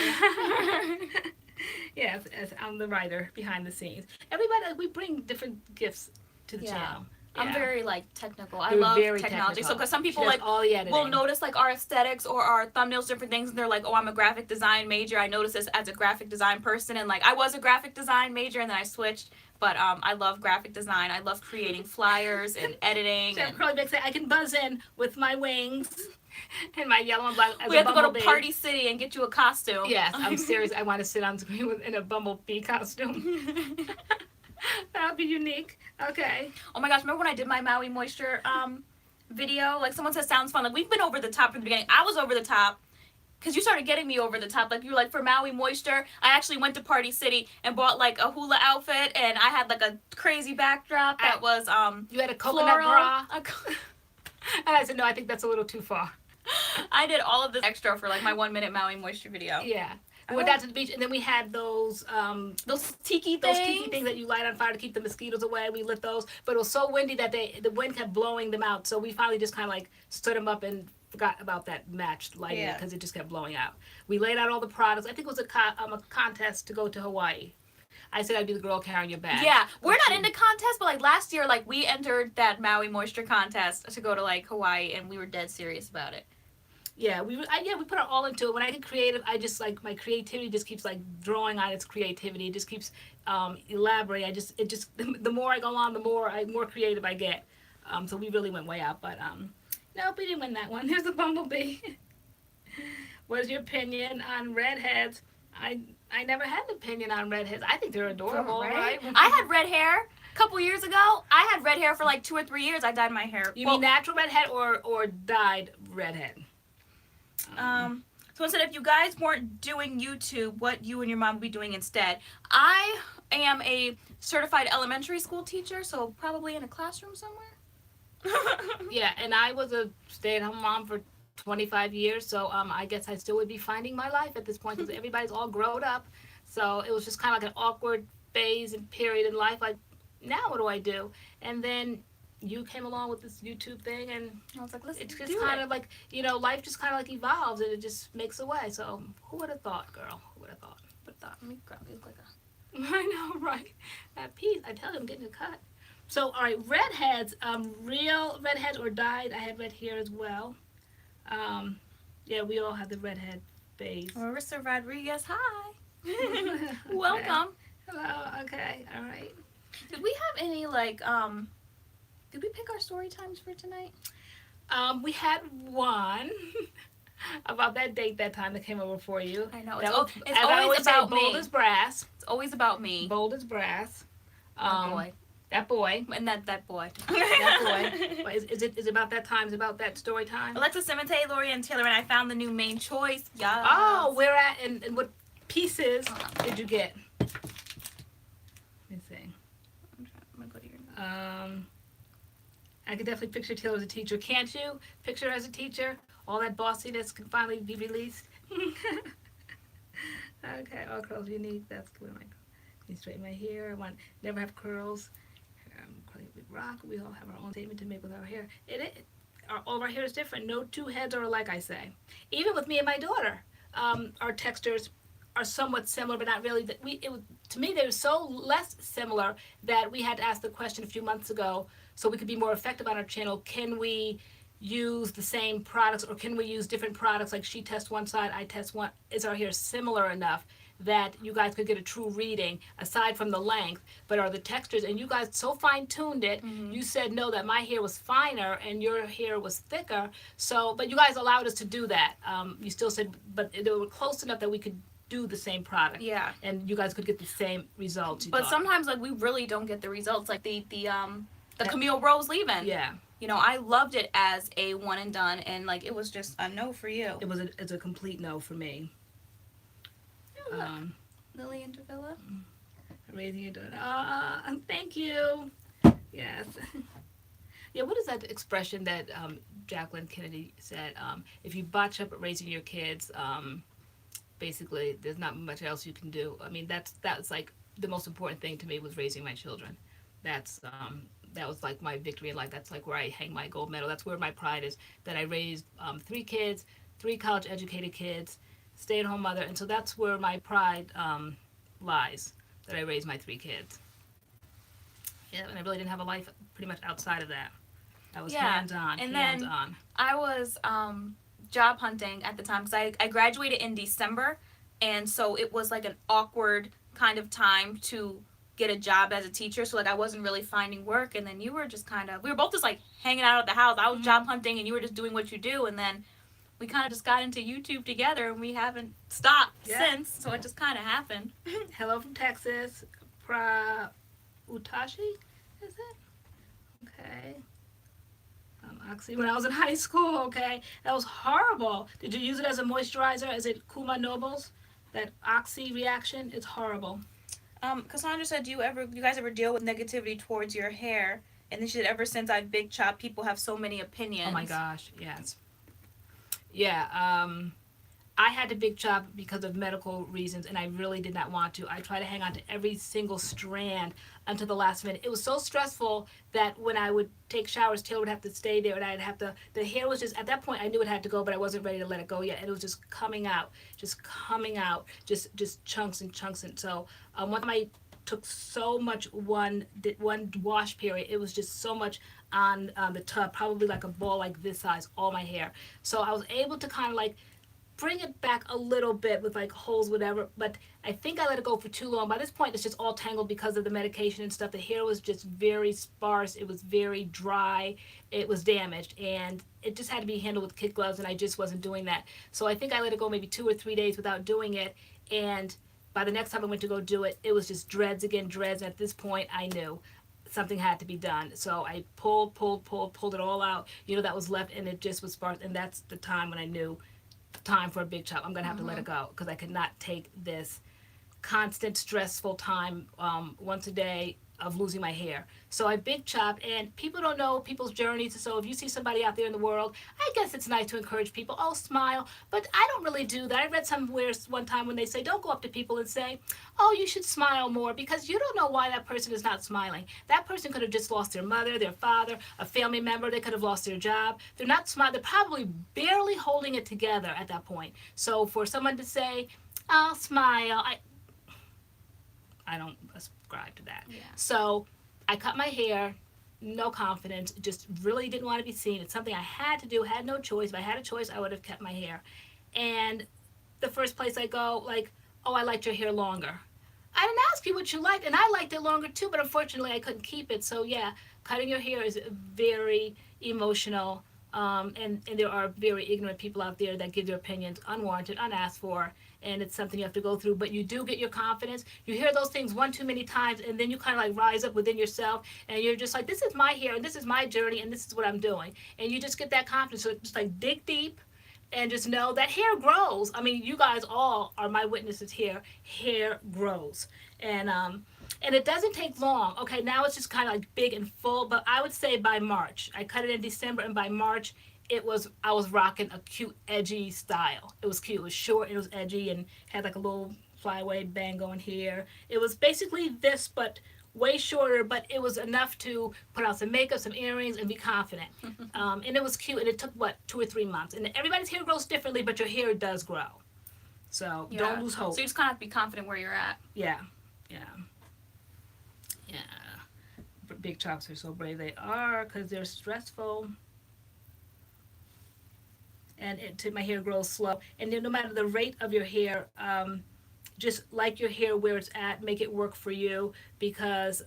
Yes, as I'm the writer behind the scenes. Everybody, we bring different gifts to the channel. I'm very like technical. I You're love very technology. technical. So because some people She does like all the editing. will notice like our aesthetics or our thumbnails, different things, and they're like, "Oh, I'm a graphic design major. I noticed this as a graphic design person." And like I was a graphic design major, and then I switched. But I love graphic design. I love creating flyers and editing. So Curly say I can buzz in with my wings and my yellow and black. As we a have to go to bumblebee. Party City and get you a costume. Yes, I'm serious. I want to sit on screen in a bumblebee costume. That'll be unique. Okay. Oh my gosh, remember when I did my Maui Moisture video? Like someone said sounds fun. Like we've been over the top from the beginning. I was over the top because you started getting me over the top. Like you were like, for Maui Moisture, I actually went to Party City and bought like a hula outfit, and I had like a crazy backdrop that was You had a coconut floral. bra. And I said, no, I think that's a little too far. I did all of this extra for like my 1 minute Maui Moisture video. Yeah. We went down to the beach, and then we had those tiki things that you light on fire to keep the mosquitoes away. We lit those, but it was so windy that the wind kept blowing them out. So we finally just kind of like stood them up and forgot about that matched lighting because it just kept blowing out. We laid out all the products. I think it was a contest to go to Hawaii. I said I'd be the girl carrying your bag. Yeah, we're not into contests, but like last year, like we entered that Maui Moisture contest to go to like Hawaii, and we were dead serious about it. Yeah, we put our all into it. When I get creative, I just like my creativity just keeps like drawing on its creativity. It just keeps elaborating. The more I go on, the more creative I get. So we really went way out, but no, we didn't win that one. There's a bumblebee. What is your opinion on redheads? I never had an opinion on redheads. I think they're adorable, right? I had red hair a couple years ago. I had red hair for like 2 or 3 years. I dyed my hair. You mean natural redhead or dyed redhead? So instead, if you guys weren't doing YouTube, what you and your mom would be doing instead? I am a certified elementary school teacher, so probably in a classroom somewhere. Yeah, and I was a stay-at-home mom for 25 years, so I guess I still would be finding my life at this point because everybody's all grown up. So it was just kind of like an awkward phase and period in life. Like, now what do I do? And then you came along with this YouTube thing, and I was like, let's it's just kind of like, life just kind of like evolves, and it just makes a way. So who would have thought, girl? Who would have thought? Let me grab you like a... I know, right? That piece, I tell you, I'm getting a cut. So, all right, redheads, real redheads or dyed. I had red hair as well. Yeah, we all have the redhead phase. Marissa Rodriguez, hi. Okay. Welcome. Hello, okay, all right. Did we have any, like, did we pick our story times for tonight? We had one about that date that time that came over for you. I know. It's always about me. Bold as brass. It's always about me. Bold as brass. That boy. That boy. And that boy. That boy. Is it about that time? Is it about that story time? Alexa Simite, LoriAnne, TaylorAnne, I found the new main choice. Yeah. Oh, where at and what pieces did you get? Let me see. I'm gonna go to your I can definitely picture Taylor as a teacher. Can't you? Picture her as a teacher. All that bossiness can finally be released. Okay, all curls unique. That's good. Like, let me straighten my hair. I want never have curls. We rock. We all have our own statement to make with our hair. All of our hair is different. No two heads are alike, I say. Even with me and my daughter, our textures are somewhat similar, but not really. To me, they were so less similar that we had to ask the question a few months ago, so we could be more effective on our channel. Can we use the same products, or can we use different products? Like she tests one side, I test one. Is our hair similar enough that you guys could get a true reading aside from the length, but are the textures. And you guys so fine tuned it. You said no, that my hair was finer and your hair was thicker. So, but you guys allowed us to do that. You still said, but they were close enough that we could do the same product. Yeah. And you guys could get the same results. But thought. sometimes like we really don't get the results. Like the Camille Rose leave-in. Yeah. You know, I loved it as a one and done, and like it was just a no for you. It's a complete no for me. Lily and Davila. Raising your daughter. Thank you. Yes. Yeah, what is that expression that Jacqueline Kennedy said? If you botch up at raising your kids, basically there's not much else you can do. I mean, that's like the most important thing to me was raising my children. That was like my victory in life. That's like where I hang my gold medal. That's where my pride is, that I raised 3 kids, 3 college educated kids, stay-at-home mother, and so that's where my pride lies, that I raised my 3 kids. Yeah, and I really didn't have a life pretty much outside of that. I was hands-on, and hands-on. Then I was job hunting at the time because I graduated in December, and so it was like an awkward kind of time to get a job as a teacher. So like I wasn't really finding work, and then you were just we were both just like hanging out at the house. I was job hunting and you were just doing what you do, and then we kind of just got into YouTube together, and we haven't stopped since. So it just kind of happened. Hello from Texas. Utashi, is it? Okay. Oxy, when I was in high school, okay? That was horrible. Did you use it as a moisturizer? Is it Kuma Noble's? That Oxy reaction? It's horrible. Cassandra said, do you guys ever deal with negativity towards your hair? And then she said, ever since I've big chopped, people have so many opinions. Oh my gosh, yes. Yeah, I had to big chop because of medical reasons, and I really did not want to. I tried to hang on to every single strand until the last minute. It was so stressful that when I would take showers, Taylor would have to stay there, and I'd have to, the hair was just, at that point I knew it had to go, but I wasn't ready to let it go yet, and it was just coming out, just chunks and chunks. And so one time I took so much one wash period, it was just so much on the tub, probably like a ball like this size, all my hair. So I was able to kind of like bring it back a little bit with like holes, whatever, but I think I let it go for too long. By this point, it's just all tangled because of the medication and stuff. The hair was just very sparse. It was very dry. It was damaged, and it just had to be handled with kid gloves, and I just wasn't doing that. So I think I let it go maybe 2 or 3 days without doing it, and by the next time I went to go do it, it was just dreads again, dreads. And at this point, I knew something had to be done. So I pulled it all out, that was left, and it just was sparse, and that's the time when I knew time for a big chop. I'm gonna have to let it go because I could not take this constant stressful time once a day of losing my hair. So I big chopped, and people don't know people's journeys. So if you see somebody out there in the world, I guess it's nice to encourage people. Oh, smile. But I don't really do that. I read somewhere one time when they say, don't go up to people and say, oh, you should smile more, because you don't know why that person is not smiling. That person could have just lost their mother, their father, a family member. They could have lost their job. They're not smiling. They're probably barely holding it together at that point. So for someone to say, I'll smile, I don't subscribe to that. Yeah. So I cut my hair, no confidence, just really didn't want to be seen. It's something I had to do, had no choice. If I had a choice, I would have kept my hair. And the first place I go, like, oh, I liked your hair longer. I didn't ask you what you liked, and I liked it longer too, but unfortunately I couldn't keep it. So yeah, cutting your hair is very emotional, and there are very ignorant people out there that give their opinions unwarranted, unasked for, and it's something you have to go through. But you do get your confidence. You hear those things one too many times, and then you kind of like rise up within yourself, and you're just like, this is my hair, and this is my journey, and this is what I'm doing. And you just get that confidence. So just like dig deep and just know that hair grows. I mean, you guys all are my witnesses here. Hair grows. And it doesn't take long. Okay, now it's just kind of like big and full, but I would say by March. I cut it in December, and by March, I was rocking a cute, edgy style. It was cute. It was short, it was edgy, and had like a little flyaway bang going here. It was basically this, but way shorter, but it was enough to put on some makeup, some earrings, and be confident. And it was cute, and it took, 2 or 3 months. And everybody's hair grows differently, but your hair does grow. So don't lose hope. So you just kind of have to be confident where you're at. Yeah. Big chops are so brave. They are, because they're stressful. And my hair grows slow. And then no matter the rate of your hair, just like your hair where it's at, make it work for you, because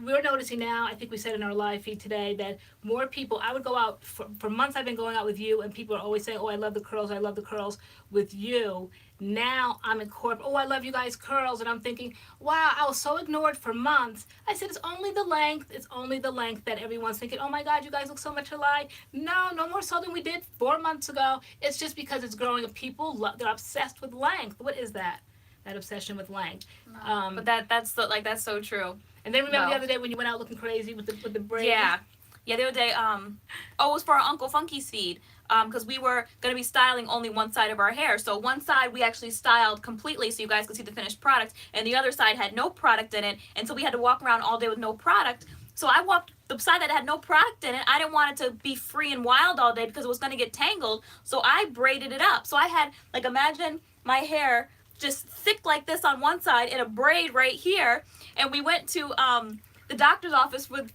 we're noticing now, I think we said in our live feed today, that more people, I would go out, for months I've been going out with you, and people are always saying, oh, I love the curls, I love the curls with you. Now I'm in corporate, oh, I love you guys' curls, and I'm thinking, wow, I was so ignored for months. I said, it's only the length that everyone's thinking, oh my God, you guys look so much alike. No, no more so than we did 4 months ago. It's just because it's growing, and people, they're obsessed with length. What is that? That obsession with length. But that's so true. And then remember the other day when you went out looking crazy with the braid? Yeah, the other day, it was for our Uncle Funky's feed, because we were going to be styling only one side of our hair. So one side we actually styled completely so you guys could see the finished product, and the other side had no product in it, and so we had to walk around all day with no product. So I walked the side that had no product in it. I didn't want it to be free and wild all day because it was going to get tangled, so I braided it up. So I had, like, imagine my hair just thick like this on one side and a braid right here, and we went to the doctor's office with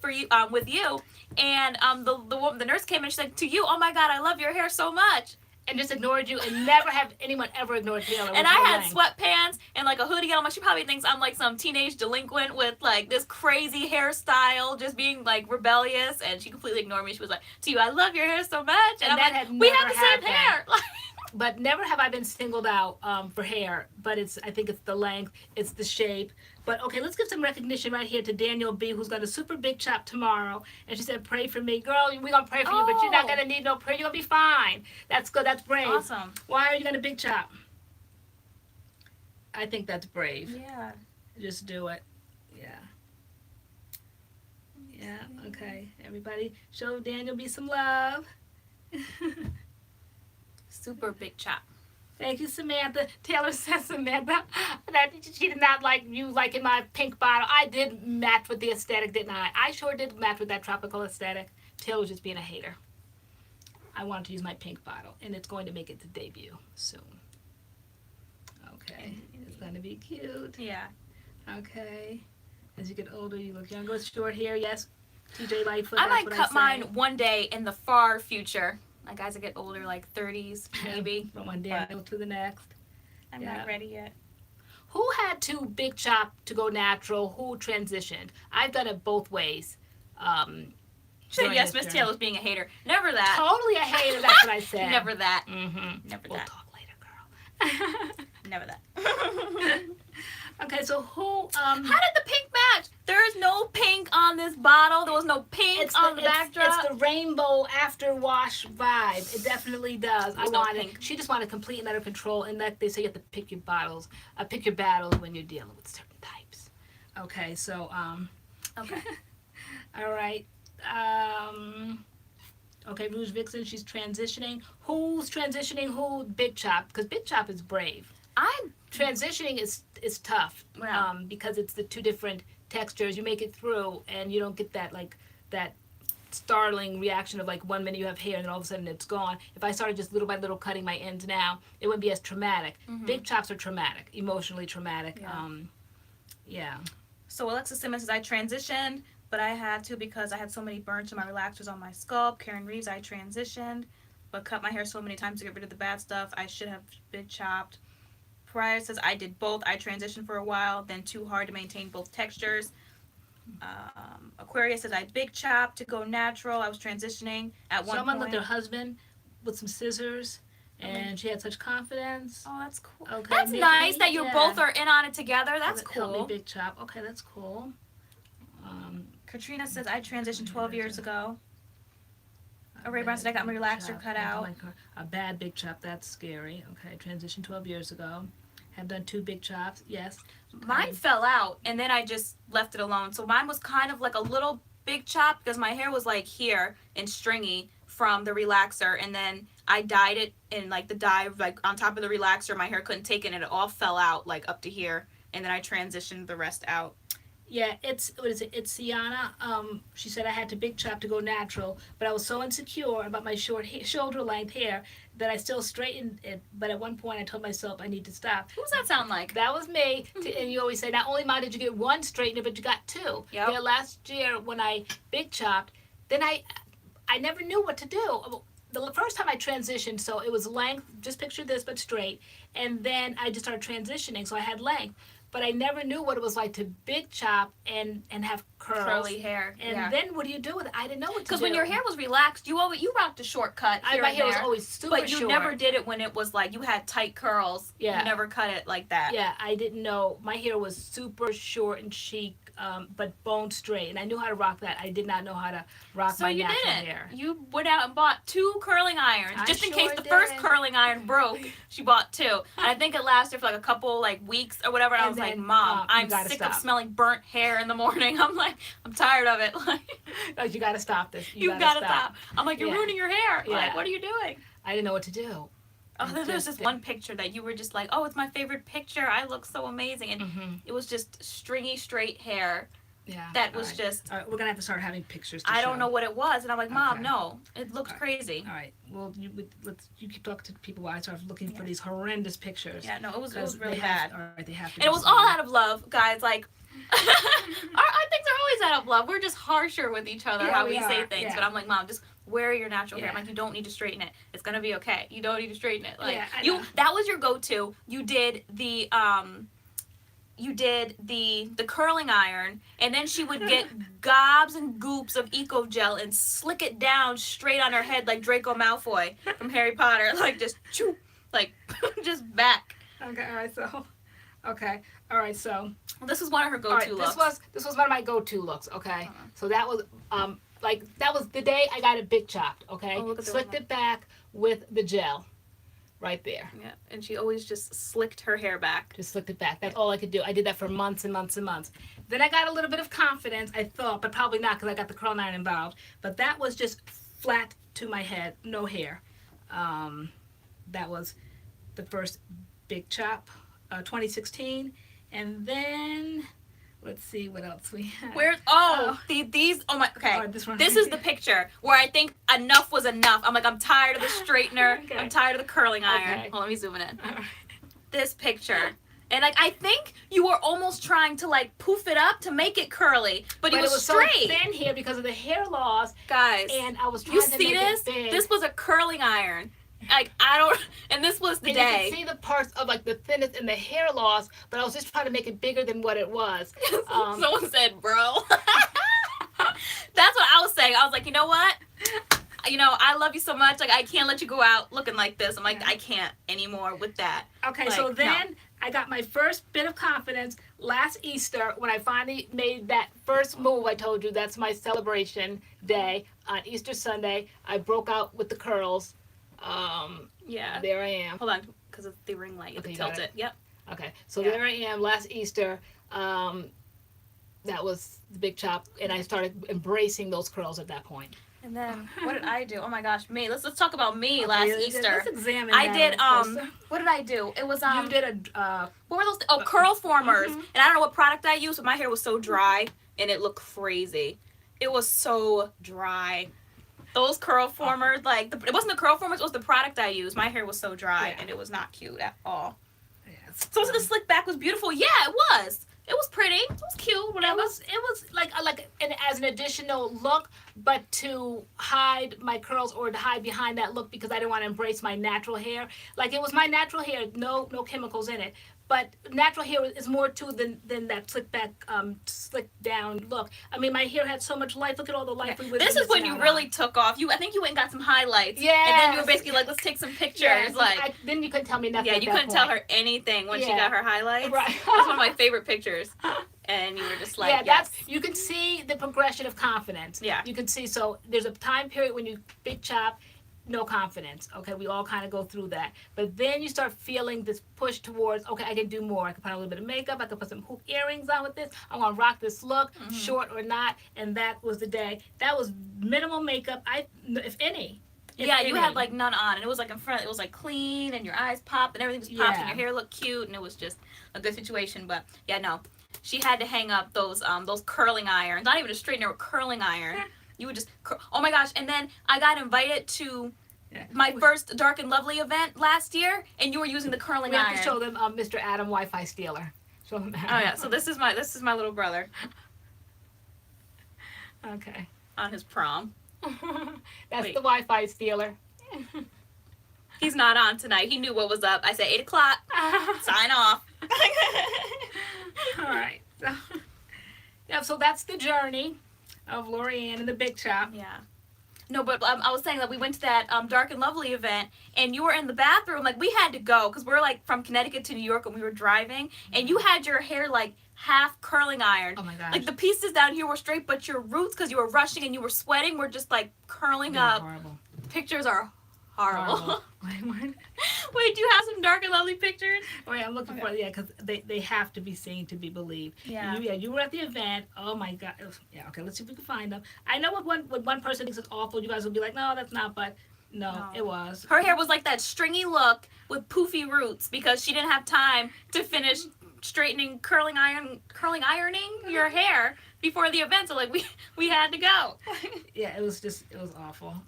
you, and the nurse came and she said to you, oh my God, I love your hair so much, and just ignored you, and never have anyone ever ignored Taylor. And I had sweatpants and like a hoodie on. I'm like, she probably thinks I'm like some teenage delinquent with like this crazy hairstyle, just being like rebellious, and she completely ignored me. She was like, to you, I love your hair so much, and I'm like, we have the same hair. But never have I been singled out for hair. But I think it's the length, it's the shape. But okay, let's give some recognition right here to Daniel B, who's got a super big chop tomorrow. And she said, pray for me. Girl, we're going to pray for you, but you're not going to need no prayer. You're going to be fine. That's good. That's brave. Awesome. Why are you going to big chop? I think that's brave. Yeah. Just do it. Yeah. Yeah, okay. Everybody show Daniel B some love. Super big chop. Thank you, Samantha. Taylor says, Samantha, that she did not like you liking my pink bottle. I did match with the aesthetic, didn't I? I sure did match with that tropical aesthetic. Taylor was just being a hater. I wanted to use my pink bottle, and it's going to make its debut soon. Okay, it's going to be cute. Yeah. Okay. As you get older, you look younger. Short hair, yes. TJ Lightfoot. I might cut mine one day in the far future. Like as I get older, like 30s, maybe. From one day to the next. I'm not ready yet. Who had to big chop to go natural? Who transitioned? I've done it both ways. Yes, Miss Taylor's being a hater. Never that. Totally a hater, that's what I said. Never that. Mm-hmm. Never we'll that. Talk later, girl. Never that. Okay, so who, how did the pink match? There's no pink on this bottle. There was no pink on the backdrop. It's the rainbow after wash vibe. It definitely does. She just wanted complete and utter control, and like they say, you have to pick your battles when you're dealing with certain types. Okay, so, Okay. All right. Okay, Rouge Vixen, she's transitioning. Who's transitioning? Who? Big Chop, because Big Chop is brave. Transitioning is tough, because it's the two different textures. You make it through, and you don't get that startling reaction of like 1 minute you have hair and then all of a sudden it's gone. If I started just little by little cutting my ends now, it wouldn't be as traumatic. Mm-hmm. Big chops are traumatic, emotionally traumatic. Yeah. So Alexis Simmons says, I transitioned, but I had to because I had so many burns to my relaxers on my scalp. Karen Reeves, I transitioned, but cut my hair so many times to get rid of the bad stuff. I should have big chopped. Pryor says, I did both. I transitioned for a while, then too hard to maintain both textures. Aquarius says, I big chopped to go natural. I was transitioning at one point. Someone with their husband with some scissors, and she had such confidence. Oh, that's cool. Okay, that's nice that you both are in on it together. That's cool. Help me big chop. Okay, that's cool. Katrina says, I transitioned 12 years ago. Ray Brown said, I got my relaxer cut out. A bad big chop, that's scary. Okay, transitioned 12 years ago. Have done 2 big chops, yes. Mine fell out, and then I just left it alone. So mine was kind of like a little big chop because my hair was like here and stringy from the relaxer, and then I dyed it in like the dye like on top of the relaxer. My hair couldn't take it, and it all fell out like up to here, and then I transitioned the rest out. Yeah, it's Sienna. She said I had to big chop to go natural, but I was so insecure about my shoulder length hair that I still straightened it. But at one point, I told myself I need to stop. Who does that sound like? That was me. And you always say, not only did you get 1 straightener, but you got 2. Yep. Yeah, last year when I big chopped, then I never knew what to do. the first time I transitioned, so it was length, just picture this, but straight. And then I just started transitioning, so I had length. But I never knew what it was like to big chop and have curls. Curly hair. And then what do you do with it? I didn't know what to do. Because when your hair was relaxed, you rocked a shortcut here my and hair was there, always super short. but you never did it when it was like you had tight curls. Yeah. You never cut it like that. Yeah, I didn't know. My hair was super short and chic, but bone straight. And I knew how to rock that. I did not know how to rock my natural hair. You went out and bought 2 curling irons. Just in case the first curling iron broke, she bought 2. And I think it lasted for like a couple like weeks or whatever. And I was like, Mom, I'm sick of smelling burnt hair in the morning. I'm like, I'm tired of it. Like, you got to stop this. You got to stop. I'm like, you're ruining your hair. Yeah. Like, what are you doing? I didn't know what to do. Oh, there's this one picture that you were just like, oh, it's my favorite picture. I look so amazing. And it was just stringy, straight hair. Yeah. That was just... All right, we're going to have to start having pictures to I show. don't know what it was. And I'm like, Mom, no. It looks crazy. All right. Well, you keep talking to people while I start looking for these horrendous pictures. Yeah, no, it was really bad. All right, they have to. And it was all out of love, guys. Like, our things are always out of love. We're just harsher with each other how we say things. Yeah. But I'm like, Mom, just wear your natural hair. I'm like, you don't need to straighten it. It's gonna be okay. You don't need to straighten it. Like that was your go-to. You did the curling iron, and then she would get gobs and goops of Eco Gel and slick it down straight on her head like Draco Malfoy from Harry Potter. Like just choo, like just back. Okay, all right, so this was one of her go-to looks. This was one of my go-to looks, okay? So that was that was the day I got it big chopped, okay? Slicked it back with the gel. Right there. Yeah, and she always just slicked her hair back. Just slicked it back. That's all I could do. I did that for months and months and months. Then I got a little bit of confidence, I thought, but probably not because I got the curling iron involved. But that was just flat to my head, no hair. That was the first big chop, 2016. And then, let's see what else we have. These, oh my, okay. Oh, this is the picture where I think enough was enough. I'm like, I'm tired of the straightener. I'm tired of the curling iron. Okay. Hold on, let me zoom in. This picture. And like, I think you were almost trying to like poof it up to make it curly, but it was straight. So thin here because of the hair loss. Guys, and I was trying to make it big. This was a curling iron. Like, and this was the day. You can see the parts of like the thinness and the hair loss, but I was just trying to make it bigger than what it was. Someone said, bro. That's what I was saying. I was like, you know what? I love you so much. Like, I can't let you go out looking like this. I'm like, I can't anymore with that. Okay, like, so then I got my first bit of confidence last Easter when I finally made that first move. I told you that's my celebration day on Easter Sunday. I broke out with the curls. Yeah. There I am. Hold on, because of the ring light. You can tilt it. Yep. Okay, so there I am last Easter. That was the big chop, and I started embracing those curls at that point. And then what did I do? Oh my gosh, me. Let's talk about me last Easter. Let's examine I that did what did I do? It was you did a what were those curl formers. And I don't know what product I used, but my hair was so dry and it looked crazy. It was so dry. Those curl formers, like it wasn't the curl formers, it was the product I used. My hair was so dry and it was not cute at all. So the slick back was beautiful. Yeah, it was. It was pretty. It was cute. Whatever. It was like as an additional look, but to hide my curls or to hide behind that look because I didn't want to embrace my natural hair. Like it was my natural hair, no chemicals in it. But natural hair is more too than that slick back, slick down look. I mean, my hair had so much life. Look at all the life we were. This is when you really took off. I think you went and got some highlights. Yeah. And then you were basically like, let's take some pictures. Yeah, then you couldn't tell me nothing. Yeah, you couldn't tell her anything when she got her highlights. Right. That's one of my favorite pictures. And you were just like, you can see the progression of confidence. Yeah. You can see, so there's a time period when you big chop, no confidence. Okay, we all kind of go through that. But then you start feeling this push towards, okay, I can do more. I can put a little bit of makeup. I can put some hoop earrings on with this. I'm going to rock this look, short or not. And that was the day. That was minimal makeup, if any. Yeah, you had like none on, and it was like in front. It was like clean, and your eyes popped, and everything was popped, and your hair looked cute, and it was just a good situation. But yeah, no, she had to hang up those curling irons. Not even a straightener, a curling iron. You would just, oh my gosh! And then I got invited to my first Dark and Lovely event last year, and you were using the curling iron. We have to show them Mr. Adam Wi-Fi stealer. Show them that. Oh yeah, so this is my little brother. Okay. On his prom. That's the Wi-Fi stealer. He's not on tonight. He knew what was up. I said 8 o'clock. Sign off. All right. So, yeah, so that's the journey of LoriAnne and the big chop. Yeah. No, but I was saying that we went to that Dark and Lovely event, and you were in the bathroom. Like, we had to go because we're like from Connecticut to New York, and we were driving, and you had your hair like half curling iron. Oh my gosh. Like the pieces down here were straight, but your roots, because you were rushing and you were sweating, were just like curling up. Horrible. Pictures are horrible. Wait, do you have some Dark and Lovely pictures? Wait, I'm looking for it. Yeah, because they have to be seen to be believed. Yeah. You were at the event. Oh my God. Yeah. Okay. Let's see if we can find them. I know what one person thinks it's awful. You guys will be like, no, that's not. But no, it was. Her hair was like that stringy look with poofy roots because she didn't have time to finish straightening, ironing your hair before the event. So like we had to go. Yeah, it was awful.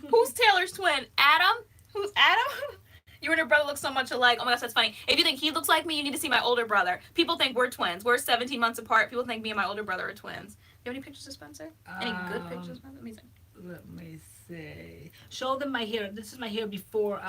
Who's Taylor's twin? Adam? Who's Adam? You and her brother look so much alike. Oh my gosh, that's funny. If you think he looks like me, you need to see my older brother. People think we're twins. We're 17 months apart. People think me and my older brother are twins. You have any pictures of Spencer? Any good pictures of Spencer? Amazing. Let me see. Show them my hair. This is my hair before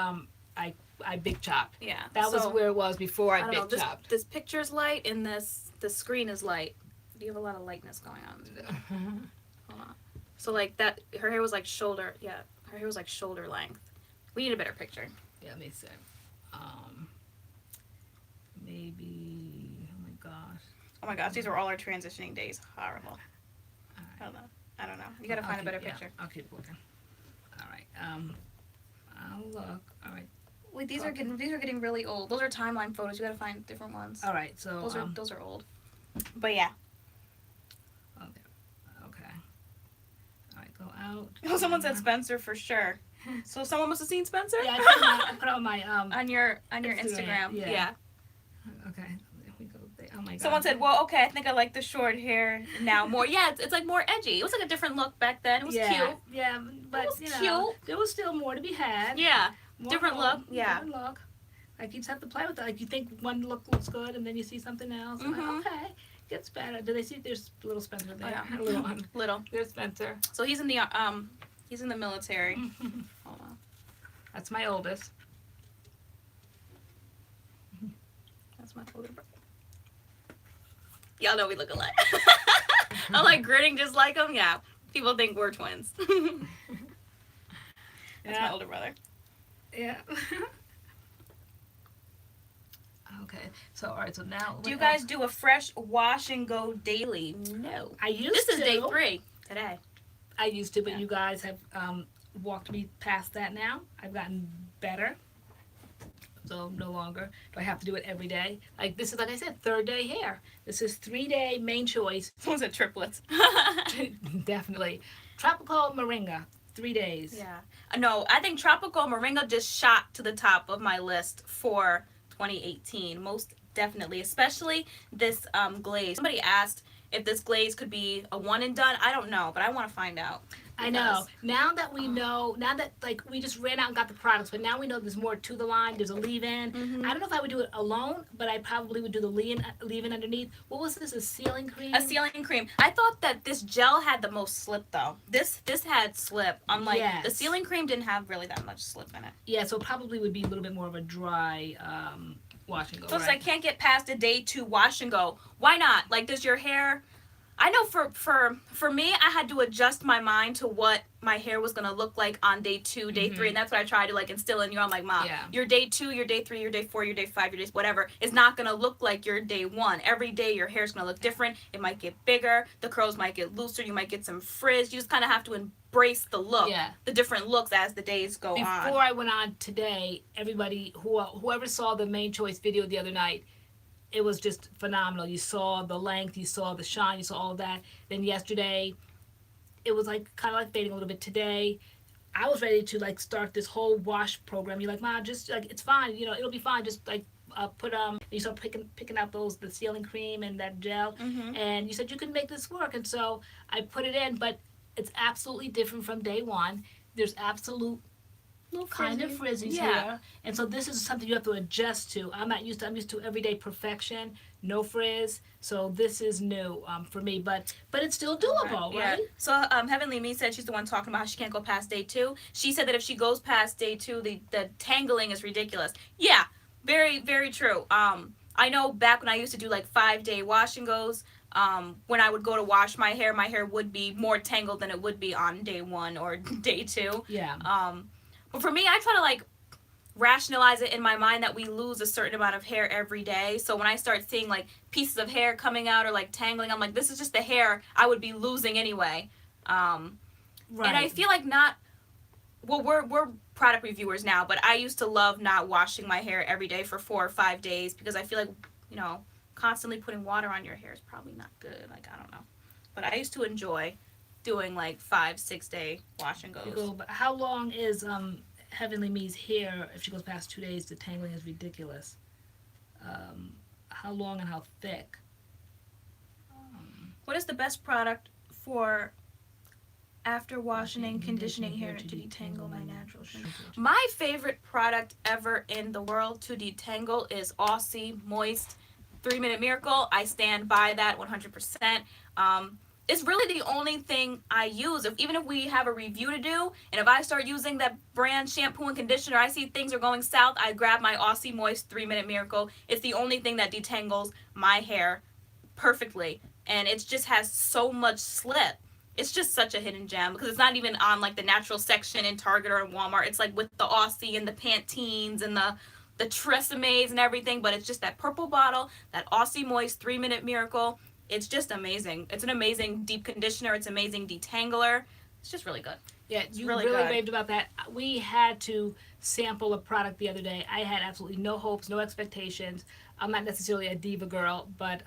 I big chopped. Yeah. That was where it was before I big know, chopped. This picture's light and the screen is light. You have a lot of lightness going on. Hold on. So like that, her hair was like shoulder. Yeah, her hair was like shoulder length. We need a better picture. Yeah, let me see. Maybe. Oh my gosh. Oh my gosh, these were all our transitioning days. Horrible. All right. I don't know. You gotta find a better picture. I'll keep looking. All right. I'll look. All right. Wait, these are getting really old. Those are timeline photos. You gotta find different ones. All right. So those are old. But yeah. Okay. All right. Go out. Oh, someone said Spencer for sure. So someone must have seen Spencer. Yeah, I put it on my on your Instagram. Yeah. Okay. There we go. Oh my God. Someone said, "Well, okay, I think I like the short hair now more." Yeah, it's like more edgy. It was like a different look back then. It was cute. Yeah, but there was still more to be had. Yeah, different look. Yeah. Different look. Like you just have to play with it. Like you think one look looks good, and then you see something else. Mm-hmm. Like, okay, gets better. Do they see? There's little Spencer there. Oh, yeah. Little one. Little. There's Spencer. So he's in the military. Hold on. That's my oldest. That's my older brother. Y'all know we look alike. I'm like grinning just like him. Yeah. People think we're twins. That's my older brother. Yeah. Okay. So all right. So now. Do you guys do a fresh wash and go daily? No. I used to. This is day 3 today. I used to, but you guys have walked me past that now. I've gotten better. So no longer do I have to do it every day. Like this is, like I said, 3rd day hair. This is 3-day main choice. Someone said triplets. Definitely. Tropical Moringa, 3 days. Yeah. No, I think Tropical Moringa just shot to the top of my list for 2018. Most definitely. Especially this glaze. Somebody asked if this glaze could be a one and done. I don't know, but I want to find out. I know. Now that we know, now that like we just ran out and got the products, but now we know there's more to the line. There's a leave-in. Mm-hmm. I don't know if I would do it alone, but I probably would do the leave-in underneath. What was this? A sealing cream? A sealing cream. I thought that this gel had the most slip though. This had slip. Unlike the sealing cream didn't have really that much slip in it. Yeah, so it probably would be a little bit more of a dry wash and go. So I can't get past a day 2 wash and go. Why not? Like, does your hair? I know for me, I had to adjust my mind to what my hair was gonna look like on day 2, day 3, and that's what I tried to like instill in you. I'm like, Mom, your day 2, your day 3, your day 4, your day 5, your day whatever is not gonna look like your day 1. Every day your hair's gonna look different. It might get bigger. The curls might get looser. You might get some frizz. You just kind of have to embrace the look, the different looks as the days go on. Before I went on today, everybody whoever saw the main choice video the other night, it was just phenomenal. You saw the length, you saw the shine, you saw all of that. Then yesterday, it was like kind of like fading a little bit. Today, I was ready to like start this whole wash program. You're like, Mom, just like it's fine. You know, it'll be fine. Just like put you start picking out the sealing cream and that gel, and you said you can make this work. And so I put it in, but it's absolutely different from day 1. There's absolute little kind of frizzies here. And so this is something you have to adjust to. I'm used to everyday perfection, no frizz. So this is new for me, but it's still doable, right? So Heavenly Me said she's the one talking about how she can't go past day 2. She said that if she goes past day 2, the tangling is ridiculous. Yeah, very, very true. I know back when I used to do like 5-day wash and goes, when I would go to wash my hair would be more tangled than it would be on day 1 or day 2. Yeah. But for me, I try to like rationalize it in my mind that we lose a certain amount of hair every day. So when I start seeing like pieces of hair coming out or like tangling, I'm like, this is just the hair I would be losing anyway. Right. And I feel like we're product reviewers now, but I used to love not washing my hair every day for 4 or 5 days because I feel like, you know, constantly putting water on your hair is probably not good. Like, I don't know. But I used to enjoy doing like 5-6 day wash and goes. But how long is Heavenly Me's hair? If she goes past 2 days, the tangling is ridiculous. How long and how thick? What is the best product for after washing and conditioning hair to detangle my natural shape? My favorite product ever in the world to detangle is Aussie Moist 3-Minute Miracle. I stand by that 100%. It's really the only thing I use. Even if we have a review to do, and if I start using that brand shampoo and conditioner, I see things are going south, I grab my Aussie Moist 3-Minute Miracle. It's the only thing that detangles my hair perfectly, and it just has so much slip. It's just such a hidden gem because it's not even on like the natural section in Target or in Walmart. It's like with the Aussie and the Pantenes and the Tresemes and everything, but it's just that purple bottle, that Aussie Moist 3-Minute Miracle. It's just amazing. It's an amazing deep conditioner. It's amazing detangler. It's just really good. Yeah, you really raved about that. We had to sample a product the other day. I had absolutely no hopes, no expectations. I'm not necessarily a Diva girl, but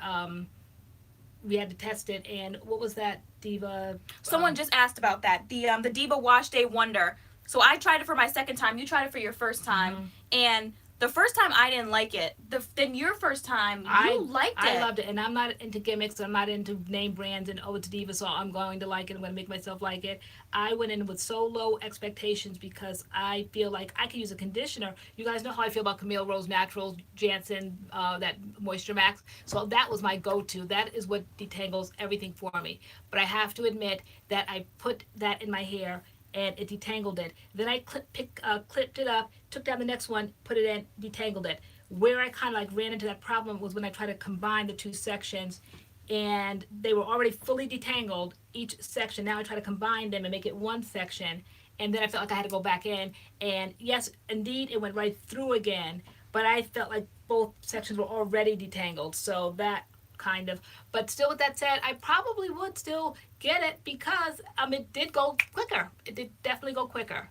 we had to test it. And what was that Diva? Someone just asked about that. The Diva Washday Wonder. So I tried it for my second time. You tried it for your first time, and the first time I didn't like it. Then your first time you liked it. I loved it, and I'm not into gimmicks. I'm not into name brands and it's Diva, so I'm going to like it. I'm going to make myself like it. I went in with so low expectations because I feel like I could use a conditioner. You guys know how I feel about Camille Rose Naturals, Jansen, that Moisture Max. So that was my go-to. That is what detangles everything for me. But I have to admit that I put that in my hair and it detangled it. Then I clipped it up, took down the next one, put it in, detangled it. Where I kind of like ran into that problem was when I tried to combine the 2 sections, and they were already fully detangled, each section. Now I try to combine them and make it one section, and then I felt like I had to go back in, and yes, indeed, it went right through again, but I felt like both sections were already detangled, so that kind of, but still with that said, I probably would still get it because it did go quicker. It did definitely go quicker.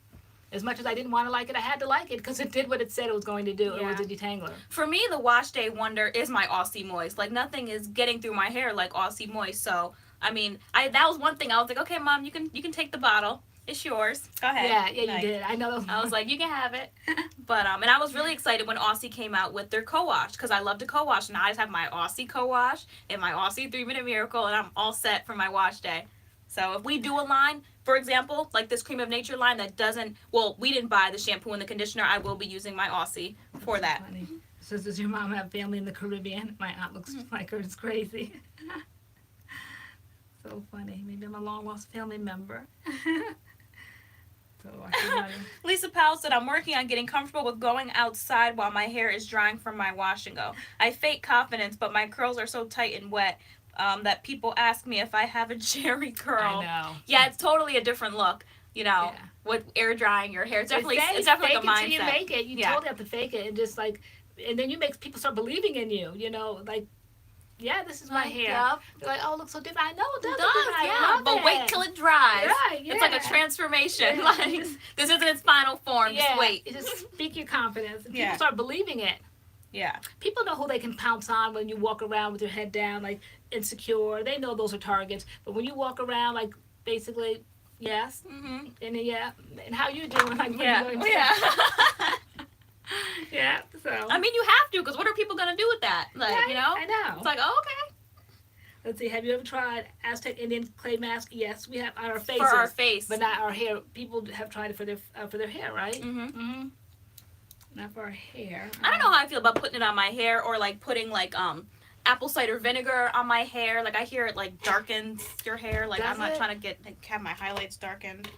As much as I didn't want to like it, I had to like it because it did what it said it was going to do. Yeah. It was a detangler. For me, the Washday Wonder is my Aussie Moist. Like, nothing is getting through my hair like Aussie Moist. So, I mean, that was one thing. I was like, okay, Mom, you can take the bottle. It's yours. Go ahead. Yeah, you did. I know. I was like, you can have it. But and I was really excited when Aussie came out with their co-wash because I love to co-wash. Now I just have my Aussie co-wash and my Aussie 3-Minute Miracle, and I'm all set for my wash day. So if we do a line, for example, like this Cream of Nature line that doesn't, well, we didn't buy the shampoo and the conditioner, I will be using my Aussie for that. Funny. So does your mom have family in the Caribbean? My aunt looks like her. It's crazy. So funny. Maybe I'm a long lost family member. Lisa Powell said, I'm working on getting comfortable with going outside while my hair is drying from my wash and go. I fake confidence, but my curls are so tight and wet that people ask me if I have a jerry curl. I know. Yeah, it's totally a different look, with air drying your hair. It's definitely like a mindset. Until you make it. You totally have to fake it and just like, and then you make people start believing in you, like, yeah, this is my hair. Yep. They're like, oh, it looks so different. I know it does. Yeah, but wait till it dries. Right, yeah. It's like a transformation. Yeah. Like, this isn't its final form. Yeah. Just wait. Just speak your confidence. And people start believing it. Yeah. People know who they can pounce on when you walk around with your head down, like insecure. They know those are targets. But when you walk around, like, basically, yes. Mm-hmm. And and how you doing? Like, yeah, so. I mean, you have to, because what are people going to do with that? Like, right, I know. It's like, oh, okay. Let's see. Have you ever tried Aztec Indian clay mask? Yes, we have on our faces. For our face. But not our hair. People have tried it for their hair, right? Mm-hmm. Not for our hair. I don't know how I feel about putting it on my hair or like putting like apple cider vinegar on my hair. Like I hear it like darkens your hair. Like I'm not trying to have my highlights darkened.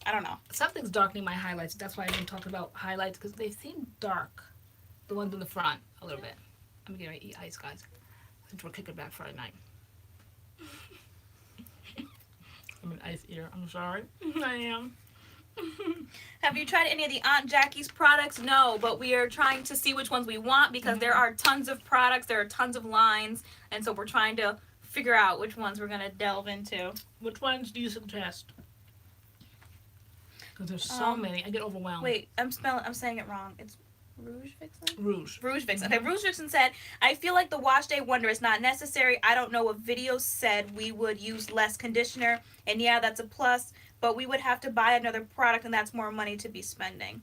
I don't know. Something's darkening my highlights. That's why I've been talking about highlights because they seem dark. The ones in the front a little bit. I'm getting ready to eat ice, guys. Since we're kicking back Friday night. I'm an ice eater. I'm sorry. I am. Have you tried any of the Aunt Jackie's products? No, but we are trying to see which ones we want because there are tons of products, there are tons of lines, and so we're trying to figure out which ones we're gonna delve into. Which ones do you suggest? Because there's so many, I get overwhelmed. Wait, I'm saying it wrong. It's Rouge Vixen? Rouge. Rouge Vixen. Okay, Rouge Vixen said, I feel like the Washday Wonder is not necessary. I don't know what video said we would use less conditioner, and yeah, that's a plus, but we would have to buy another product, and that's more money to be spending.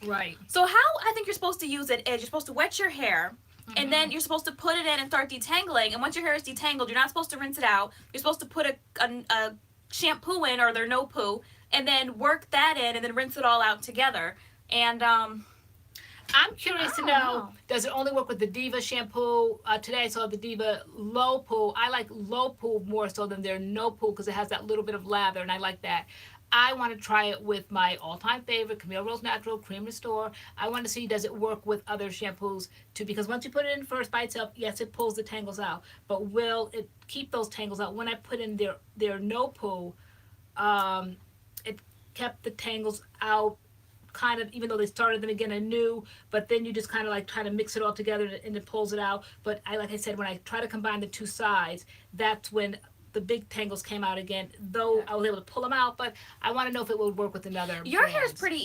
Right. So how I think you're supposed to use it is you're supposed to wet your hair, and then you're supposed to put it in and start detangling, and once your hair is detangled, you're not supposed to rinse it out. You're supposed to put a shampoo in, or their no poo, and then work that in, and then rinse it all out together. And I'm curious to know, does it only work with the Diva shampoo? Today I saw the Diva low poo. I like low poo more so than their no poo because it has that little bit of lather, and I like that. I want to try it with my all-time favorite, Camille Rose Natural Cream Restore. I want to see, does it work with other shampoos too? Because once you put it in first by itself, yes, it pulls the tangles out. But will it keep those tangles out? When I put in their no poo, it kept the tangles out, kind of, even though they started them again anew, but then you just kind of like try to mix it all together and it pulls it out. But like I said, when I try to combine the two sides, that's when the big tangles came out again, though I was able to pull them out. But I want to know if it would work with another your hair is pretty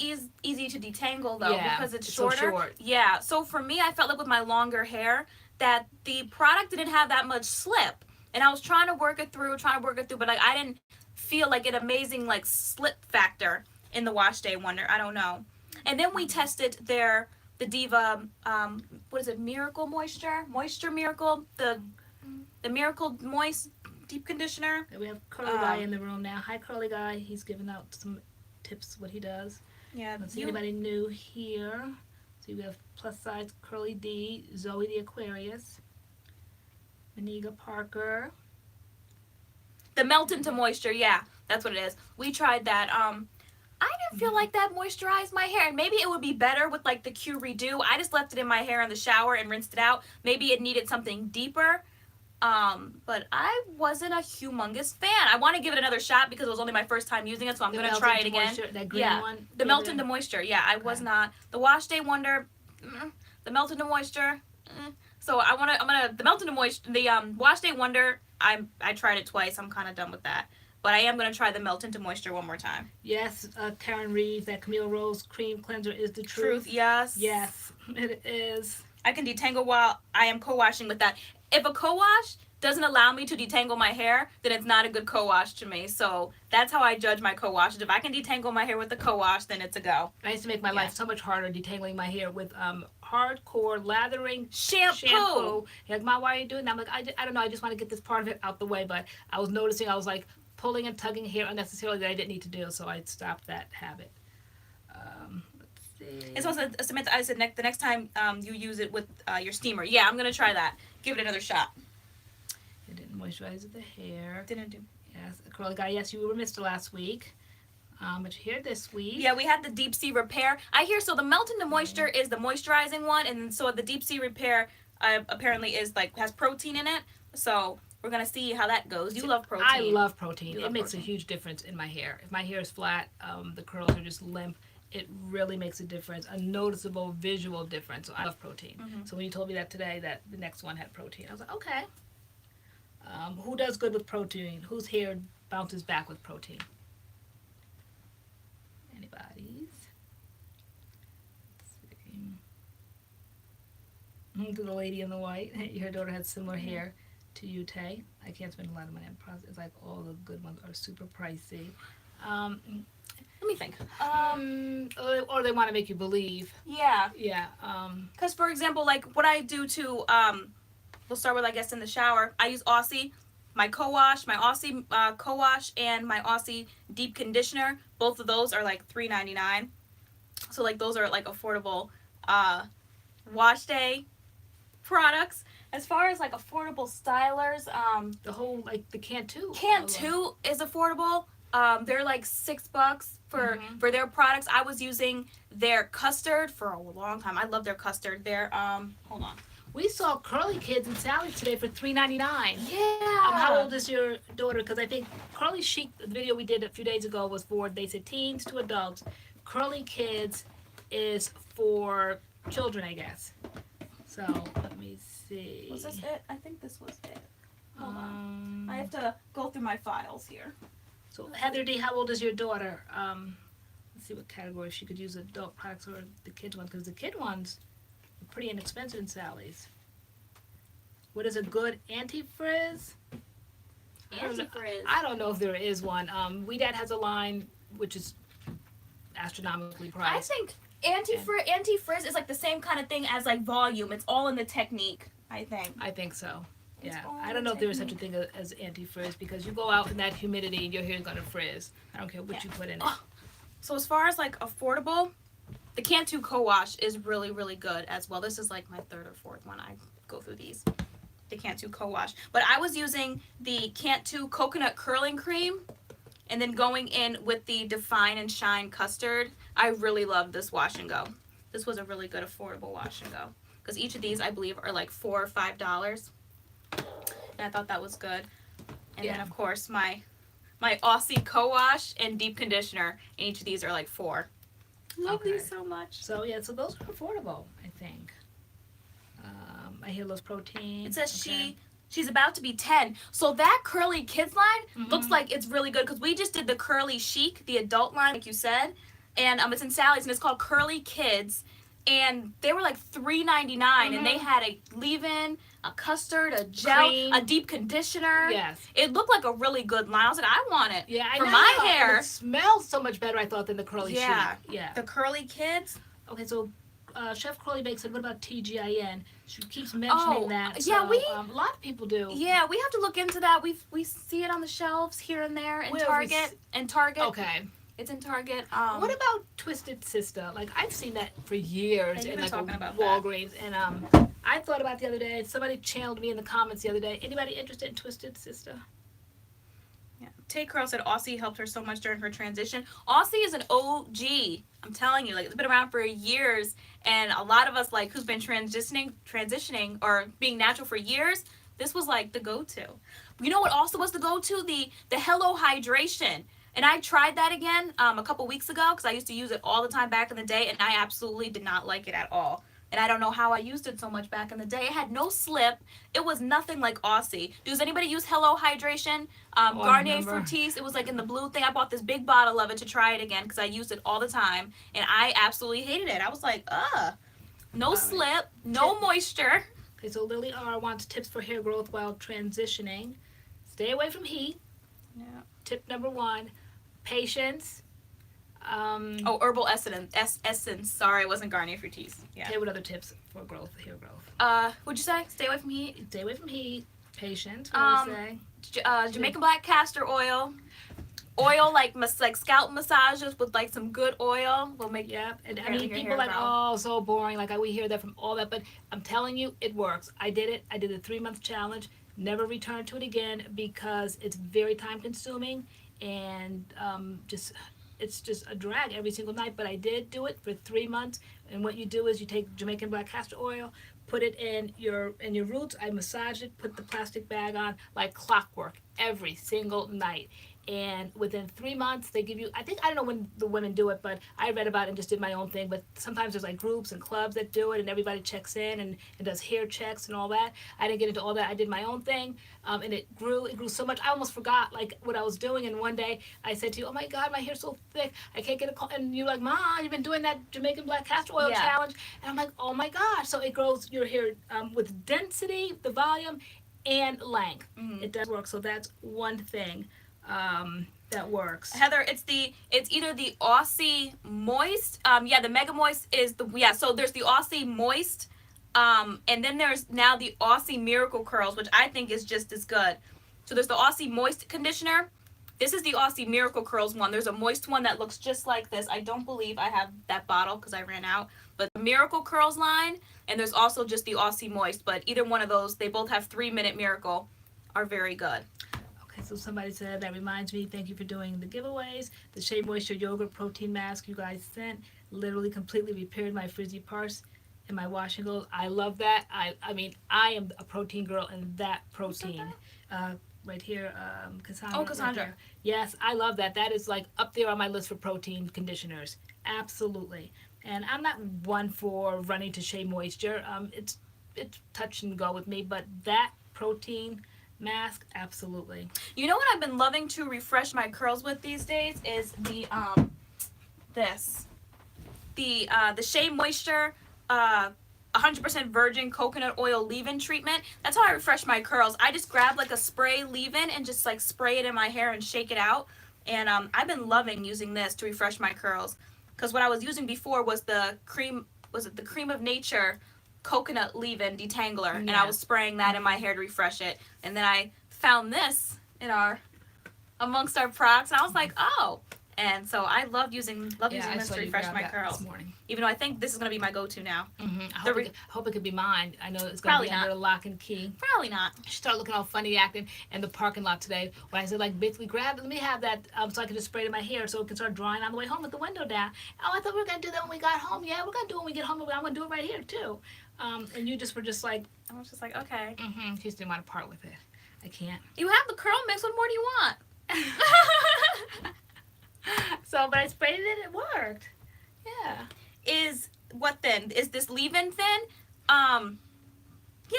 easy to detangle though, because it's shorter. So short. Yeah, so for me, I felt like with my longer hair that the product didn't have that much slip, and I was trying to work it through, but like I didn't feel like an amazing like slip factor in the Washday Wonder. I don't know. And then we tested the Diva, what is it, Miracle Moisture Miracle, the Miracle Moist Deep Conditioner. We have Curly Guy in the room now. Hi, Curly Guy. He's giving out some tips what he does. Yeah. Let's see anybody new here. See, we have plus size Curly D, Zoe the Aquarius, Maniga Parker. The Melt into Moisture, yeah, that's what it is. We tried that. I didn't feel like that moisturized my hair. And maybe it would be better with like the Q Redo. I just left it in my hair in the shower and rinsed it out. Maybe it needed something deeper. But I wasn't a humongous fan. I want to give it another shot because it was only my first time using it, so I'm going to try it again. Moisture, that green one? The Melt into Moisture. Yeah, I was not. The Washday Wonder, the Melt into Moisture. So the Melt into Moisture, the Washday Wonder, I tried it twice. I'm kind of done with that. But I am going to try the Melt into Moisture one more time. Yes, Karen Reeves, that Camille Rose Cream Cleanser is the truth. Yes. Yes, it is. I can detangle while I am co-washing with that. If a co-wash doesn't allow me to detangle my hair, then it's not a good co-wash to me. So that's how I judge my co-washes. If I can detangle my hair with a co-wash, then it's a go. I used to make my life so much harder detangling my hair with hardcore lathering shampoo. Like, Mom, why are you doing that? I'm like, I don't know. I just want to get this part of it out the way. But I was noticing I was like pulling and tugging hair unnecessarily that I didn't need to do. So I stopped that habit. Let's see. And so Samantha, I said the next time you use it with your steamer. Yeah, I'm going to try that. Give it another shot. It didn't moisturize the hair. Didn't do. Yes, Curly Guy. Yes, you were missed last week. But you're here this week. Yeah, we had the Deep Sea Repair. I hear so the Melt into Moisture is the moisturizing one, and so the Deep Sea Repair apparently is like has protein in it. So we're gonna see how that goes. You love protein. I love protein. It makes a huge difference in my hair. If my hair is flat, the curls are just limp. It really makes a difference, a noticeable visual difference. So I love protein. So when you told me that today, that the next one had protein, I was like, okay. Who does good with protein? Whose hair bounces back with protein? Anybody's? Let's see. The lady in the white. Your daughter had similar hair to you, Tay. I can't spend a lot of money on products. It's like all the good ones are super pricey. Let me think. Or they want to make you believe. Yeah. Yeah. Because, for example, like what I do to, we'll start with, I guess, in the shower. I use Aussie my co-wash, my Aussie co-wash, and my Aussie deep conditioner. Both of those are like $3.99. So like those are like affordable Washday products. As far as like affordable stylers, The whole like the Cantu. Cantu is affordable. They're like $6 for their products. I was using their custard for a long time. I love their custard. Their hold on. We saw Curly Kids and Sally's today for $3.99. Yeah. How old is your daughter? Because I think Curly Chic, the video we did a few days ago, was for, they said, teens to adults. Curly Kids is for children, I guess. So let me see. Was this it? I think this was it. Hold on. I have to go through my files here. So Heather D, how old is your daughter? Let's see what category she could use, adult products or the kids ones, because the kid ones are pretty inexpensive in Sally's. What is a good anti-frizz? Anti-frizz. I don't know if there is one. WeDad has a line which is astronomically priced. I think anti-frizz is like the same kind of thing as like volume. It's all in the technique, I think. I think so. Yeah. all I don't know if there is such a thing as anti-frizz, because you go out in that humidity and your hair is going to frizz. I don't care what you put in it. So as far as like affordable, the Cantu co-wash is really, really good as well. This is like my third or fourth one. I go through these. The Cantu co-wash. But I was using the Cantu coconut curling cream and then going in with the Define and Shine custard. I really love this wash and go. This was a really good affordable wash and go. Because each of these, I believe, are like $4 or $5. And I thought that was good. And then, of course, my Aussie co-wash and deep conditioner. And each of these are like $4. Love these so much. So, yeah, so those are affordable, I think. I hear those protein. It says she's about to be 10. So that Curly Kids line looks like it's really good, because we just did the Curly Chic, the adult line, like you said. And it's in Sally's, and it's called Curly Kids. And they were like $3.99, and they had a leave-in, a custard, a gel, cream, a deep conditioner. Yes. It looked like a really good line. I was like, I want it. Yeah, I for know. my hair. And it smells so much better, I thought, than the Curly Chic. Yeah. The Curly Kids. Okay, so Chef Curly Bakes said, what about TGIN? She keeps mentioning that. So, yeah, a lot of people do. Yeah, we have to look into that. We see it on the shelves here and there in Target. Okay. It's in Target. What about Twisted Sister? Like, I've seen that for years in like Walgreens. And I thought about it the other day. Somebody channeled me in the comments the other day. Anybody interested in Twisted Sister? Yeah. Tay Curl said Aussie helped her so much during her transition. Aussie is an OG. I'm telling you, like, it's been around for years, and a lot of us, like, who's been transitioning or being natural for years, this was like the go-to. You know what also was the go-to? The Hello Hydration. And I tried that again a couple weeks ago, because I used to use it all the time back in the day, and I absolutely did not like it at all. And I don't know how I used it so much back in the day. It had no slip. It was nothing like Aussie. Does anybody use Hello Hydration? Garnier Fructis. It was like in the blue thing. I bought this big bottle of it to try it again, because I used it all the time. And I absolutely hated it. I was like, no slip, no moisture. Okay, so Lily R wants tips for hair growth while transitioning. Stay away from heat. Yeah. Tip number 1, patience. Herbal essence. Sorry, it wasn't Garnier Fructis. Yeah. Okay, what other tips for hair growth? What'd you say? Stay away from heat. Stay away from heat. Patience. What did I say? Jamaican black castor oil. Oil like scalp massages with like some good oil will make and I mean, people like, oh, so boring. Like we hear that from all that, but I'm telling you, it works. I did it. I did the 3-month challenge. Never returned to it again, because it's very time consuming and it's just a drag every single night. But I did do it for 3 months, and what you do is you take Jamaican black castor oil, put it in your roots. I massage it, put the plastic bag on like clockwork every single night. And within 3 months, they give you, I don't know when the women do it, but I read about it and just did my own thing. But sometimes there's like groups and clubs that do it, and everybody checks in and does hair checks and all that. I didn't get into all that. I did my own thing, and it grew so much. I almost forgot like what I was doing. And one day I said to you, oh my God, my hair's so thick, I can't get a call. And you're like, Ma, you've been doing that Jamaican black castor oil challenge. And I'm like, oh my gosh. So it grows your hair with density, the volume, and length. It does work. So that's one thing that works. Heather, it's either the Aussie Moist, the Mega Moist is so there's the Aussie Moist, and then there's now the Aussie Miracle Curls, which I think is just as good. So there's the Aussie Moist Conditioner. This is the Aussie Miracle Curls one. There's a moist one that looks just like this. I don't believe I have that bottle because I ran out. But the Miracle Curls line, and there's also just the Aussie Moist. But either one of those, they both have 3-minute Miracle, are very good. Okay, so somebody said, that reminds me, thank you for doing the giveaways. The Shea Moisture Yogurt Protein Mask you guys sent literally completely repaired my frizzy parts and my wash and go. I love that. I mean, I am a protein girl, and that protein. Right here, Cassandra. Oh, Cassandra. Right, yes, I love that. That is like up there on my list for protein conditioners. Absolutely. And I'm not one for running to Shea Moisture. It's touch and go with me, but that protein mask, absolutely. You know what I've been loving to refresh my curls with these days is the the Shea Moisture 100% virgin coconut oil leave-in treatment. That's how I refresh my curls. I just grab like a spray leave-in and just like spray it in my hair and shake it out. And I've been loving using this to refresh my curls. Because what I was using before was the cream, was it the Cream of Nature coconut leave-in detangler, and I was spraying that in my hair to refresh it. And then I found this in amongst our products, and I was like, oh. And so I love using this to refresh my curls. This morning. Even though I think this is gonna be my go-to now. I hope it could be mine. I know it's gonna be under lock and key. Probably not. She started looking all funny acting in the parking lot today when I said, like, basically let me have that so I can just spray it in my hair so it can start drying on the way home with the window down. Oh, I thought we were gonna do that when we got home. Yeah, we're gonna do it when we get home. I'm gonna do it right here too. And you just were just like, I was just like, okay. She just didn't want to part with it. I can't. You have the CURLMIX. What more do you want? So, but I sprayed it and it worked. Yeah. Is what thin? Is this leave-in thin? Yeah,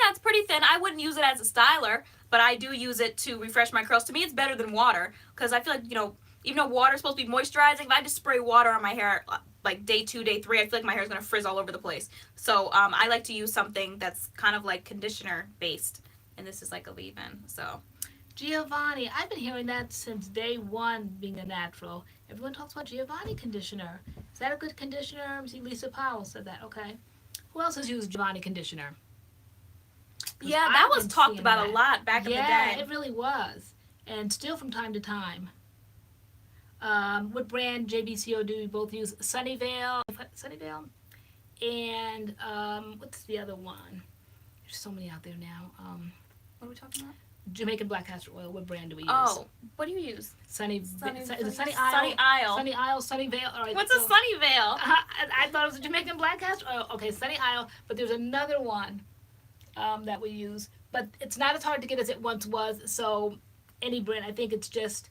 it's pretty thin. I wouldn't use it as a styler, but I do use it to refresh my curls. To me, it's better than water because I feel like, you know, even though water is supposed to be moisturizing, if I just spray water on my hair like day 2, day 3, I feel like my hair is going to frizz all over the place. So I like to use something that's kind of like conditioner based, and this is like a leave-in. So Giovanni, I've been hearing that since day one being a natural. Everyone talks about Giovanni conditioner. Is that a good conditioner? See, Lisa Powell said that. Okay. Who else has used Giovanni conditioner? Yeah, that was talked about a lot back in the day. Yeah, it really was. And still from time to time. What brand JBCO do we both use? Sunnyvale. And what's the other one? There's so many out there now. What are we talking about? Jamaican black castor oil. What brand do we use? Oh, what do you use? Sunny Isle. Sunny Isle. Sunny Isle, Sunnyvale. All right, What's a Sunnyvale? I thought it was a Jamaican black castor oil. Okay, Sunny Isle, but there's another one that we use. But it's not as hard to get as it once was. So any brand, I think it's just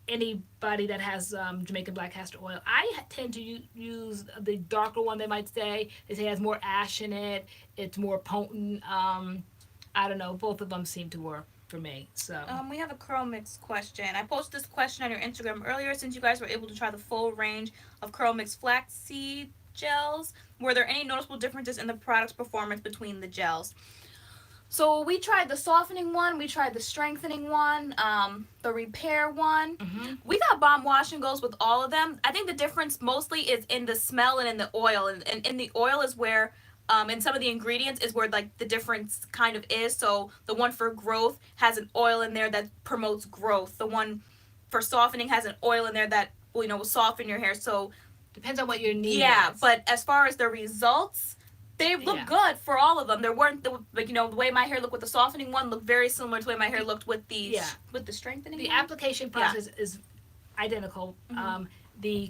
anybody that has Jamaican black castor oil. I tend to use the darker one, they might say. They say it has more ash in it. It's more potent. I don't know. Both of them seem to work for me. So we have a CURLMIX question. I posted this question on your Instagram earlier. Since you guys were able to try the full range of CURLMIX flaxseed gels, were there any noticeable differences in the product's performance between the gels? So we tried the softening one, we tried the strengthening one, the repair one. We got bomb wash and goes with all of them. I think the difference mostly is in the smell and in the oil. And in the oil is where and some of the ingredients is where like the difference kind of is. So the one for growth has an oil in there that promotes growth. The one for softening has an oil in there that will soften your hair. So depends on what your need is. But as far as the results, they look good for all of them. There weren't the way my hair looked with the softening one looked very similar to the way my hair looked with the strengthening. The application process is identical. The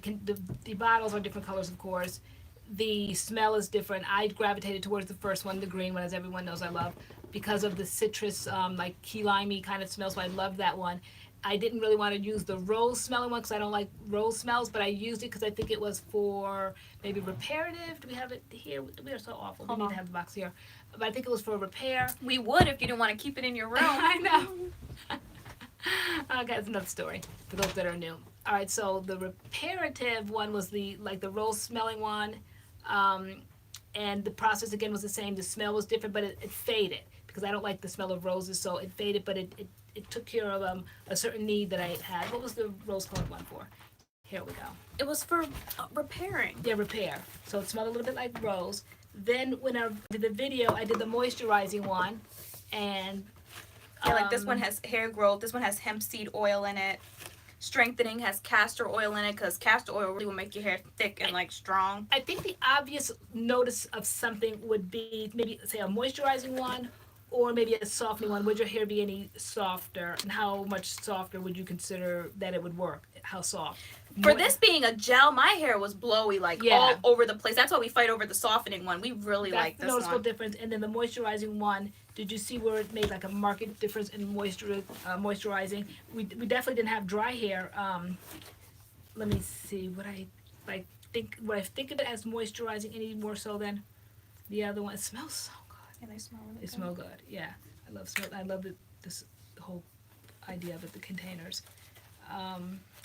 bottles are different colors, of course. The smell is different. I gravitated towards the first one, the green one, as everyone knows I love, because of the citrus, like key limey kind of smell, so I loved that one. I didn't really want to use the rose smelling one because I don't like rose smells, but I used it because I think it was for maybe reparative. Do we have it here? We are so awful. We need to have the box here. But I think it was for repair. We would if you didn't want to keep it in your room. I know. Okay, that's another story for those that are new. All right, so the reparative one was the rose smelling one. And the process again was the same. The smell was different, but it faded because I don't like the smell of roses, so it faded, but it took care of a certain need that I had. What was the rose colored one for? Here we go. It was for repairing. Yeah, repair. So it smelled a little bit like rose. Then when I did the video, I did the moisturizing one, and Yeah, like this one has hair growth. This one has hemp seed oil in it. Strengthening has castor oil in it because castor oil really will make your hair thick and like strong. I think the obvious notice of something would be maybe say a moisturizing one or maybe a softening one. Would your hair be any softer, and how much softer would you consider that it would work? How soft? For this being a gel, my hair was blowy like all over the place. That's why we fight over the softening one. We really like this noticeable one. difference. And then the moisturizing one, did you see where it made like a marked difference in moisturizing? We definitely didn't have dry hair. Let me see what I think of it as moisturizing any more so than the other one. It smells so good. Yeah, they smell really good. Smell good. Yeah, I love smell. I love the whole idea of it, the containers.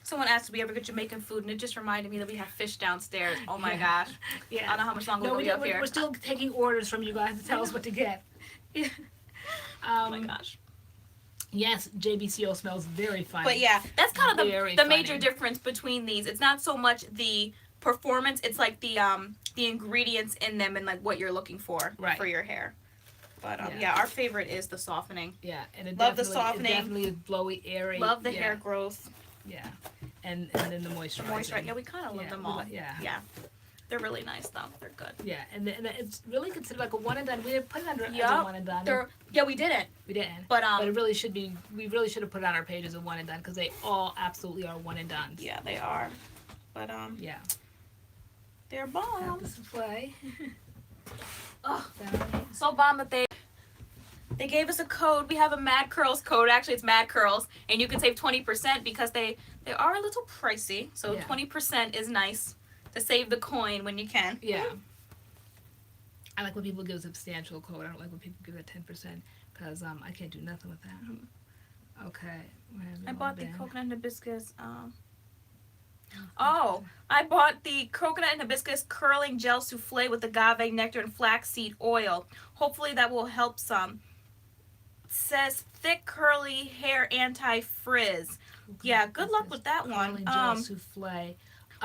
Someone asked if we ever get Jamaican food, and it just reminded me that we have fish downstairs. Oh my gosh. Yeah. I don't know how much longer we'll be up here. We're still taking orders from you guys to tell us what to get. Oh my gosh. Yes, JBCO smells very fine. But yeah, that's kind of the major difference between these. It's not so much the performance, it's like the ingredients in them and like what you're looking for your hair. But yeah, our favorite is the softening. Yeah, and it love the softening. It definitely is blowy, airy. Love the hair growth. Yeah, and then the moisturizing. Yeah, we kind of love them all. Yeah. They're really nice though. They're good. Yeah, and it's really considered like a one and done. We didn't put it under as a one and done. We didn't. We didn't. But it really should be. We really should have put it on our page as a one and done because they all absolutely are one and done. Yeah, they are. But yeah, they're bomb. Display. Oh, so bomb that they gave us a code. We have a MADCURLS code. Actually, it's MADCURLS, and you can save 20% because they are a little pricey. So 20% is nice to save the coin when you can. Yeah. I like when people give a substantial code. I don't like when people give that 10% because I can't do nothing with that. Okay. I bought the coconut and hibiscus. I bought the coconut and hibiscus curling gel souffle with agave nectar and flaxseed oil. Hopefully that will help some. It says thick curly hair anti-frizz. Yeah, good luck with that one. Gel souffle.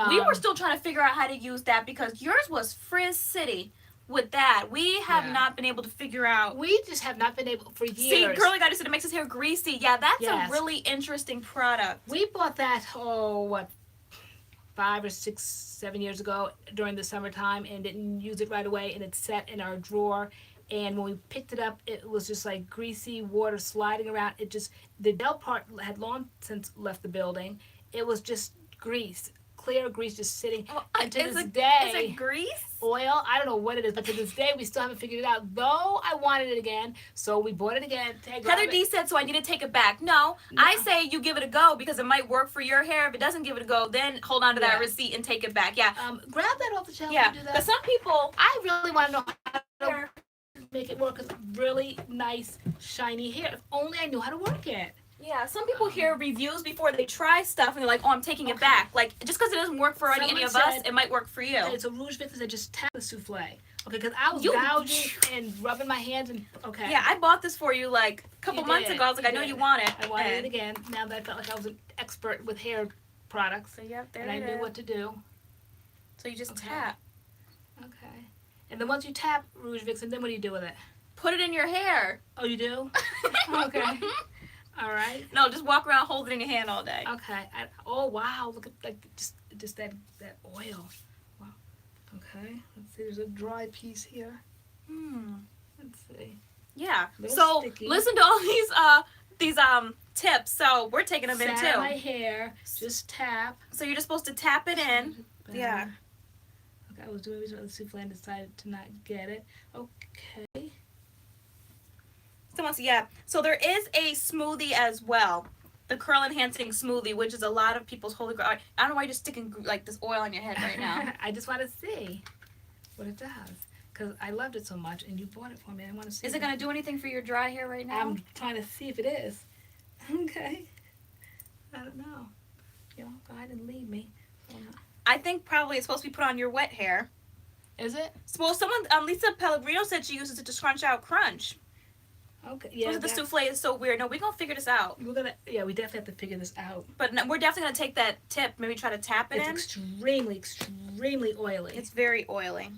We were still trying to figure out how to use that because yours was Frizz City with that. We have not been able to figure out. We just have not been able for years. See, Curly Guy just said it makes his hair greasy. Yeah, that's a really interesting product. We bought that, 5 or 6, 7 years ago during the summertime and didn't use it right away, and it sat in our drawer. And when we picked it up, it was just like greasy water sliding around. It just, the gel part had long since left the building. It was just grease. Clear grease just sitting. And to this day, is it grease? Oil? I don't know what it is, but to this day we still haven't figured it out. Though I wanted it again, so we bought it again. Heather D said, so I need to take it back. No, I say you give it a go because it might work for your hair. If it doesn't give it a go, then hold on to that receipt and take it back. Yeah. Grab that off the shelf. Yeah. And do that. But some people, I really want to know how to make it work. It's really nice, shiny hair. If only I knew how to work it. Yeah, some people hear reviews before they try stuff and they're like, oh, I'm taking it back. Like, just because it doesn't work for any of us, it might work for you. Okay, so Rouge Fix said just tap the souffle. Okay, because I was gouging and rubbing my hands and, okay. Yeah, I bought this for you like a couple months ago. I was like, I know you want it. I wanted it again now that I felt like I was an expert with hair products. So, yeah, there and I knew what to do. So you just tap. Okay. And then once you tap Rouge Fix, and then what do you do with it? Put it in your hair. Oh, you do? Okay. All right. No, just walk around holding it in your hand all day. Okay. Oh wow! Look at like just that oil. Wow. Okay. Let's see. There's a dry piece here. Let's see. Yeah. So sticky. Listen to all these tips. So we're taking them in too. My hair. Just tap. So you're just supposed to tap it in. Yeah. Okay. I was doing the souffle and decided to not get it. Okay. So there is a smoothie as well, the curl enhancing smoothie, which is a lot of people's holy grail. I don't know why you're just sticking like this oil on your head right now. I just want to see what it does because I loved it so much, and you bought it for me. I want to see. Is it going to do anything for your dry hair right now? I'm trying to see if it is. Okay. I don't know. You know, go ahead and leave me. I think probably it's supposed to be put on your wet hair. Is it? Well, Lisa Pellegrino said she uses it to scrunch out crunch. Okay, yeah. The souffle is so weird. No, we're going to figure this out. We definitely have to figure this out. But no, we're definitely going to take that tip, maybe try to tap it in. It's extremely, extremely oily. It's very oily.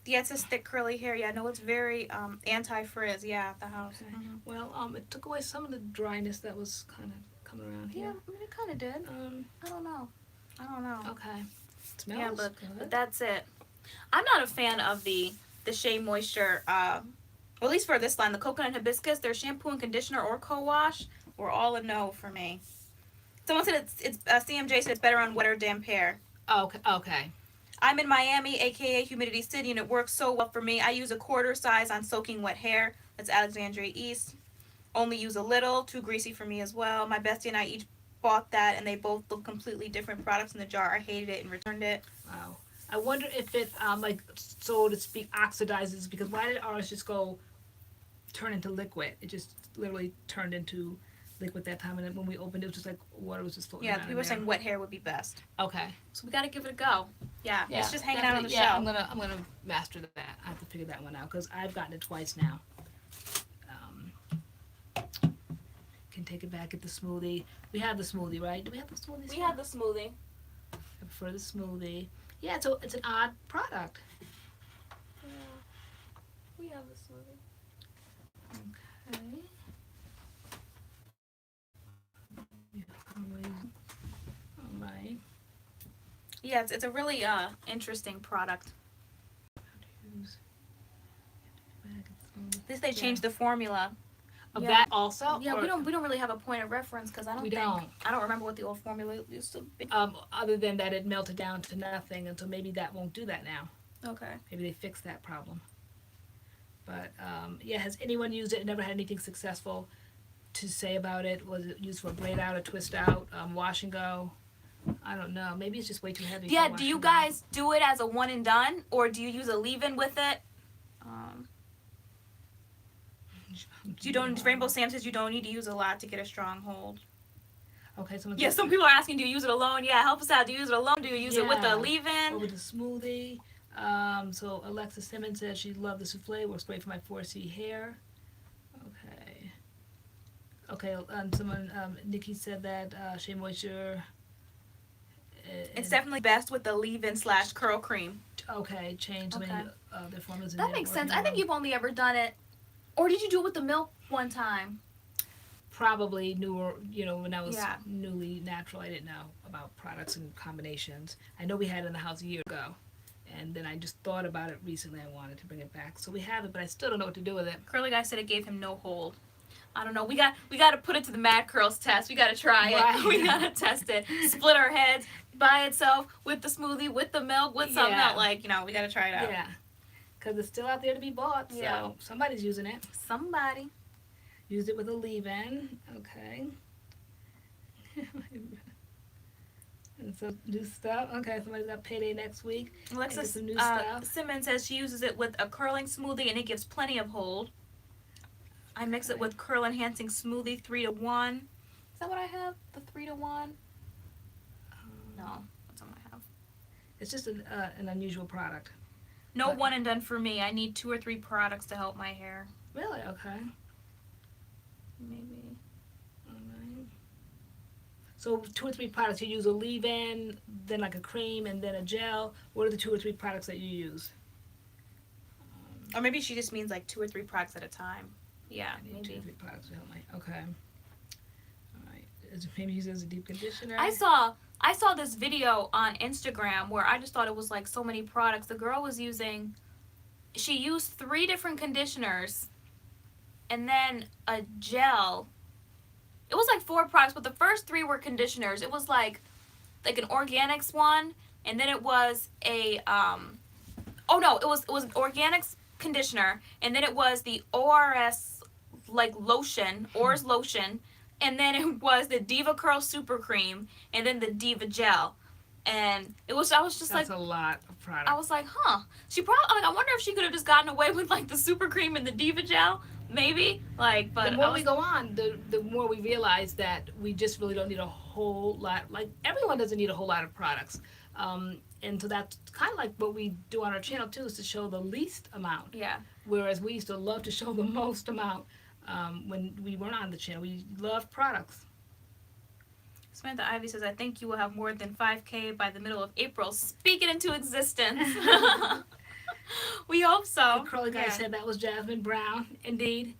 Yeah, it says thick curly hair. Yeah, no, it's very anti-frizz. Yeah, at the house. Okay. Mhm. Well, it took away some of the dryness that was kind of coming around Yeah, here. I mean, it kind of did. I don't know. I don't know. Okay. Smells Yeah, good. but that's it. I'm not a fan of the Shea Moisture. Well, at least for this line, the coconut hibiscus, their shampoo and conditioner or co-wash were all a no for me. Someone said it's CMJ said it's better on wet or damp hair. Okay. Okay. I'm in Miami, aka Humidity City, and it works so well for me. I use a quarter size on soaking wet hair. That's Alexandria East. Only use a little. Too greasy for me as well. My bestie and I each bought that, and they both look completely different products in the jar. I hated it and returned it. Wow. I wonder if it like, so to speak, oxidizes, because why did ours just go turn into liquid? It just literally turned into liquid that time, and then when we opened it was just like water was just floating Yeah, around in people were there. saying wet hair would be best. Okay. So we gotta give it a go. Yeah, it's just hanging out on the definitely. shelf. Yeah, I'm gonna master that. I have to figure that one out because I've gotten it twice now. Can take it back, get the smoothie. We have the smoothie, right? Do we have the smoothie? We have the smoothie. I prefer the smoothie. Yeah, so it's an odd product. Yeah, we have the smoothie. Okay. Alright. Yeah, it's a really interesting product. This they changed the formula. Of Yeah. that also? Yeah, or, we don't really have a point of reference because I don't remember what the old formula used to be. Other than that it melted down to nothing, and so maybe that won't do that now. Okay. Maybe they fixed that problem. But yeah, has anyone used it and never had anything successful to say about it? Was it used for a braid out, a twist out, wash and go? I don't know. Maybe it's just way too heavy. Yeah, for wash do you and go. guys do it as a one and done, or do you use a leave-in with it? You don't. Rainbow Sam says you don't need to use a lot to get a strong hold. Okay, so Yeah, some people are asking, do you use it alone? Yeah, help us out. Do you use it alone? Do you use it with a leave-in? Or with a smoothie. So Alexa Simmons says she loved the souffle. Works great for my 4C hair. Okay. Okay. Someone, Nikki said that Shea Moisture. It's definitely best with the leave-in / curl cream. Okay. Change so many their formulas. That makes sense. I think you've only ever done it, or did you do it with the milk one time? Probably newer, when I was Yeah. newly natural, I didn't know about products and combinations. I know we had it in the house a year ago, and then I just thought about it recently. I wanted to bring it back, so we have it, but I still don't know what to do with it. Curly Guy said it gave him no hold. I don't know. We got to put it to the MADCURLS test. We got to try it. Right. We got to test it. Split our heads by itself with the smoothie, with the milk, with something else. We got to try it out. Yeah, because it's still out there to be bought, so Yeah. somebody's using it. Somebody. Used it with a leave-in, okay. And so new stuff. Okay, somebody's got payday next week. Alexa Some new stuff. Simmons says she uses it with a curling smoothie and it gives plenty of hold. I mix it with curl enhancing smoothie 3-to-1. Is that what I have? The 3-to-1? No, that's not what I have. It's just an unusual product. No But- one and done for me. I need 2 or 3 products to help my hair. Really? Okay. Maybe. Alright. So 2 or 3 products. You use a leave-in, then like a cream, and then a gel. What are the 2 or 3 products that you use? Or maybe she just means like 2 or 3 products at a time. Yeah, I need 2 or maybe. 3 products to help my. Okay. Alright. Maybe use it as a deep conditioner. I saw this video on Instagram where I just thought it was like so many products. The girl was she used 3 different conditioners and then a gel. It was like 4 products, but the first 3 were conditioners. It was like an organics one, and then it was it was an organics conditioner, and then it was the ORS lotion, and then it was the Diva Curl Super Cream, and then the Diva Gel. And I was just That's a lot of product. I was like, huh. She probably, I wonder if she could have just gotten away with the Super Cream and the Diva Gel, maybe. But the more we go on, the more we realize that we just really don't need a whole lot. Like, everyone doesn't need a whole lot of products. And so that's kind of like what we do on our channel too, is to show the least amount. Yeah. Whereas we used to love to show the most amount when we weren't on the channel. We loved products. Samantha Ivy says, I think you will have more than 5K by the middle of April. Speak it into existence. We So The curly guy said that was Jasmine Brown. Indeed.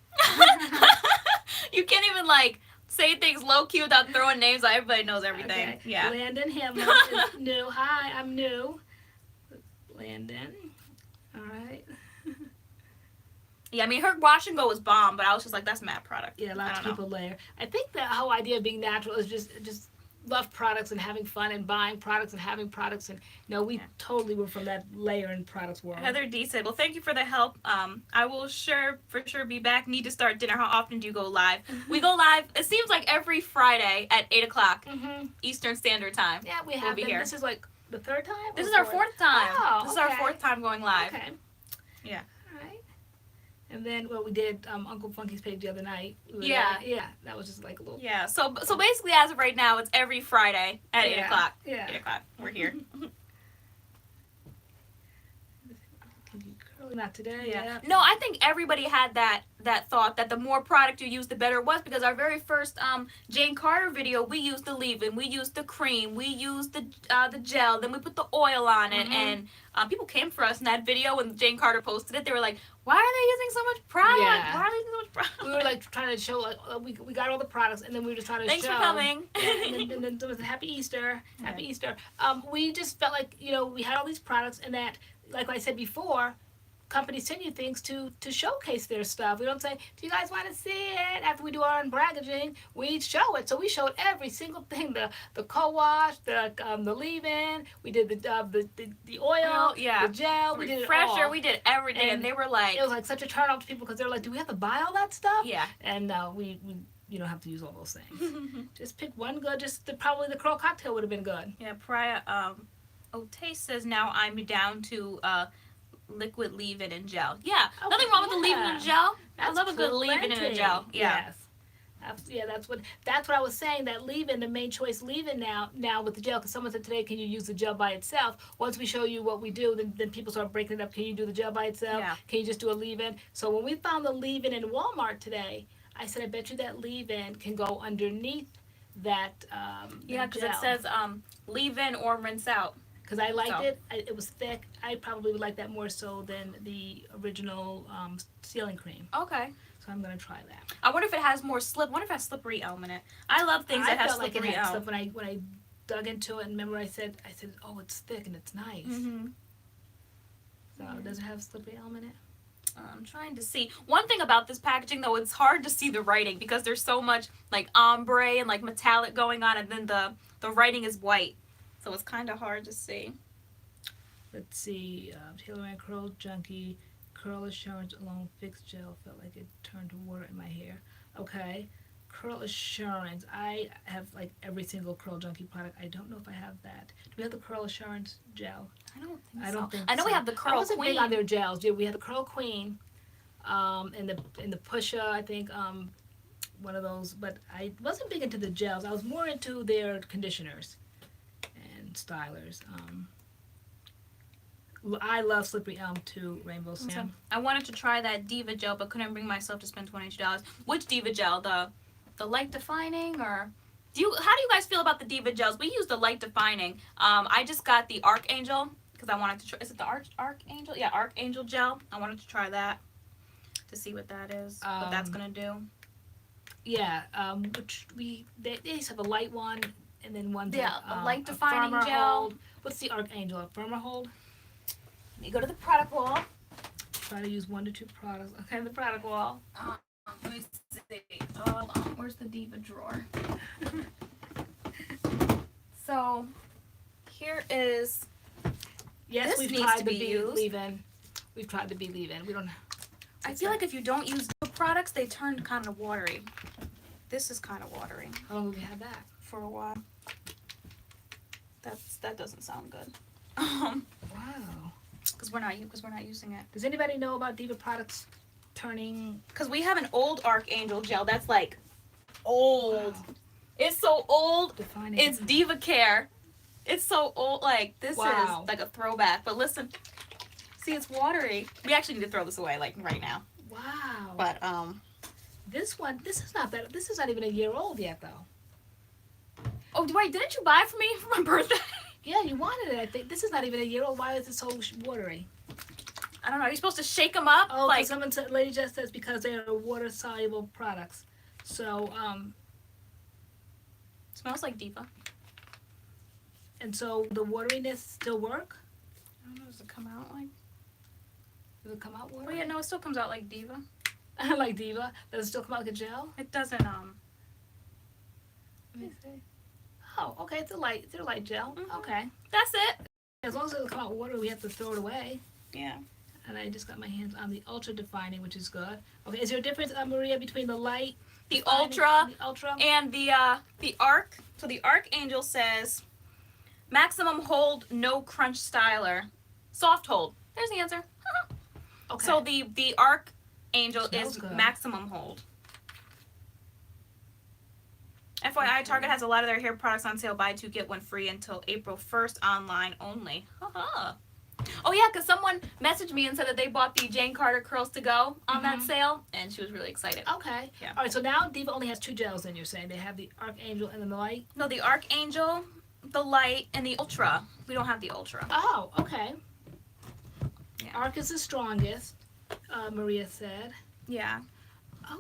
You can't even like say things low key without throwing names out. Everybody knows everything. Okay. Yeah. Landon Hamlin is new. Hi, I'm new. Landon. All right. Yeah, I mean, her wash and go was bomb, but I was just like, that's MAC product. Yeah, lots of I don't know. people layer. I think the whole idea of being natural is just love products and having fun and buying products and having products, and we totally were from that layer in products world. Heather D said, well, thank you for the help. I will for sure be back. Need to start dinner. How often do you go live? We go live, it seems like every Friday at 8 o'clock Eastern Standard Time. Yeah, we We'll have be been. here. This is like the third time? This is our fourth time. Oh, this is our fourth time going live. Okay. Yeah. All right. And then we did Uncle Funky's page the other night. Yeah. Yeah, that was just like a little... Yeah, so basically as of right now, it's every Friday at 8 o'clock. Yeah. 8 o'clock. We're here. Not today. Yeah. No, I think everybody had that thought that the more product you use, the better it was, because our very first Jane Carter video, we used the leave-in, we used the cream, we used the gel, then we put the oil on it, and people came for us in that video when Jane Carter posted it. They were like, why are they using so much product? Yeah. Why are they using so much product? We were like trying to show, like, we got all the products, and then we were just trying to Thanks show. for coming. and then there was a Happy Easter. Happy Easter. We just felt like, we had all these products, and that, like I said before, companies send you things to showcase their stuff. We don't say, do you guys want to see it? After we do our unbraggaging, we show it. So we showed every single thing, the co-wash, the leave-in, we did the oil, the gel, the we did it refresher, all. we did everything, and they were like... It was like such a turn off to people, because they were like, do we have to buy all that stuff? Yeah. And we you don't have to use all those things. Just pick one good, probably the Curl Cocktail would have been good. Yeah, Pariah, Taste says now I'm down to... liquid leave-in and gel. Yeah, nothing wrong with the leave-in and gel. I love a good leave-in and a gel. Yeah. Yes. That's what I was saying, that leave-in, the main choice leave-in now with the gel, because someone said today, can you use the gel by itself? Once we show you what we do, then people start breaking it up. Can you do the gel by itself? Yeah. Can you just do a leave-in? So when we found the leave-in in Walmart today, I said, I bet you that leave-in can go underneath that Yeah, because gel. it says leave-in or rinse out. Because I liked it. It was thick. I probably would like that more so than the original sealing cream. Okay. So I'm going to try that. I wonder if it has more slip. I wonder if it has slippery elm in it. I love things that have felt like it slippery had elm. slip when I dug into it, and remember I said, oh, it's thick and it's nice. So does it have slippery elm in it? I'm trying to see. One thing about this packaging, though, it's hard to see the writing because there's so much like ombre and like metallic going on, and then the writing is white. So it's kind of hard to see. Let's see. TaylorAnne Curl Junkie, Curl Assurance Alone Fixed Gel. Felt like it turned to water in my hair. Okay. Curl Assurance. I have like every single Curl Junkie product. I don't know if I have that. Do we have the Curl Assurance gel? I don't think I don't think I know so. we have the Curl I wasn't Queen. big on their gels. Yeah, we had the Curl Queen, and the Pusher. I think one of those. But I wasn't big into the gels. I was more into their conditioners and stylers. I love Slippery Elm too. Rainbow Sam. I wanted to try that Diva gel, but couldn't bring myself to spend $22. Which Diva gel? The light defining, or how do you guys feel about the Diva gels? We use the light defining. I just got the Archangel because I wanted to try. Is it the Archangel? Yeah, Archangel gel. I wanted to try that to see what that is. What that's gonna do. Yeah. Which they just have a light one, and then one. Yeah, a light defining a gel. Hold. What's the Archangel? A firmer hold. Let me go to the product wall. Try to use 1 to 2 products. Okay, the product wall. Let me see. Hold on. Where's the Diva drawer? So, here is. Yes, This we've needs tried to the be used. leave-in. We've tried the leave-in. We don't. I feel like if you don't use the products, they turn kind of watery. This is kind of watery. How long have we had that? For a while. That doesn't sound good. Wow. Because we're not using it. Does anybody know about Diva products turning? Because we have an old Archangel gel that's like old. Wow. It's so old. Defining. It's Diva Care. It's so old. Like this Wow. is like a throwback. But listen, see, it's watery. We actually need to throw this away like right now. Wow. But this is not that. This is not even a year old yet, though. oh, wait, didn't you buy it for me for my birthday? Yeah, you wanted it. I think this is not even a year old. Why is it so watery? I don't know. Are you supposed to shake them up? Oh, like because someone said, Lady Jess says because they are water soluble products. So, smells like Diva. and so the wateriness still work? I don't know. Does it come out like? Does it come out Oh watery? yeah, no, it still comes out like Diva. Like Diva? Does it still come out like a gel? It doesn't. Let me see. Oh, okay. It's a light gel. Mhm. Okay. That's it. As long as it doesn't come out water, we have to throw it away. Yeah. And I just got my hands on the ultra defining, which is good. Okay. Is there a difference, Maria, between the light, The defining, Ultra, the ultra, and the Arc. So the Archangel says maximum hold, no crunch styler, soft hold. There's the answer. Okay. So the Archangel Smells is good. maximum hold. FYI, Target has a lot of their hair products on sale. Buy two get one free until April 1st, online only. Oh yeah, because someone messaged me and said that they bought the Jane Carter curls to go on that sale, and she was really excited. Okay. Yeah. All right. So now Diva only has two gels. Then you're saying they have the Archangel and then the light. No, the Archangel, the Light, and the Ultra. We don't have the Ultra. Oh, okay. Yeah. Arc is the strongest. Maria said. Yeah.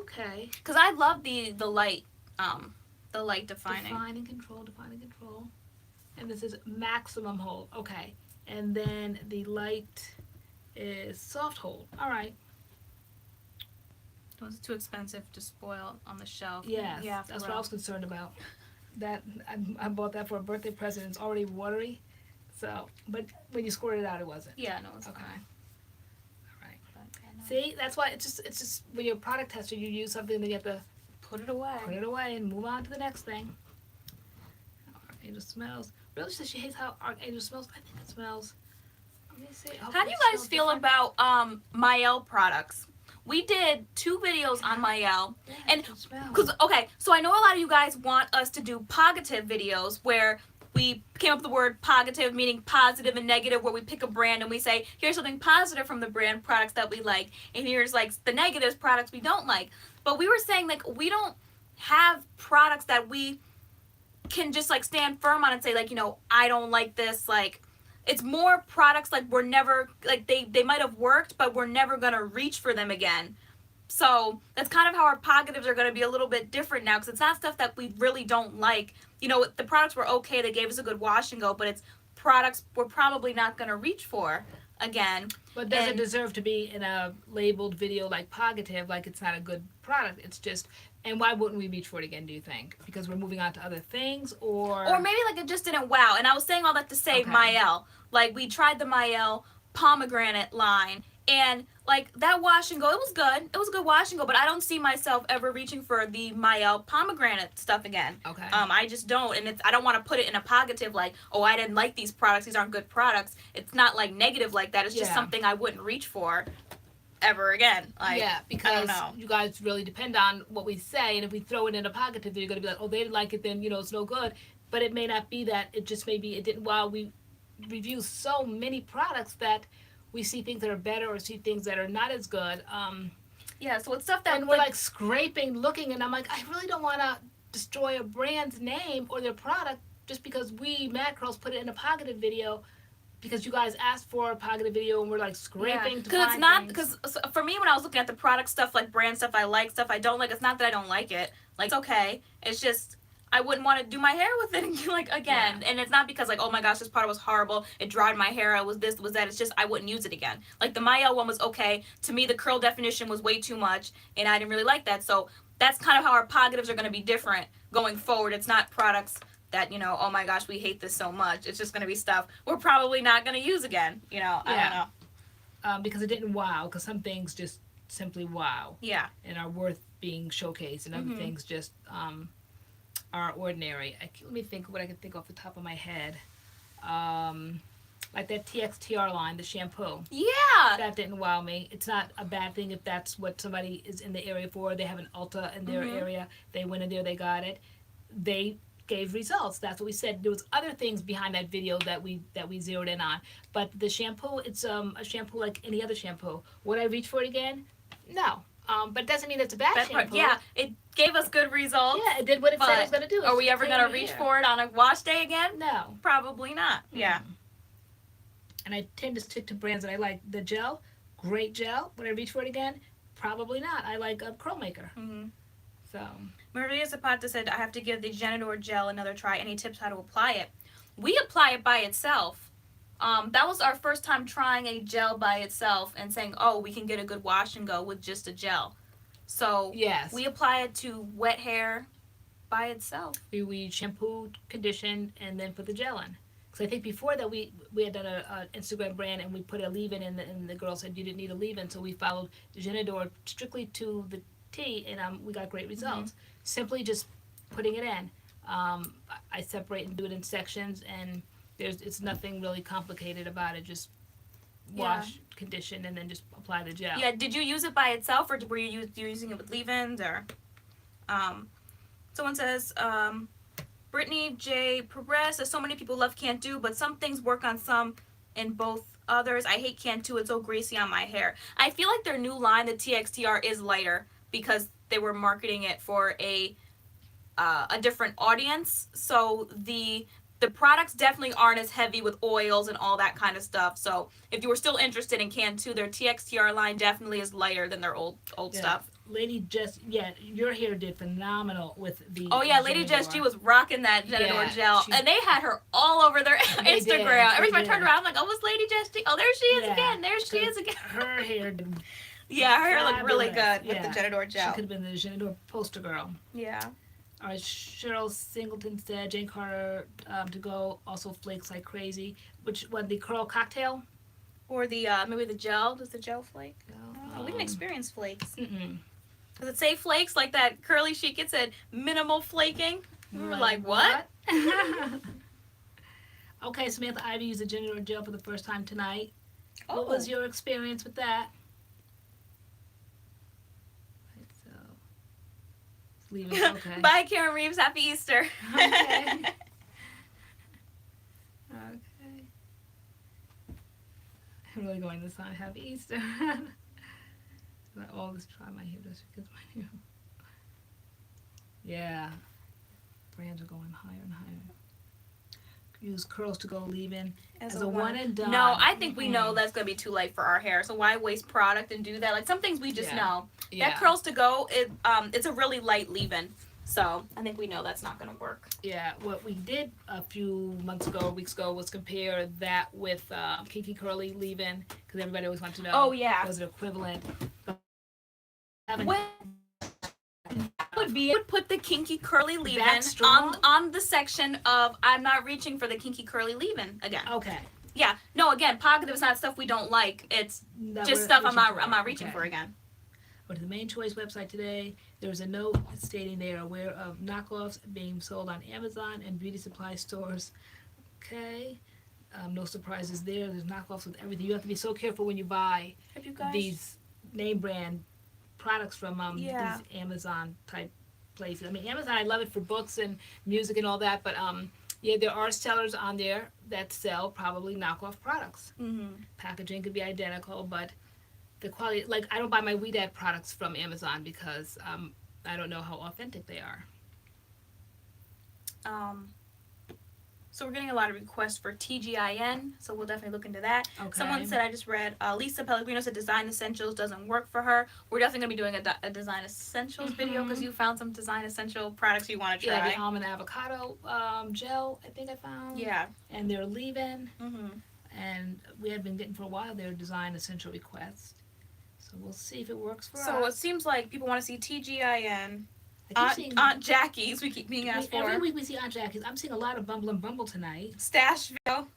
Okay. Because I love the light, the light defining. Define and control. And this is maximum hold. Okay. And then the light is soft hold. All right. It was too expensive to spoil on the shelf. Yes. Yeah. That's what I was concerned about. That I bought that for a birthday present. It's already watery. So, but when you squirted it out, it wasn't. Yeah. No. It's Okay. fine. All right. But, yeah, no. See, that's why it's just when you're a product tester, you use something, then you have to Put it away. put it away and move on to the next thing. Archangel smells. Really says she hates how Archangel smells. I think it smells. Let me see. How do you guys feel about Mael products? We did 2 videos on Mael, and because okay, so I know a lot of you guys want us to do positive videos where we came up with the word positive, meaning positive and negative, where we pick a brand and we say, here's something positive from the brand products that we like, and here's like the negatives products we don't like. But we were saying like we don't have products that we can just like stand firm on and say like, you know, I don't like this. Like it's more products like we're never like they might have worked, but we're never gonna reach for them again. So that's kind of how our positives are going to be a little bit different now, because it's not stuff that we really don't like. You know, the products were okay, they gave us a good wash and go, but it's products we're probably not going to reach for again. But does it deserve to be in a labeled video like positive, like it's not a good product? It's just, and why wouldn't we reach for it again, do you think? Because we're moving on to other things, or maybe like it just didn't wow. And I was saying all that to say Mael. Like we tried the Mael pomegranate line, and like that wash and go, it was good. It was a good wash and go, but I don't see myself ever reaching for the Mael pomegranate stuff again. Okay. I just don't, and I don't want to put it in a positive like, oh, I didn't like these products. These aren't good products. It's not like negative like that. It's just something I wouldn't reach for ever again. Like, yeah, because I don't know. You guys really depend on what we say, and if we throw it in a positive, then you're going to be like, oh, they didn't like it, then, you know, it's no good. But it may not be that. It just maybe it didn't. While we review so many products that we see things that are better or see things that are not as good. Yeah, so it's stuff that and we're like scraping, looking, and I'm like, I really don't want to destroy a brand's name or their product just because we, MADCURLS, put it in a positive video because you guys asked for a positive video and we're like scraping to find it's not, things. because for me when I was looking at the product stuff, like brand stuff I like, stuff I don't like, it's not that I don't like it. Like, it's okay. It's just I wouldn't want to do my hair with it like again. And it's not because like, oh my gosh, this product was horrible, it dried my hair, it was this, it was that. It's just I wouldn't use it again. Like the Mael one was okay. To me the curl definition was way too much and I didn't really like that. So that's kind of how our positives are going to be different going forward. It's not products that, you know, oh my gosh, we hate this so much. It's just going to be stuff we're probably not going to use again. You know, I don't know. Because it didn't wow, because some things just simply wow. Yeah. And are worth being showcased, and other things just are ordinary. Let me think what I can think off the top of my head. Like that TXTR line, the shampoo. Yeah. That didn't wow me. It's not a bad thing if that's what somebody is in the area for. They have an Ulta in their area. They went in there, they got it. They gave results. That's what we said. There was other things behind that video that we zeroed in on. But the shampoo, it's a shampoo like any other shampoo. Would I reach for it again? No. But it doesn't mean it's a bad shampoo. Yeah, it gave us good results. Yeah, it did what it said it was going to do. Are we ever going to reach for it on a wash day again? No. Probably not. Yeah. And I tend to stick to brands that I like. The gel, great gel. Would I reach for it again? Probably not. I like a curl maker. Mm-hmm. So Maria Zapata said, I have to give the Genador gel another try. Any tips how to apply it? We apply it by itself. That was our first time trying a gel by itself and saying, oh, we can get a good wash and go with just a gel. So yes, we apply it to wet hair by itself. we shampoo, condition, and then put the gel in. Because I think before that we had done an Instagram brand and we put a leave-in and the girl said you didn't need a leave-in, so we followed the Genador strictly to the T, and we got great results. Simply just putting it in. I separate and do it in sections, and it's nothing really complicated about it. Just wash, condition, and then just apply the gel. Yeah, did you use it by itself, or were you using it with leave-ins, or? Someone says, Brittany J. Perez says, so many people love Can't Do, but some things work on some and both others. I hate Can't Do. It's so greasy on my hair. I feel like their new line, the TXTR, is lighter because they were marketing it for a different audience. So the products definitely aren't as heavy with oils and all that kind of stuff. So if you were still interested in Can't Do, their TXTR line definitely is lighter than their old stuff. Lady Jess, your hair did phenomenal with the. Oh yeah, Lady Jess G was rocking that Genador gel, and they had her all over their Instagram. Every time I turned around, I'm like, "Oh, it's Lady Jess G. Oh, there she is again. There she is again." Her hair did. Yeah, her hair looked really good with the Genador gel. She could have been the Genador poster girl. Yeah. All right, Cheryl Singleton said Jane Carter to go also flakes like crazy. Which one? The curl cocktail, or the maybe the gel? Does the gel flake? No. We didn't experience flakes. Mm-mm. Does it say flakes like that curly chic? It said minimal flaking. We were like, what? Okay, Samantha Ivy used the Genador gel for the first time tonight. Oh. What was your experience with that? Right, so leave it. Okay. Bye, Karen Reeves. Happy Easter. Okay. Okay. I'm really going this on. Happy Easter. All this try my hair just because my hair. Yeah. Brands are going higher and higher. Use curls to go leave-in as a one and done. No, I think we know that's going to be too late for our hair. So why waste product and do that? Like some things we just know. Yeah. That curls to go, it's a really light leave-in. So I think we know that's not going to work. Yeah, what we did a few weeks ago, was compare that with Kinky Curly leave-in, because everybody always wanted to know. Oh, yeah. Was it equivalent? Would put the Kinky Curly leave-in on the section of I'm not reaching for the Kinky Curly leave-in again. Okay. Yeah. No, again, positive is not stuff we don't like. It's just stuff I'm not reaching for again. But the Main Choice website today, there was a note stating they are aware of knockoffs being sold on Amazon and beauty supply stores. Okay. No surprises there. There's knockoffs with everything. You have to be so careful when you buy these name brand products from these Amazon type places. I mean, Amazon, I love it for books and music and all that, but yeah, there are sellers on there that sell probably knockoff products. Mm-hmm. Packaging could be identical, but the quality, like I don't buy my Weedad products from Amazon because I don't know how authentic they are. So we're getting a lot of requests for TGIN, so we'll definitely look into that. Okay. Someone said, I just read, Lisa Pellegrino said Design Essentials doesn't work for her. We're definitely going to be doing a Design Essentials video because you found some Design Essential products you want to try. Yeah, the almond avocado gel, I think I found. Yeah. And their leave-in. Mm-hmm. And we had been getting for a while their Design Essential requests. So we'll see if it works for us. So it seems like people want to see TGIN. Aunt Jackie's, we keep being asked for. Every week we see Aunt Jackie's. I'm seeing a lot of Bumble and Bumble tonight. Stash video.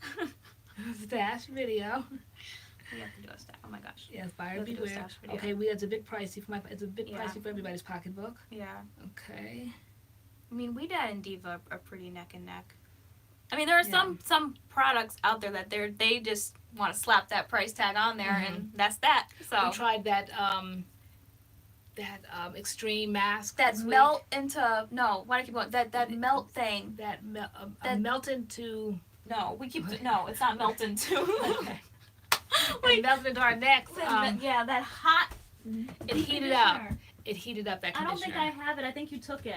Stash video. We have to do a stash. Oh my gosh. Yes, buyer beware. Okay, it's a bit pricey for it's a bit pricey for everybody's pocketbook. Yeah. Okay. I mean, Weedad and Diva are pretty neck and neck. I mean, there are some products out there that they just want to slap that price tag on there, and that's that. So we tried that extreme mask. That melt into why do I keep going? That melt thing. That melt into. No, we keep no. It's not melt into. Okay. It melted into our necks. That hot. It heated up. It heated up that conditioner. I don't think I have it. I think you took it.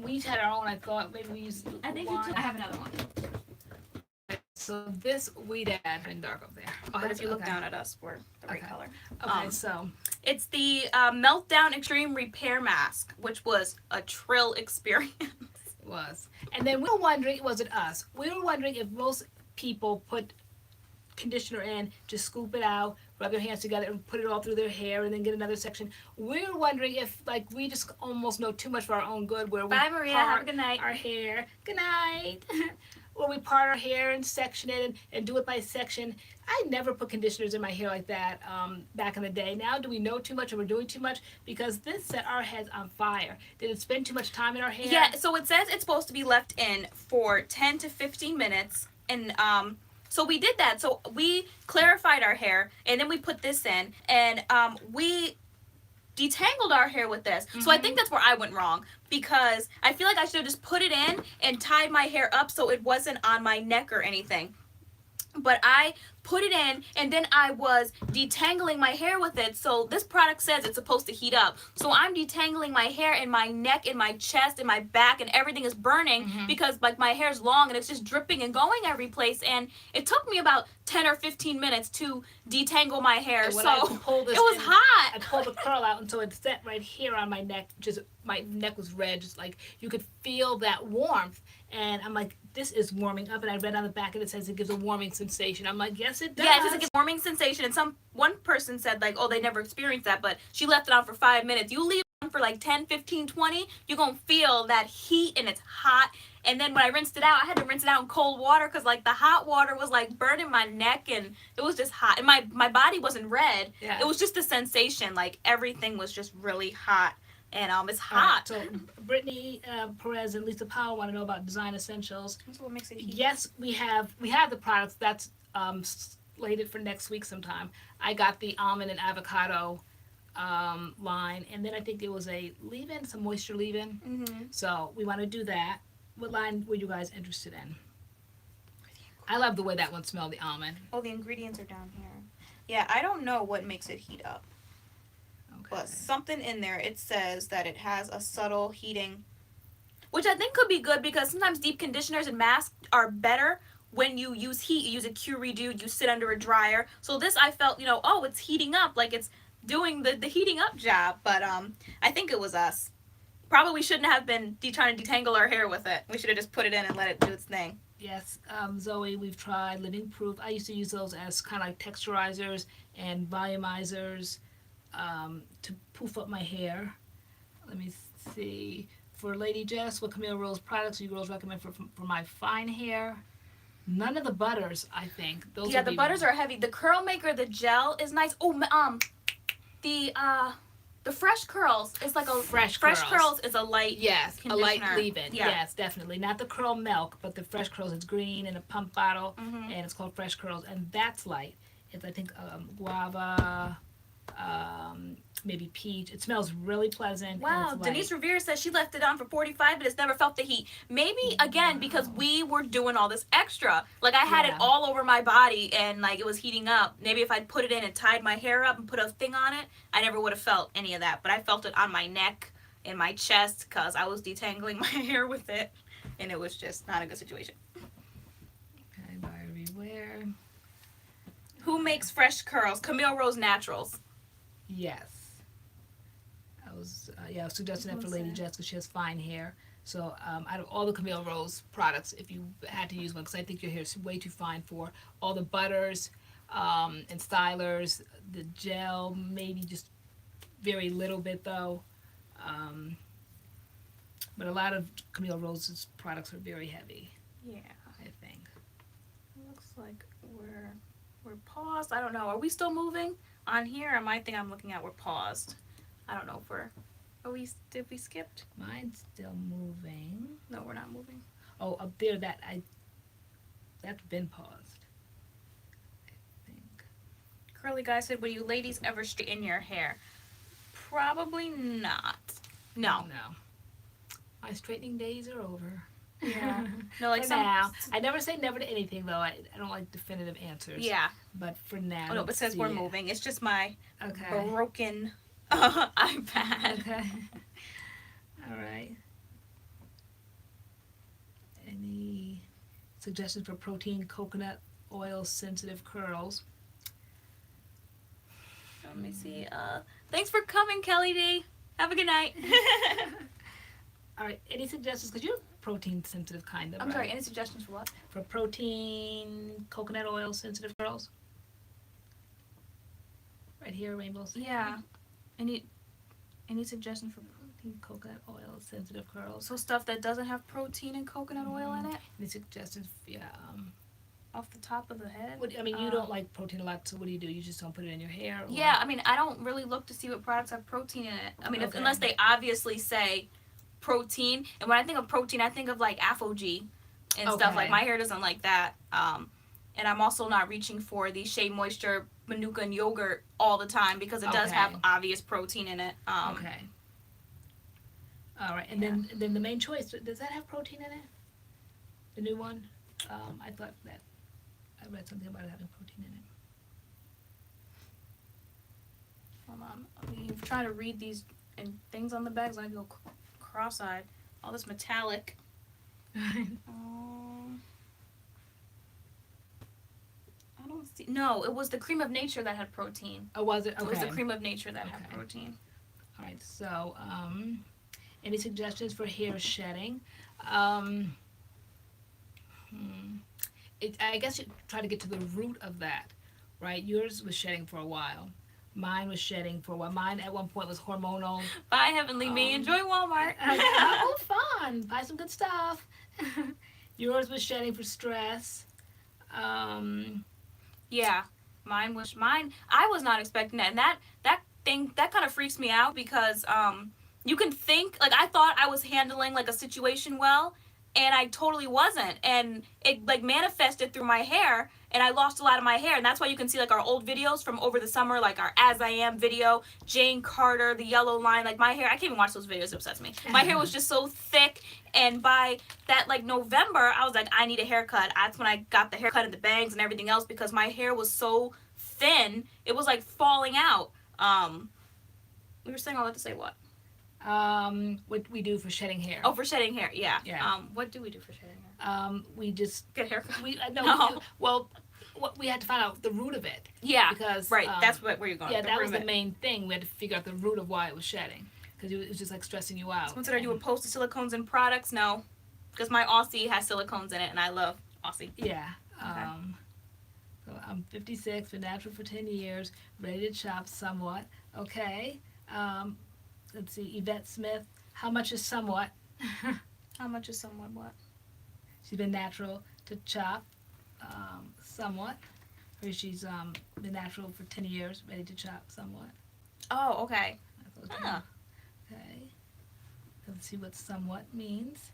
We each had our own. I thought maybe we used. I think you took. I have another one. So this weed ad been dark up there. Oh, But if you look okay. down at us, we're the right Okay. color. Okay, so It's the Meltdown Extreme Repair Mask, which was a trill experience. it was. And then we were wondering, was it us? We were wondering if most people put conditioner in, just scoop it out, rub their hands together and put it all through their hair and then get another section. We were wondering if like we just almost know too much for our own good where we Bye, Maria. Have a good night. our hair. Good night. Where we part our hair and section it and do it by section. I never put conditioners in my hair like that back in the day. Now, do we know too much or we're doing too much? Because this set our heads on fire. Did it spend too much time in our hair? Yeah, so it says it's supposed to be left in for 10 to 15 minutes. And so we did that. So we clarified our hair, and then we put this in, and we detangled our hair with this. So I think that's where I went wrong, because I feel like I should have just put it in and tied my hair up so it wasn't on my neck or anything. But I put it in, and then I was detangling my hair with it. So this product says it's supposed to heat up. So I'm detangling my hair in my neck, in my chest, in my back, and everything is burning because like my hair's long and it's just dripping and going every place. And it took me about 10 or 15 minutes to detangle my hair. And So when I pulled this it was in, hot. I pulled the curl out, and so it set right here on my neck. Just my neck was red, just like you could feel that warmth. And I'm like, this is warming up. And I read on the back and it says it gives a warming sensation. I'm like, yes, it does. Yeah, it says it gives a warming sensation. And one person said like, oh, they never experienced that, but she left it on for 5 minutes. You leave it on for like 10, 15, 20, you're going to feel that heat, and it's hot. And then when I rinsed it out, I had to rinse it out in cold water because like the hot water was like burning my neck, and it was just hot. And my body wasn't red. Yeah. It was just a sensation. Like everything was just really hot. And it's hot. So Brittany Perez and Lisa Powell want to know about design essentials. That's what makes it heat. Yes, we have the products that's slated for next week sometime. I got the almond and avocado line, and then I think it was a leave-in, some moisture leave-in. So we want to do that. What line were you guys interested in? I love the way that one smelled, the almond. Oh, the ingredients are down here. Yeah, I don't know what makes it heat up. But something in there, it says that it has a subtle heating, which I think could be good because sometimes deep conditioners and masks are better when you use heat. You use a Q-Redo, you sit under a dryer. So this, I felt, oh, it's heating up, like it's doing the heating up job. But I think it was us. Probably shouldn't have been trying to detangle our hair with it. We should have just put it in and let it do its thing. Yes, Zoe, we've tried Living Proof. I used to use those as kind of like texturizers and volumizers. To poof up my hair. Let me see. For Lady Jess, what Camille Rose products do you girls recommend for my fine hair? None of the butters, I think. Those Yeah, the butters are heavy. The Curl Maker, the gel is nice. Oh, the Fresh Curls is like a Fresh Curls is a light. Yes, a light leave-in. Yeah. Yes, definitely. Not the Curl Milk, but the Fresh Curls. It's green in a pump bottle, and it's called Fresh Curls, and that's light. It's I think guava. Maybe peach. It smells really pleasant. Wow, Denise Revere says she left it on for 45 minutes, never felt the heat. Maybe, again, because we were doing all this extra. Like, I had it all over my body, and, like, it was heating up. Maybe if I'd put it in and tied my hair up and put a thing on it, I never would have felt any of that. But I felt it on my neck, in my chest, because I was detangling my hair with it, and it was just not a good situation. Okay, buyer beware. Who makes Fresh Curls? Camille Rose Naturals. Yes. I was suggesting that for Lady Jess because she has fine hair. So out of all the Camille Rose products, if you had to use one, because I think your hair is way too fine for all the butters and stylers, the gel, maybe just very little bit though. But a lot of Camille Rose's products are very heavy. Yeah, I think. It looks like we're paused. I don't know. Are we still moving on here? Or I think I'm looking at we're paused. I don't know if did we skipped? Mine's still moving. No, we're not moving. Oh, up there that's been paused. I think. Curly Guy said, will you ladies ever straighten your hair? Probably not. No. My straightening days are over. Yeah. No, like for now. I never say never to anything though. I don't like definitive answers. Yeah. But for now. Oh, no, but it says we're moving. It's just my okay. broken iPad. Okay. All right. suggestions for protein coconut oil sensitive curls. Let me see. Thanks for coming, Kelly D. Have a good night. All right, any suggestions? Because you're protein sensitive kind of, I'm right? sorry, any suggestions for what? For protein coconut oil sensitive curls? Right here, rainbows. Yeah. Any suggestions for Protein coconut oil sensitive curls. so stuff that doesn't have protein and coconut oil in it? Any suggestions? Yeah. Off the top of the head? I mean, you don't like protein a lot, so what do? You just don't put it in your hair? Or? Yeah, I mean, I don't really look to see what products have protein in it. I mean, Okay. unless they obviously say protein. And when I think of protein, I think of like AphoG and stuff. Like Okay. my hair doesn't like that. And I'm also not reaching for the Shea Moisture Manuka and yogurt all the time because it does have Okay. obvious protein in it. Okay. All right, and then the main choice, does that have protein in it? The new one? I thought that I read something about it having protein in it. Hold on. I'm trying to read these and things on the bags and I go cross-eyed. All this metallic. I don't see. No, it was the cream of nature that had protein. Oh, was it? Okay. It was the cream of nature that had Okay. protein. All right, so any suggestions for hair shedding? I guess you try to get to the root of that, right? Yours was shedding for a while. Mine was shedding for a while. Mine at one point was hormonal. Bye, Heavenly Me. Enjoy Walmart. Oh, fun! Buy some good stuff. Yours was shedding for stress. Yeah, mine. I was not expecting that, and that thing that kind of freaks me out because you can think like I thought I was handling like a situation well, and I totally wasn't, and it like manifested through my hair, and I lost a lot of my hair, and that's why you can see like our old videos from over the summer, like our As I Am video, Jane Carter, the yellow line, like my hair. I can't even watch those videos; it upsets me. My hair was just so thick, and by that like November, I was like, I need a haircut. That's when I got the haircut and the bangs and everything else because my hair was so thin, it was like falling out. We were saying all that to say what? What we do for shedding hair. Oh, for shedding hair, yeah. Yeah. What do we do for shedding hair? We just Get a haircut. no. Well, what we had to find out the root of it. Yeah. Because right. That's where you're going. Yeah, the that root was of the it. main thing. We had to figure out the root of why it was shedding because it was just like stressing you out. So consider you a post of silicones and products? No, because my Aussie has silicones in it, and I love Aussie. Yeah. Okay. So I'm 56, been natural for 10 years, ready to chop somewhat. Okay. Let's see, Yvette Smith. How much is somewhat? How much is somewhat what? She's been natural to chop somewhat. Or she's been natural for 10 years, ready to chop somewhat. Oh, okay. Huh. Okay. Let's see what somewhat means.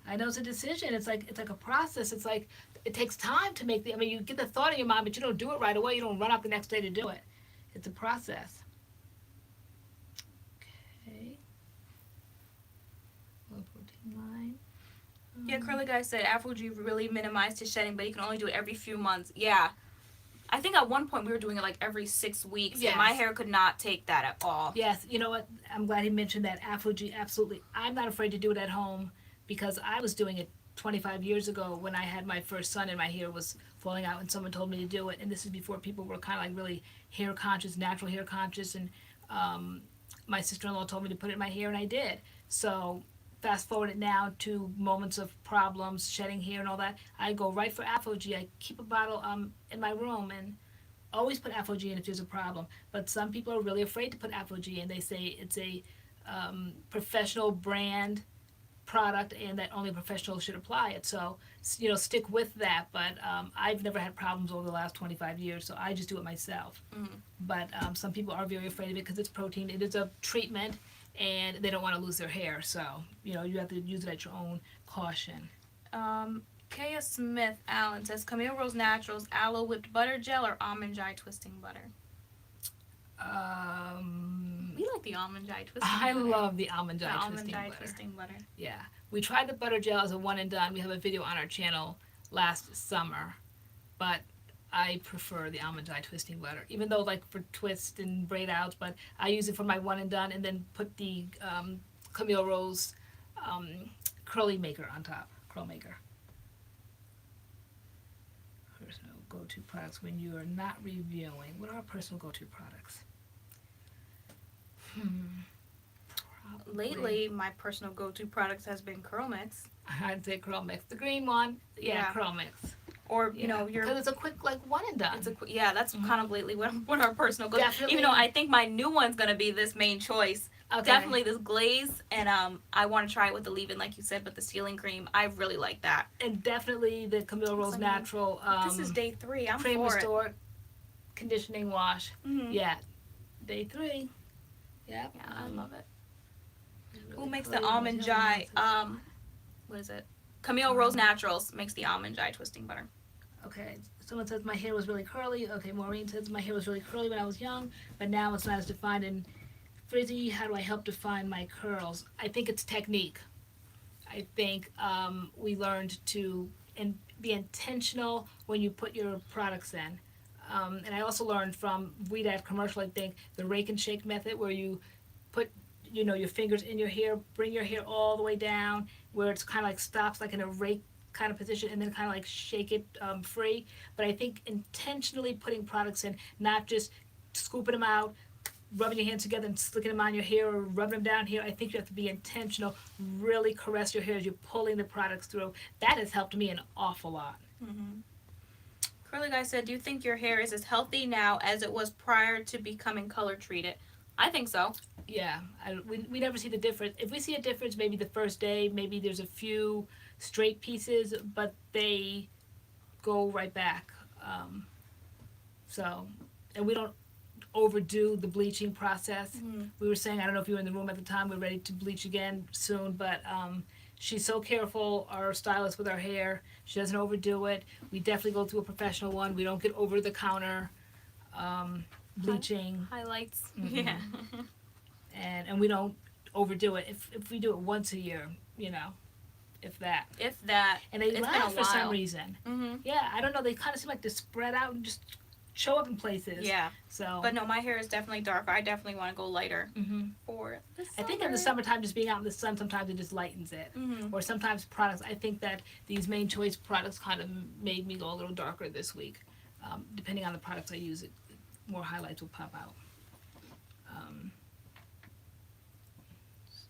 I know it's a decision. It's like a process. It's like it takes time to make the. I mean, you get the thought in your mind, but you don't do it right away. You don't run up the next day to do it. It's a process. Okay. Low protein line. Yeah, Curly Guy said AfroG really minimized his shedding, but he can only do it every few months. Yeah. I think at one point we were doing it like every 6 weeks, Yes. and my hair could not take that at all. Yes, you know what? I'm glad he mentioned that. AfroG, absolutely. I'm not afraid to do it at home because I was doing it 25 years ago when I had my first son and my hair was falling out and someone told me to do it. And this is before people were kind of like really hair conscious, natural hair conscious. And my sister-in-law told me to put it in my hair and I did. So fast forward it now to moments of problems, shedding hair and all that. I go right for AfroG. I keep a bottle in my room and always put AfroG in if there's a problem. But some people are really afraid to put AfroG in. They say it's a professional brand product and that only a professional should apply it. So, you know, stick with that. But I've never had problems over the last 25 years, so I just do it myself. Mm-hmm. But some people are very afraid of it because it's protein. It is a treatment and they don't want to lose their hair. So, you know, you have to use it at your own caution. Kaya Smith Allen says Camille Rose Naturals aloe whipped butter gel or almond joy twisting butter. We like the almond joy twisting I butter. love the almond The joy almond twisting joy butter. twisting butter. Yeah, we tried the butter gel as a one and done. We have a video on our channel last summer, but I prefer the almond joy twisting butter, even though like for twist and braid outs, but I use it for my one and done and then put the Camille Rose curly maker on top, curl maker. go-to products when you are not reviewing. What are our personal go-to products? Lately, my personal go-to products has been CURLMIX. I'd say CURLMIX, the green one. Yeah, Yeah. CURLMIX. Or, you know, your... Because it's a quick, like, one and done. Yeah, that's kind of lately what our personal goes. Definitely. Even though I think my new one's going to be this main choice. Okay. Definitely this glaze, and I want to try it with the leave-in, like you said, but the sealing cream, I really like that. And definitely the Camille Rose Natural. This is day 3. I'm Cream for Restore Conditioning Wash. Mm-hmm. Yeah, day 3. Yep. Yeah, I love it. Really Who makes pretty. the almond jai? What is it? Camille Rose Naturals makes the almond jai twisting butter. Okay, someone says my hair was really curly. Okay, Maureen says my hair was really curly when I was young, but now it's not as defined and frizzy. How do I help define my curls? I think it's technique. I think we learned to be intentional when you put your products in. And I also learned from that commercial, I think, the rake and shake method, where you put, you know, your fingers in your hair, bring your hair all the way down, where it's kind of like stops like in a rake kind of position, and then kind of like shake it free. But I think intentionally putting products in, not just scooping them out, rubbing your hands together and slicking them on your hair or rubbing them down here. I think you have to be intentional, really caress your hair as you're pulling the products through. That has helped me an awful lot. Mm-hmm. Curly Guy said, do you think your hair is as healthy now as it was prior to becoming color treated? I think so. Yeah, we never see the difference. If we see a difference, maybe the first day, maybe there's a few straight pieces, but they go right back. And we don't overdo the bleaching process. Mm-hmm. We were saying, I don't know if you were in the room at the time, we're ready to bleach again soon, but she's so careful, our stylist, with our hair. She doesn't overdo it. We definitely go through a professional one. We don't get over the counter bleaching. Highlights. Mm-hmm. Yeah. And we don't overdo it. If we do it once a year, you know, if that. And they last for some reason. Mm-hmm. Yeah, I don't know. They kind of seem like they're spread out and just show up in places. Yeah. So. But no, my hair is definitely darker. I definitely want to go lighter for the summer. I think in the summertime, just being out in the sun, sometimes it just lightens it. Mm-hmm. Or sometimes products. I think that these Main Choice products kind of made me go a little darker this week. Depending on the products I use, more highlights will pop out.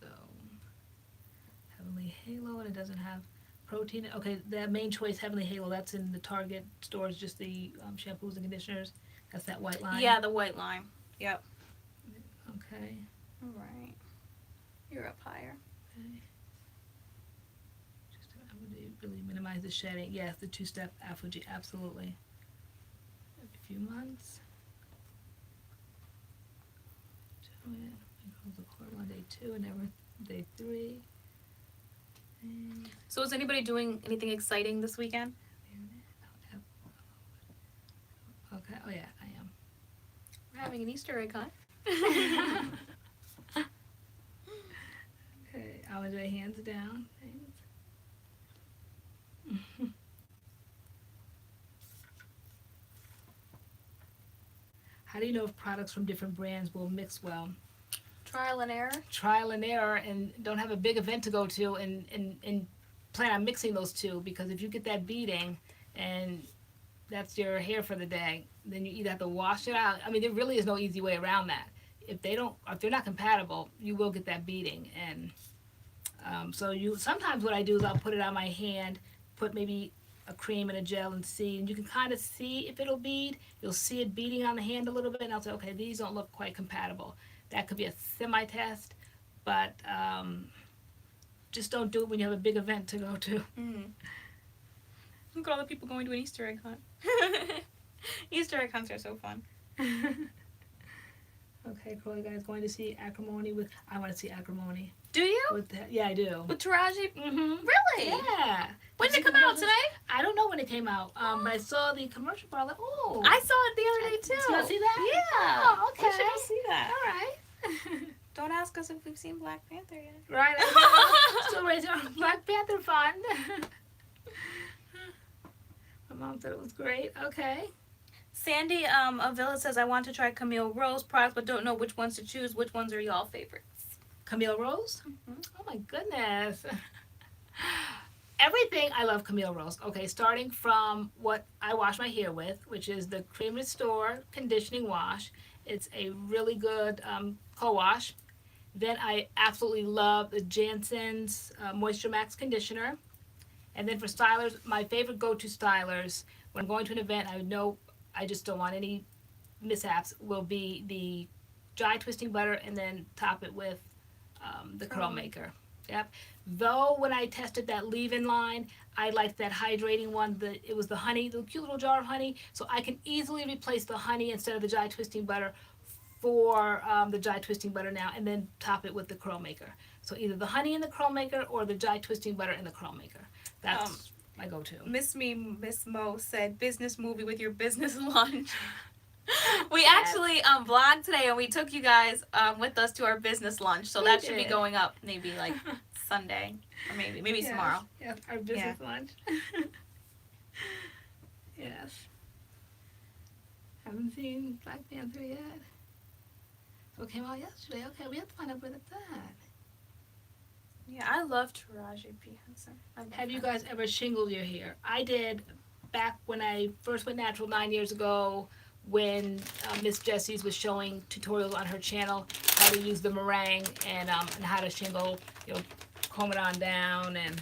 So, Heavenly Halo, and it doesn't have protein. Okay, the Main Choice Heavenly Halo, that's in the Target stores, just the shampoos and conditioners. That's that white line. Yeah, the white line. Yep. Okay. All right. You're up higher. Okay. Just I would really minimize the shedding. Yes, the two-step Afro-G, absolutely. Every few months. Do it. We close the court on day 2 and never day 3. And So is anybody doing anything exciting this weekend? okay. Oh yeah, I am. We're having an Easter egg hunt. Okay, I would do hands down. How do you know if products from different brands will mix well? Trial and error. Trial and error, and don't have a big event to go to and plan on mixing those two, because if you get that beading and that's your hair for the day, then you either have to wash it out. I mean, there really is no easy way around that. If they're not compatible, you will get that beading. And so sometimes what I do is I'll put it on my hand, put maybe a cream and a gel and see, and you can kind of see if it'll bead. You'll see it beading on the hand a little bit, and I'll say, okay, these don't look quite compatible. That could be a semi-test, but just don't do it when you have a big event to go to. Mm-hmm. Look at all the people going to an Easter egg hunt. Easter egg hunts are so fun. Okay, Chloe, guys, going to see Acrimony with. I want to see Acrimony. Do you? Yeah, I do. With Taraji? Mm-hmm. Really? Yeah. When did it come out? Today? I don't know when it came out, but I saw the commercial. But I was like, oh. I saw it the other day too. Did you see that? Yeah. Oh, okay. We should go see that. All right. Don't ask us if we've seen Black Panther yet. Right. I know. Still raising our Black Panther fund. My mom said it was great. Okay. Sandy Avila says, I want to try Camille Rose products, but don't know which ones to choose. Which ones are y'all favorites? Camille Rose? Mm-hmm. Oh my goodness. everything I love Camille Rose. Okay, starting from what I wash my hair with, which is the Cream Restore Conditioning Wash. It's a really good co-wash. Then I absolutely love the Jansen's Moisture Max Conditioner. And then for stylers, my favorite go-to stylers, when I'm going to an event, I know I just don't want any mishaps, will be the dry twisting butter and then top it with the curl maker. Yep. Though when I tested that leave-in line, I liked that hydrating one. It was the honey, the cute little jar of honey. So I can easily replace the honey instead of the dry twisting butter for the dry twisting butter now, and then top it with the curl maker. So either the honey in the curl maker or the dry twisting butter in the curl maker. That's my go-to. Miss Mo said, business movie with your business lunch. We actually vlogged today, and we took you guys with us to our business lunch. So that should be going up maybe like Sunday, or maybe tomorrow. Yes, our business lunch. Yes. Haven't seen Black Panther yet. So it came out yesterday. Okay, we have to find out where it's at. Yeah, I love Taraji P. Henson. Have you guys ever shingled your hair? I did back when I first went natural 9 years ago, when Miss Jessie's was showing tutorials on her channel how to use the meringue and how to shingle, comb it on down and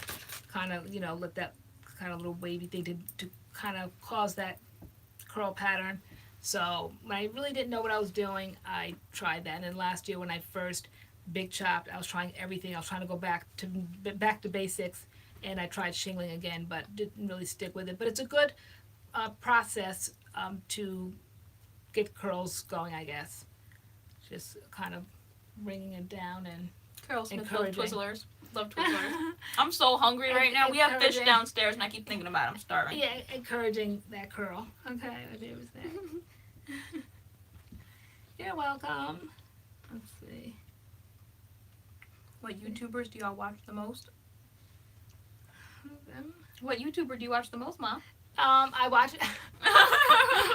kind of, let that kind of little wavy thing to kind of cause that curl pattern. So when I really didn't know what I was doing, I tried that. And then last year when I first big chopped, I was trying everything. I was trying to go back to basics, and I tried shingling again, but didn't really stick with it. But it's a good process to get curls going, I guess. Just kind of bringing it down and Curls with encouraging. Twizzlers. Love Twizzlers. I'm so hungry right now. We have fish downstairs, and I keep thinking about it. I'm starving. Yeah, encouraging that curl. Okay, my favorite thing. You're welcome. Let's see. What YouTubers do y'all watch the most? Them. What YouTuber do you watch the most, Mom? I watch.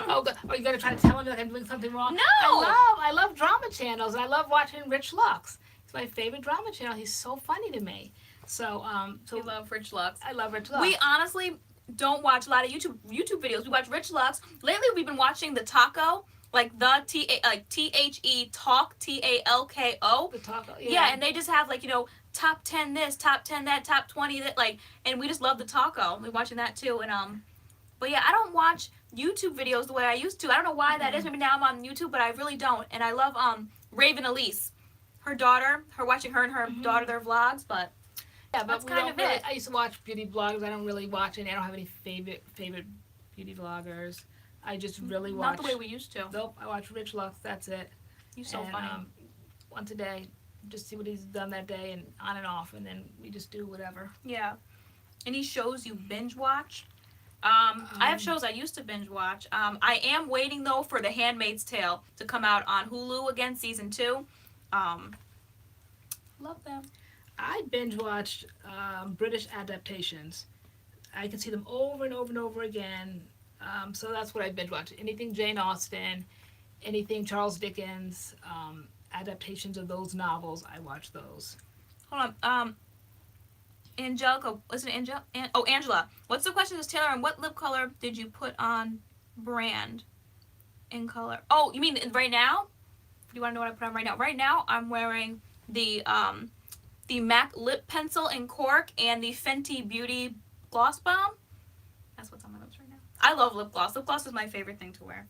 Oh, God. Are you gonna try to tell me like I'm doing something wrong? No. I love drama channels, and I love watching Rich Lux. He's my favorite drama channel. He's so funny to me. So We love Rich Lux. I love Rich Lux. We honestly don't watch a lot of YouTube videos. We watch Rich Lux. Lately, we've been watching the Taco, like the THE Talk TALKO. The taco. Yeah, and they just have like top 10 this, top 10 that, top 20 that, like, and we just love the taco. We're watching that too, and but yeah, I don't watch YouTube videos the way I used to. I don't know why that is. Maybe now I'm on YouTube, but I really don't. And I love Raven Elise, her daughter, watching her and her daughter, their vlogs, but yeah, but that's we kind don't of really, it. I used to watch beauty bloggers. I don't really watch any. I don't have any favorite beauty vloggers. I just really watch. Not the way we used to. Nope, I watch Rich Lux. That's it. He's so And, funny. Once a day, just see what he's done that day and on and off, and then we just do whatever. Yeah. Any shows you binge watch? I have shows I used to binge watch. I am waiting though for The Handmaid's Tale to come out on Hulu again, season 2. Love them. I binge watched British adaptations. I can see them over and over and over again. So that's what I binge watch. Anything Jane Austen, anything Charles Dickens, adaptations of those novels, I watch those. Hold on. Angelica, was it Angela? Angela. What's the question? Is TaylorAnne, what lip color did you put on brand in color? Oh, you mean right now? Do you want to know what I put on right now? Right now, I'm wearing the MAC lip pencil in cork and the Fenty Beauty gloss balm. That's what's on my lips right now. I love lip gloss. Lip gloss is my favorite thing to wear.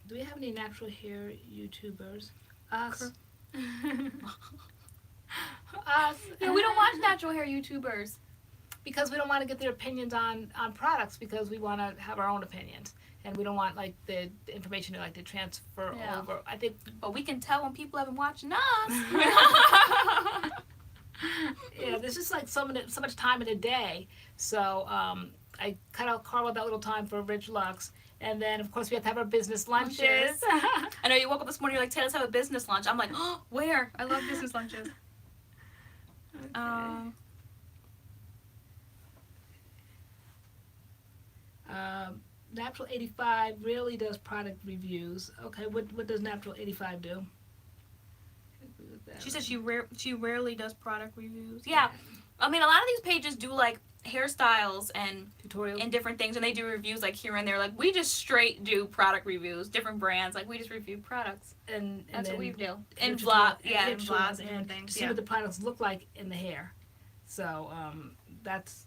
Do we have any natural hair YouTubers? Us. Us. Yeah, we don't watch natural hair YouTubers. Because we don't want to get their opinions on products, because we want to have our own opinions. And we don't want like the information to transfer over. I think, but we can tell when people haven't watched us. Yeah, there's just like so much time in a day. So I kind of carve out that little time for Rich Lux. And then, of course, we have to have our business lunches. I know you woke up this morning, you're like, Tay, let's have a business lunch. I'm like, oh, where? I love business lunches. Okay. Natural 85 really does product reviews. Okay, what does Natural 85 do? She said she rarely does product reviews. Yeah, I mean, a lot of these pages do like hairstyles and Tutorials. different things, and they do reviews like here and there. Like we just straight do product reviews, different brands. Like we just review products. And That's what then we do. And tutorial- vlog, yeah, and tutorials vlogs and and different to things. see Yeah. what the products look like in the hair. So that's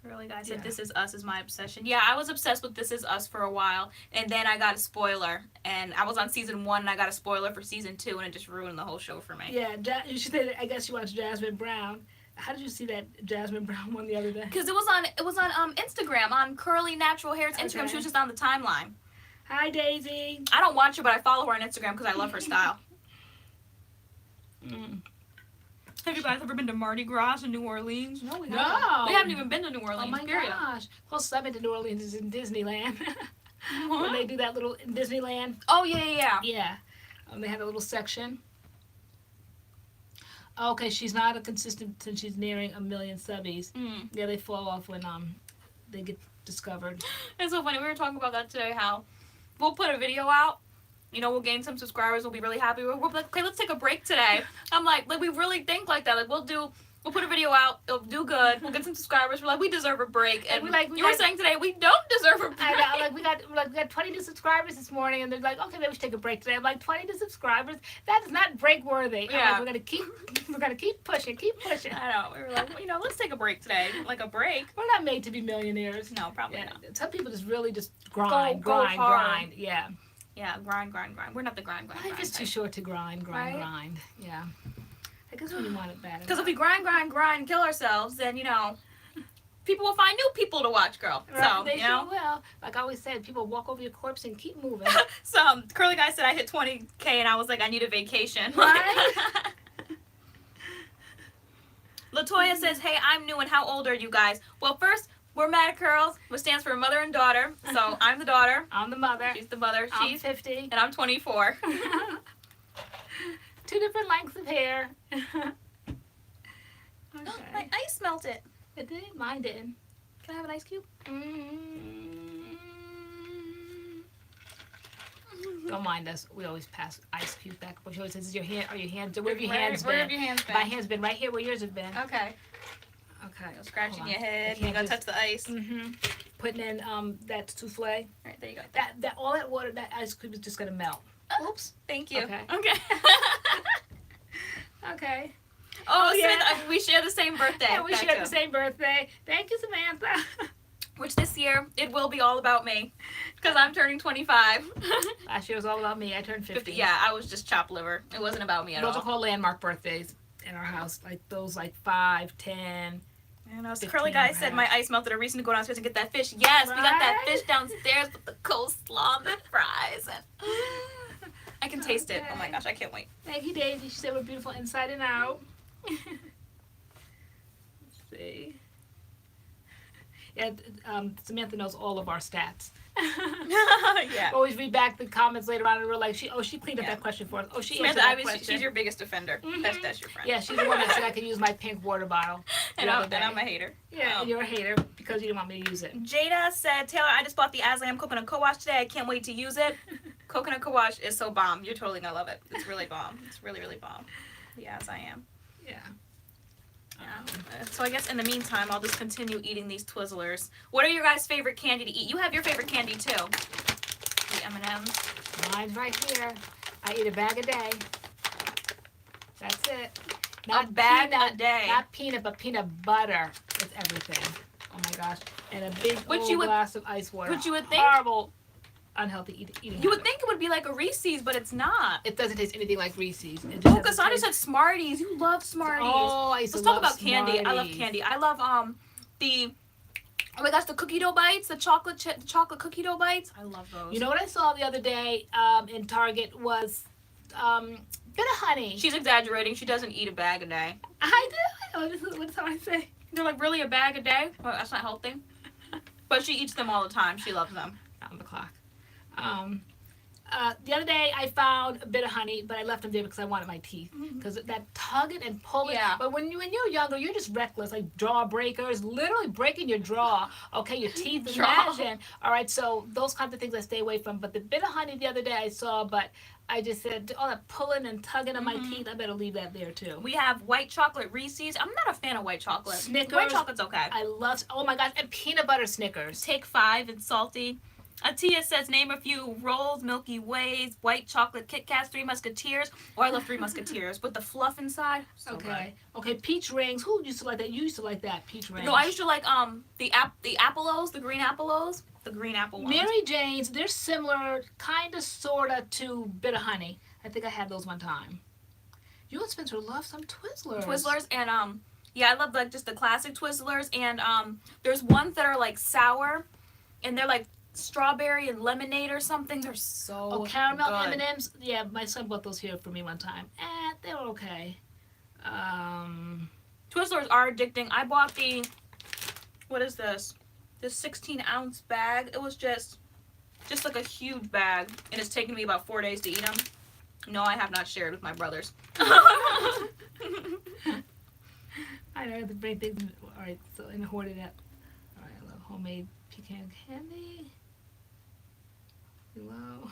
Curly Guy said, Yeah. This Is Us is my obsession. Yeah, I was obsessed with This Is Us for a while, and then I got a spoiler, and I was on season 1, and I got a spoiler for season 2, and it just ruined the whole show for me. yeah. You should say that, I guess you watched Jasmine Brown. How did you see that Jasmine Brown one the other day? Because it was on Instagram, on Curly Natural Hair's Instagram. Okay. She was just on the timeline. Hi Daisy. I don't watch her, but I follow her on Instagram because I love her style. Mm. Have you guys ever been to Mardi Gras in New Orleans? No, we No. haven't. We haven't even been to New Orleans. Oh my period. gosh. Closest I've been to New Orleans is in Disneyland. When they do that little in Disneyland. Oh yeah. Yeah. They have a little section. Okay, she's not a consistent since she's nearing 1 million subbies. Mm. Yeah, they fall off when they get discovered. It's so funny. We were talking about that today. How we'll put a video out. You know, we'll gain some subscribers. We'll be really happy. We're like, okay, let's take a break today. I'm like we really think like that. Like we'll put a video out. It'll do good. We'll get some subscribers. We're like, we deserve a break. And you were saying today we don't deserve a break. I know, like we got 20 new subscribers this morning, and they're like, okay, maybe we should take a break today. I'm like, 20 new subscribers? That is not break worthy. Yeah. Like, we're gonna keep pushing. I know. We were like, well, you know, let's take a break today. Like a break. We're not made to be millionaires. No, probably Yeah. not. Some people just really just grind. Go hard. Yeah. Yeah, grind. We're not the grind. Life is too short to grind. Right? Yeah. I guess when you want it bad. Because if we grind, and kill ourselves, then, you know, people will find new people to watch, girl. Right, So, they you know. sure will. Like I always said, people walk over your corpse and keep moving. So, Curly Guy said I hit 20K and I was like, I need a vacation. Right? Latoya says, hey, I'm new and how old are you guys? Well, first, we're MADCURLS, which stands for mother and daughter. So, I'm the daughter. I'm the mother. She's the mother. I'm She's 50. and I'm 24. 2 different lengths of hair. Oh, my ice melted. It did. Mine didn't. Can I have an ice cube? Don't mind us. We always pass ice cube back. She always says, "Is your hand? Are your hands? Where have your hands Where been? have your hands been? My hands been right here where yours have been." Okay. Okay. Go scratching Hold your on. head. I You can't gotta just- touch the ice. Putting in that souffle. All right, there you go. That all that water, that ice cube is just gonna melt. Oops. Thank you. Okay. Okay. Okay. Oh, yeah. Samantha, we share the same birthday. And we Back share to- the same birthday. Thank you, Samantha. Which this year, it will be all about me. Because I'm turning 25. Last year was all about me. I turned 50. Yeah, I was just chopped liver. It wasn't about me at Those all. are called landmark birthdays in our house. Like those, like 5, 10. And I was 15 Curly Guy and a said half. my ice melted. A reason to go downstairs and get that fish. Yes, we got that Right? fish downstairs with the coleslaw and the fries. And I can taste it. Oh my Okay. gosh, I can't wait. Thank you, Daisy. She said we're beautiful inside and out. Let's see. Yeah, Samantha knows all of our stats. Yeah. Always read back the comments later on and we're like, she cleaned up Yeah. that question for us. Oh, she Samantha, answered that question. she's your biggest offender. Mhm. That's your friend. Yeah, she's the one that said I could use my pink water bottle. and, the I'm, other day. and I'm a hater. Yeah, and you're a hater because you didn't want me to use it. Jada said, Taylor, I just bought the Aslam Coconut Co-Wash today. I can't wait to use it. Coconut Co-Wash is so bomb. You're totally going to love it. It's really bomb. It's really, really bomb. Yes, I am. Yeah. So I guess in the meantime, I'll just continue eating these Twizzlers. What are your guys' favorite candy to eat? You have your favorite candy too. The M&Ms. Mine's right here. I eat a bag a day. That's it. A bag a day. Not peanut, but peanut butter with everything. Oh my gosh. And a big old glass of ice water. Which you would think. Horrible, unhealthy eating You would habit. think it would be like a Reese's, but it's not. It doesn't taste anything like Reese's. It just Oh, has a Cassandra taste- said Smarties. You love Smarties. Oh, I used to Let's talk love about candy. I love Smarties. candy. I love the oh my gosh, the cookie dough bites, the chocolate cookie dough bites. I love those. You know what I saw the other day in Target was bit of honey. She's exaggerating. She doesn't eat a bag a day. I do. Oh, this is what I say. They're like, really, a bag a day? Well, that's not healthy. But she eats them all the time. She loves them. On the clock. The other day I found a bit of honey, but I left them there because I wanted my teeth. Because that tugging and pulling. Yeah. But when you're younger, you're just reckless, like jaw breakers, literally breaking your jaw. Okay, your teeth. Imagine. All right, so those kinds of things I stay away from. But the bit of honey the other day I saw, but I just said all that pulling and tugging on my teeth. I better leave that there too. We have white chocolate Reese's. I'm not a fan of white chocolate. Snickers. White chocolate's okay. I love. Oh my gosh, and peanut butter Snickers. Take 5 and salty. Atia says, name a few rolls, Milky Ways, white chocolate Kit Kats, Three Musketeers. Oh, I love Three Musketeers with the fluff inside. So Okay. Okay. Peach rings. Who used to like that? You used to like that peach ring. No, I used to like the Apple-O's, the green Apple-O's, the green apple ones. Mary Jane's. They're similar, kind of, sorta to Bit of Honey. I think I had those one time. You and Spencer love some Twizzlers. Twizzlers and yeah, I love like just the classic Twizzlers and there's ones that are like sour, and they're like strawberry and lemonade or something. They're so caramel good. M&Ms. Yeah, my son bought those here for me one time. They were okay. Twizzlers are addicting. I bought what is this? This 16-ounce bag. It was just like a huge bag, and it's taken me about 4 days to eat them. No, I have not shared with my brothers. I know the big things. All right, so and hoard it up. All right, I love homemade pecan candy. Hello.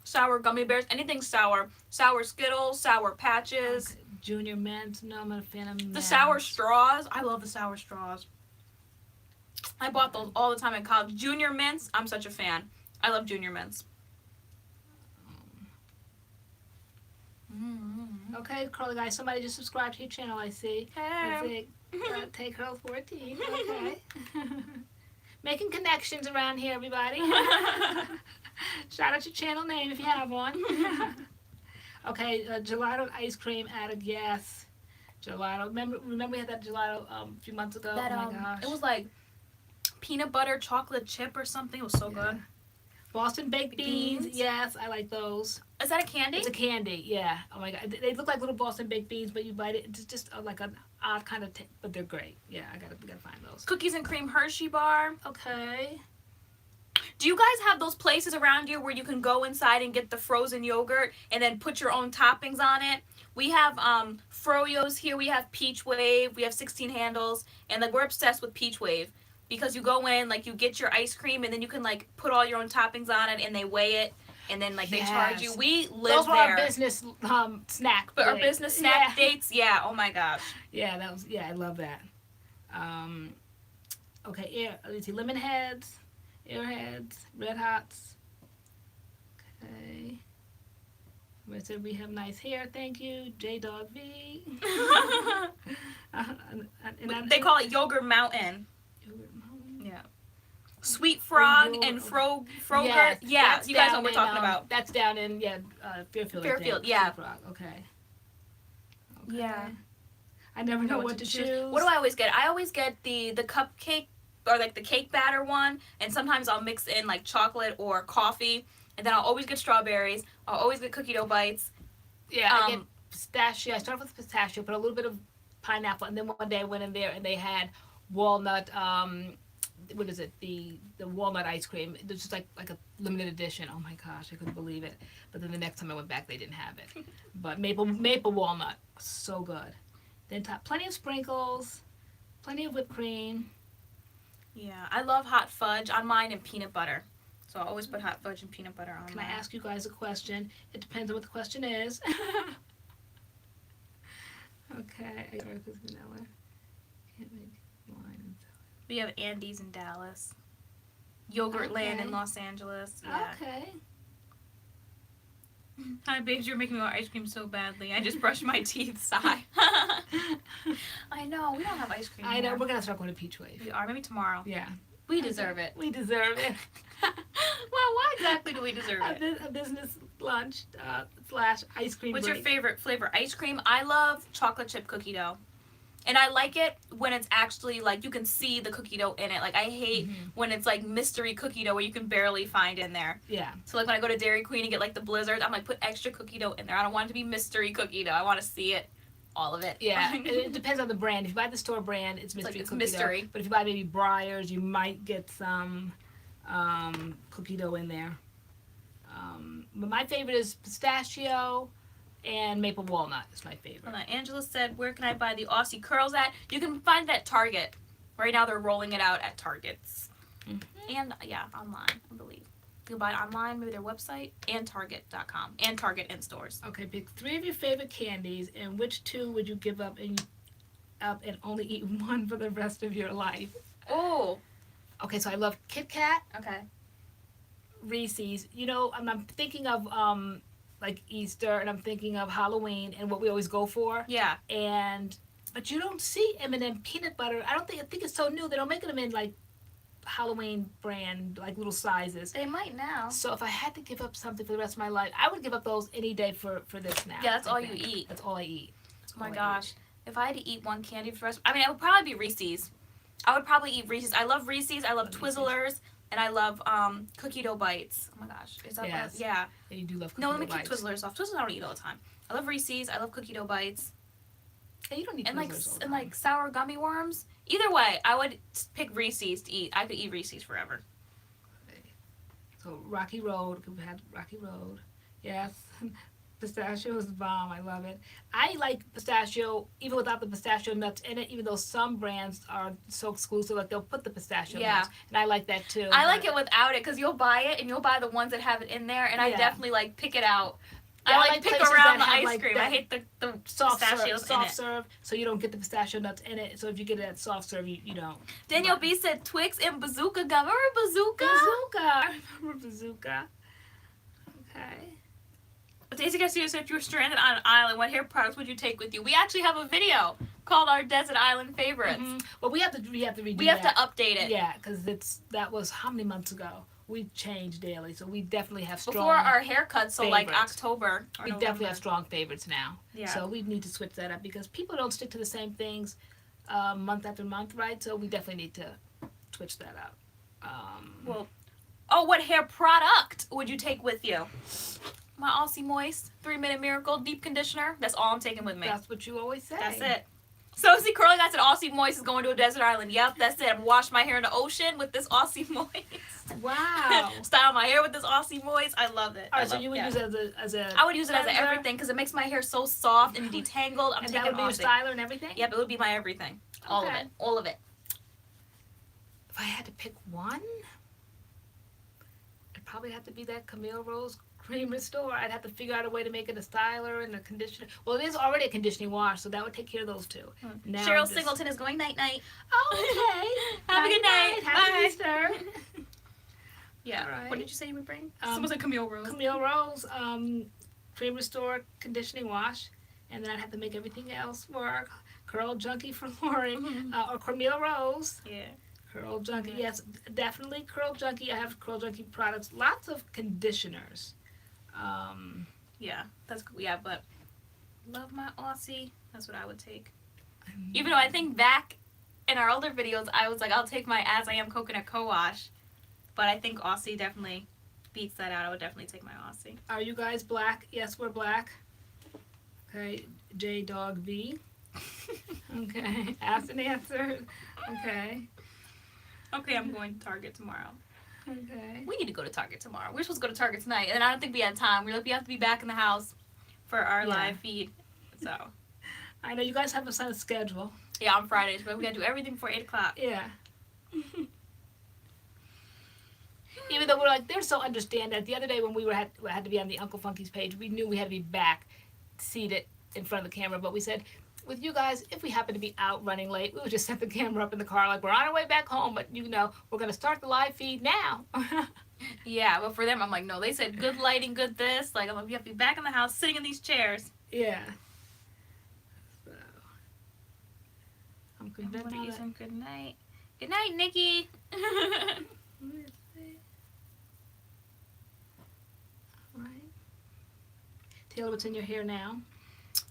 Sour gummy bears, anything sour. Sour Skittles, sour patches. Okay. Junior Mints. No, I'm not a fan of mints. The sour straws. I love the sour straws. I bought those all the time in college. Junior Mints, I'm such a fan. I love Junior Mints. Okay, Curly guys, somebody just subscribed to your channel, I see. Hey. Take Curl 14. Okay. Making connections around here, everybody. Shout out your channel name if you have one. Okay, gelato ice cream added, yes. Gelato. Remember we had that gelato a few months ago? That, oh my gosh. It was like peanut butter chocolate chip or something. It was so good. Boston baked beans. Yes, I like those. Is that a candy? It's a candy, yeah. Oh my god, they look like little Boston baked beans, but you bite it. It's just like an odd kind of, but they're great. Yeah, we gotta find those. Cookies and cream Hershey bar. Okay. Do you guys have those places around you where you can go inside and get the frozen yogurt and then put your own toppings on it? We have Froyo's here. We have Peach Wave. We have 16 handles, and like we're obsessed with Peach Wave. Because you go in, like, you get your ice cream, and then you can, like, put all your own toppings on it, and they weigh it, and then, like, they charge you. We live those were there. our business snack. But our business snack dates, yeah, oh my gosh. Yeah, I love that. Okay, let's see, lemon heads, airheads, red hots. Okay. I said we have nice hair, thank you. J-Dog V. They call it Yogurt Mountain. Yeah. Sweet Frog and Froger. Yeah, you guys know what we're talking about. That's down in, Fairfield. Fairfield, yeah. Sweet Frog, okay. Yeah. I never know what to choose. What do I always get? I always get the cupcake, or like the cake batter one, and sometimes I'll mix in like chocolate or coffee, and then I'll always get strawberries. I'll always get cookie dough bites. Yeah, I get pistachio. I started with pistachio, put a little bit of pineapple, and then one day I went in there and they had walnut, what is it, the walnut ice cream. It was just like a limited edition. Oh my gosh, I couldn't believe it. But then the next time I went back, they didn't have it. But maple walnut, so good. Then plenty of sprinkles, plenty of whipped cream. Yeah, I love hot fudge on mine and peanut butter. So I always put hot fudge and peanut butter on Can mine. I ask you guys a question? It depends on what the question is. Okay, I got vanilla. Can't make wine and salad. We have Andy's in Dallas. Yogurt Land in Los Angeles. Yeah. Okay. Hi, babes, you're making me want ice cream so badly. I just brushed my teeth. Sigh. I know, we don't have ice cream I know, here. we're going to start going to Peach Wave. We are, maybe tomorrow. Yeah. We deserve it. We deserve it. Well, why exactly do we deserve it? A business lunch / ice cream What's break. your favorite flavor? Ice cream? I love chocolate chip cookie dough. And I like it when it's actually, like, you can see the cookie dough in it. Like, I hate when it's, like, mystery cookie dough where you can barely find in there. Yeah. So, like, when I go to Dairy Queen and get, like, the blizzards, I'm like, put extra cookie dough in there. I don't want it to be mystery cookie dough. I want to see it, all of it. Yeah. It depends on the brand. If you buy the store brand, it's mystery Like, it's cookie mystery. dough. But if you buy maybe Breyers, you might get some cookie dough in there. my favorite is pistachio and maple walnut is my favorite. Hold on. Angela said, where can I buy the Aussie curls at? You can find it at Target. Right now they're rolling it out at Targets. And, yeah, online, I believe. You can buy it online, maybe their website, and Target.com. And Target in stores. Okay, pick 3 of your favorite candies, and which 2 would you give up and only eat 1 for the rest of your life? Oh. Okay, so I love Kit Kat, Okay. Reese's. You know, I'm thinking of like Easter, and I'm thinking of Halloween, and what we always go for. Yeah. But you don't see M&M peanut butter. I think it's so new. They don't make them in like Halloween brand, like little sizes. They might now. So if I had to give up something for the rest of my life, I would give up those any day for this now. Yeah, that's I all think. you eat. That's all I eat. Oh my gosh. If I had to eat one candy for the rest, I mean, it would probably be Reese's. I would probably eat Reese's. I love Reese's. I love Twizzlers. And I love cookie dough bites. Oh my gosh. Is that Yes. yeah. And you do love cookie No, dough let me keep bites. Twizzlers off. Twizzlers I don't eat all the time. I love Reese's. I love cookie dough bites. Yeah, you don't need And Twizzlers all the time. sour gummy worms. Either way, I would pick Reese's to eat. I could eat Reese's forever. So Rocky Road, we had Rocky Road. Yes. Pistachio is bomb. I love it. I like pistachio even without the pistachio nuts in it, even though some brands are so exclusive, like they'll put the pistachio nuts. And I like that too. I like it without it because you'll buy it and you'll buy the ones that have it in there, and I definitely like pick it out. Yeah, I like pick places around that the have, ice like, cream. that I hate the soft pistachios serve, in it. so you don't get the pistachio nuts in it. So if you get it at soft serve, you don't. Danielle B said Twix and Bazooka gum. Remember Bazooka? I remember Bazooka. Okay. Daisy Garcia said if you were stranded on an island, what hair products would you take with you? We actually have a video called our Desert Island Favorites. But we have to redo We have that. to update it. Yeah, because that was how many months ago? We change daily, so we definitely have strong. Before our haircuts, so like favorites. October. Or We November. definitely have strong favorites now. Yeah. So we need to switch that up because people don't stick to the same things month after month, right? So we definitely need to switch that up. Well, what hair product would you take with you? My Aussie Moist 3-Minute Miracle Deep Conditioner. That's all I'm taking with me. That's what you always say. That's it. So see, Curly got said Aussie Moist is going to a desert island. Yep, that's it. I'm wash my hair in the ocean with this Aussie Moist. Wow. Style my hair with this Aussie Moist. I love it. All right, so you would use it as a. I would use it as cleanser? everything because it makes my hair so soft and detangled. I'm And taking that would be your Aussie. styler and everything. Yep, it would be my everything. All of Okay. it. All of it. If I had to pick one, it'd probably have to be that Camille Rose Cream Restore. I'd have to figure out a way to make it a styler and a conditioner. Well, it is already a conditioning wash, so that would take care of those two. Now Cheryl I'm just- Singleton is going night night. Oh, okay. Have a good night. Happy Bye. Easter. Yeah. All right. What did you say you would bring? Um, Someone said Camille Rose. Camille Rose Cream Restore Conditioning Wash. And then I'd have to make everything else work. Curl Junkie for Lori. Or Camille Rose. Yeah. Curl Junkie. Yes, definitely Curl Junkie. I have Curl Junkie products. Lots of conditioners. Yeah, that's cool. Yeah, but love my Aussie. That's what I would take. Even though I think back in our older videos, I was like, I'll take my As I Am Coconut Co-Wash. But I think Aussie definitely beats that out. I would definitely take my Aussie. Are you guys black? Yes, we're black. Okay, J Dog V. Okay, ask and answer. Okay. Okay, I'm going to Target tomorrow. Okay. We need to go to Target tomorrow. We're supposed to go to Target tonight, and I don't think we had time. We're like, we have to be back in the house for our live feed. So, I know you guys have a set schedule. yeah, on Fridays, but we got to do everything before 8 o'clock. Yeah. Even though we're like, they're so understanding. The other day when we had to be on the Uncle Funky's page, we knew we had to be back, seated in front of the camera. But we said, with you guys, if we happen to be out running late, we would just set the camera up in the car like we're on our way back home. But you know, we're gonna start the live feed now. Yeah, but for them, I'm like, no. They said good lighting, good this. Like, I'm like, we have to be back in the house, sitting in these chairs. Yeah. So, I'm Everybody convinced. is saying good night. Good night, Nikki. Right. Taylor, what's in your hair now?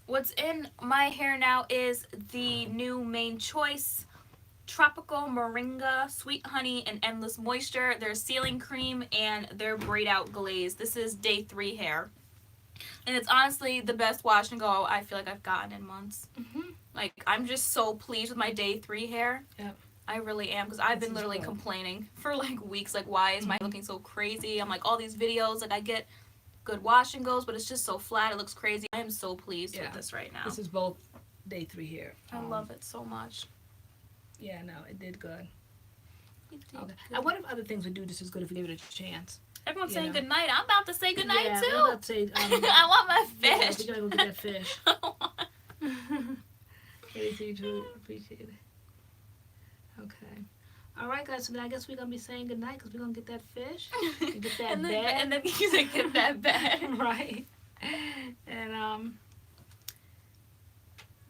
What's in my hair now is the new Main Choice Tropical Moringa Sweet Honey and Endless Moisture, their sealing cream, and their braid out glaze. This is day 3 hair. And it's honestly the best wash and go I feel like I've gotten in months. Like, I'm just so pleased with my day 3 hair. Yep. I really am, because I've been This is literally good. complaining for like weeks, like, why is my looking so crazy? I'm like, all these videos, like, I get good wash and goes, but it's just so flat. It looks crazy. I am so pleased Yeah. with this right now. This is both day 3 here. I love it so much. Yeah, no, it did good. It did Okay. good. I wonder if other things would do just as good if we gave it a chance. Everyone's You saying know. good night. I'm about to say good night Yeah, too. I'm about to say, I want my yeah, fish. we're gonna go get that fish. Anything to appreciate it. Okay. All right, guys. So then I guess we're gonna be saying good night because we're gonna get that fish, and get that and then, bed, and then you say get that bed. right? And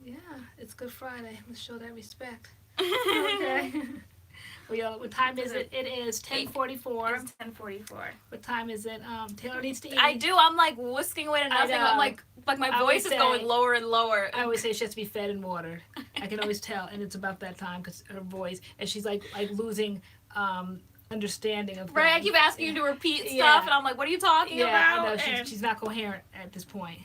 yeah, it's Good Friday. Let's show that respect. Okay. Well, what time is it? It is 10:44. It's 10:44. What time is it? Taylor needs to eat. I do. I'm like whisking away to nothing. know. I'm like my I voice would is going say- lower and lower. I always say she has to be fed and watered. I can always tell, and it's about that time because her voice, and she's like losing understanding of Right, I things. keep asking you to repeat stuff, Yeah. and I'm like, what are you talking Yeah, I about? know And- she's not coherent at this point.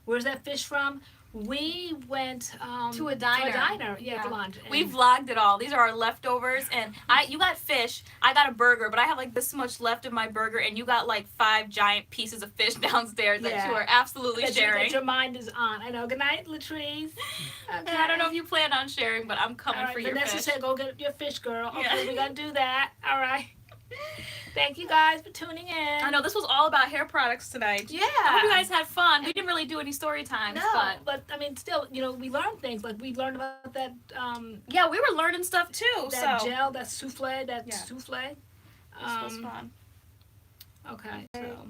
Where's that fish from? We went To a diner. Yeah, for lunch. And We vlogged it all. These are our leftovers, and you got fish. I got a burger, but I have like this much left of my burger, and you got like 5 giant pieces of fish downstairs that Yeah. you are absolutely that sharing. your mind is on. I know. Good night, Latrice. And I don't know if you plan on sharing, but I'm coming All right, for your Vanessa fish. said go get your fish, girl. Okay, Yeah. we're gonna do that. All right. Thank you guys for tuning in. I know this was all about hair products tonight. Yeah. I hope you guys had fun. We didn't really do any story times, No, but I mean, still, we learned things. Like we learned about that yeah, we were learning stuff too. that so gel, that souffle, Yeah. souffle. this was fun. Okay, so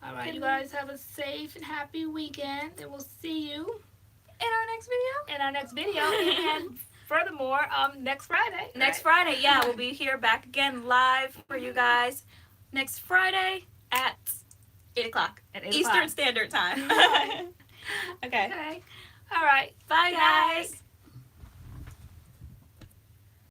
all right, you guys have a safe and happy weekend, and we'll see you In our next video. in our next video. And furthermore, next Friday. Next right? Friday, yeah, we'll be here back again live for you guys next Friday at 8 o'clock At 8 Eastern o'clock. Standard Time. Okay. Okay. All right. Bye, Good guys. night.